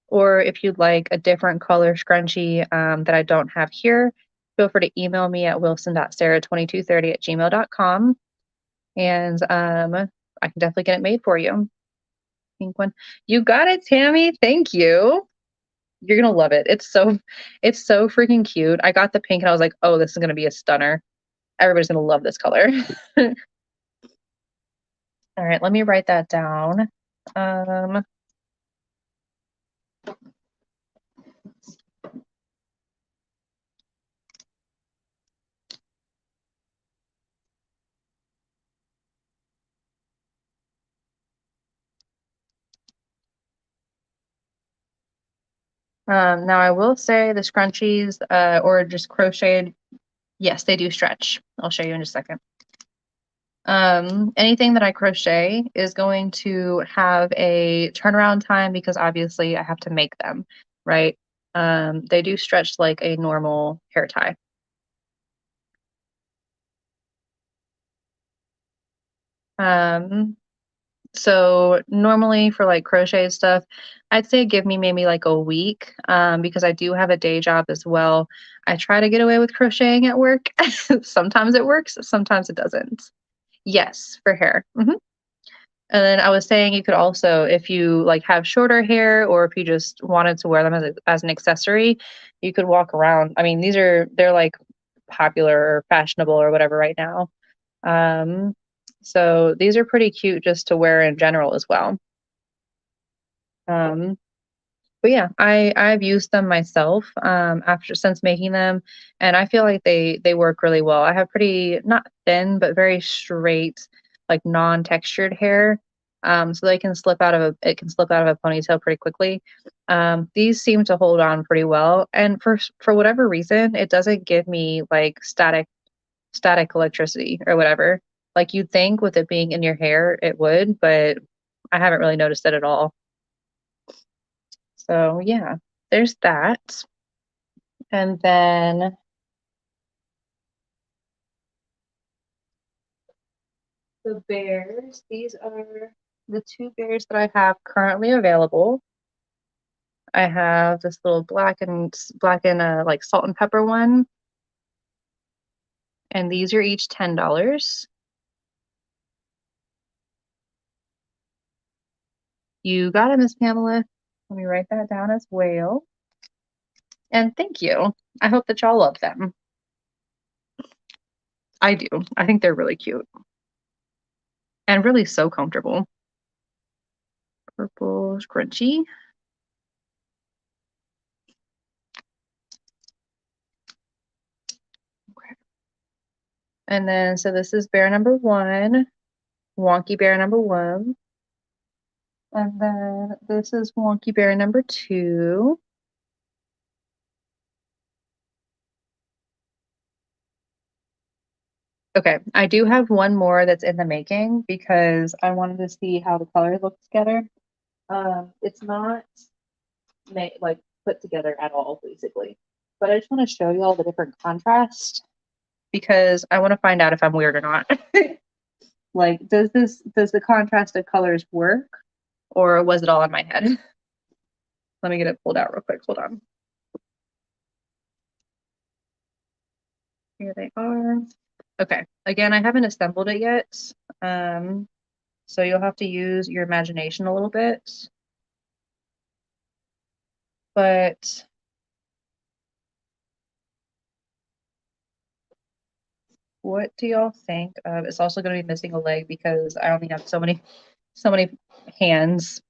S1: Or if you'd like a different color scrunchie that I don't have here, feel free to email me at wilson.sarah2230@gmail.com. And I can definitely get it made for you. Pink one. You got it, Tammy. Thank you. You're gonna love it. It's so freaking cute. I got the pink and I was like, oh, this is gonna be a stunner. Everybody's gonna love this color. All right, let me write that down. Um, now I will say the scrunchies, or just crocheted, yes, they do stretch. I'll show you in just a second. Anything that I crochet is going to have a turnaround time because obviously I have to make them, right? They do stretch like a normal hair tie. Um, so normally for like crochet stuff, I'd say give me maybe like a week, because I do have a day job as well. I try to get away with crocheting at work. Sometimes it works, sometimes it doesn't. Yes, for hair. And then I was saying you could also, if you like have shorter hair or if you just wanted to wear them as an accessory, you could walk around. I mean, they're like popular or fashionable or whatever right now. Um, so these are pretty cute just to wear in general as well. Um, but yeah, I've used them myself after since making them, and I feel like they work really well. I have pretty not thin but very straight, like non-textured hair, so they can slip out of it can slip out of a ponytail pretty quickly. These seem to hold on pretty well, and for whatever reason, it doesn't give me like static electricity or whatever. Like you'd think with it being in your hair, it would, but I haven't really noticed it at all. So yeah, there's that. And then the bears, these are the two bears that I have currently available. I have this little black and like salt and pepper one, and these are each $10. You got it, Miss Pamela. Let me write that down as well. And thank you. I hope that y'all love them. I do. I think they're really cute and really so comfortable. Purple scrunchie. Okay. And then, so this is bear number 1, wonky bear number 1. And then this is wonky bear number 2. Okay, I do have one more that's in the making because I wanted to see how the colors look together. It's not made like put together at all, basically. But I just want to show you all the different contrast because I want to find out if I'm weird or not. Like, does the contrast of colors work, or was it all in my head? Let me get it pulled out real quick. Hold on. Here they are. Okay. Again, I haven't assembled it yet. So you'll have to use your imagination a little bit. But what do y'all think of? It's also going to be missing a leg because I only have so many hands.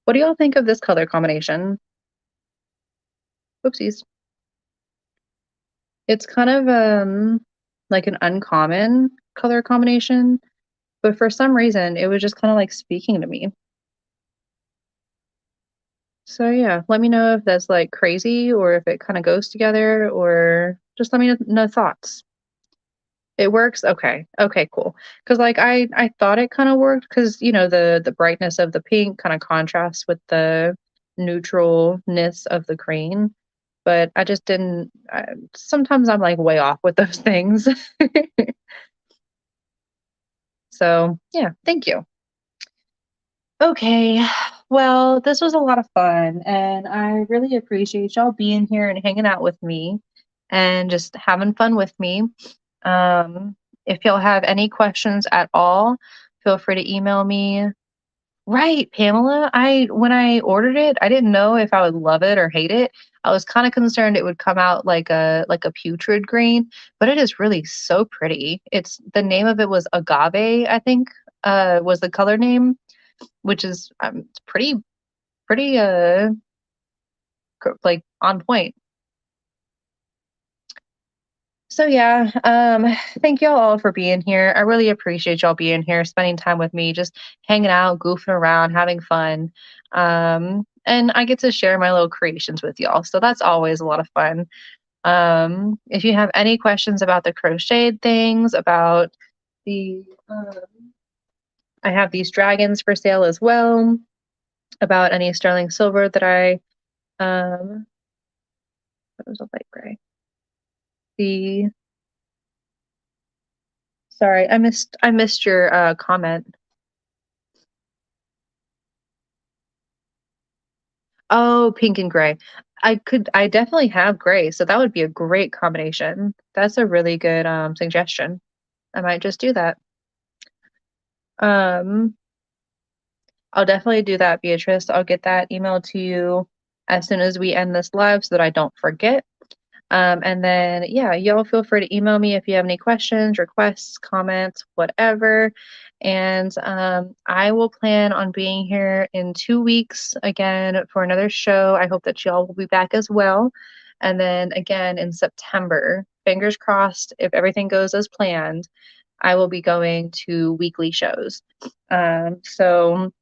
S1: What do y'all think of this color combination? Oopsies. It's kind of like an uncommon color combination, but for some reason it was just kind of like speaking to me. So yeah, let me know if that's like crazy or if it kind of goes together, or just let me know thoughts. It works? Okay. Okay, cool. Because like I thought it kind of worked because the brightness of the pink kind of contrasts with the neutralness of the green, but I just didn't. Sometimes I'm like way off with those things. So yeah, thank you. Okay. Well, this was a lot of fun, and I really appreciate y'all being here and hanging out with me and just having fun with me. If y'all have any questions at all, feel free to email me. Right, Pamela. When I ordered it, I didn't know if I would love it or hate it. I was kind of concerned it would come out like a putrid green, but it is really so pretty. It's the name of it was agave, I think, was the color name, which is pretty like on point. So yeah, thank y'all all for being here. I really appreciate y'all being here, spending time with me, just hanging out, goofing around, having fun. And I get to share my little creations with y'all. So that's always a lot of fun. If you have any questions about the crocheted things, about the I have these dragons for sale as well, about any sterling silver that what was a light gray. The Sorry, I missed your comment. Oh, pink and gray. I definitely have gray, so that would be a great combination. That's a really good suggestion. I might just do that. Um, I'll definitely do that, Beatrice. I'll get that email to you as soon as we end this live so that I don't forget. And then, yeah, y'all feel free to email me if you have any questions, requests, comments, whatever. And I will plan on being here in 2 weeks again for another show. I hope that y'all will be back as well. And then again in September, fingers crossed, if everything goes as planned, I will be going to weekly shows. So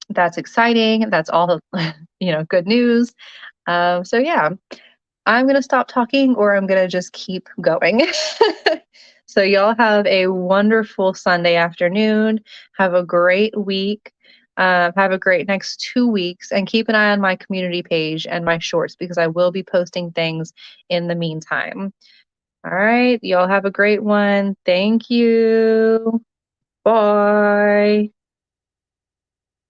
S1: that's exciting. That's all, good news. So yeah. I'm going to stop talking or I'm going to just keep going. So, y'all have a wonderful Sunday afternoon. Have a great week. Have a great next 2 weeks and keep an eye on my community page and my shorts because I will be posting things in the meantime. All right. Y'all have a great one. Thank you. Bye.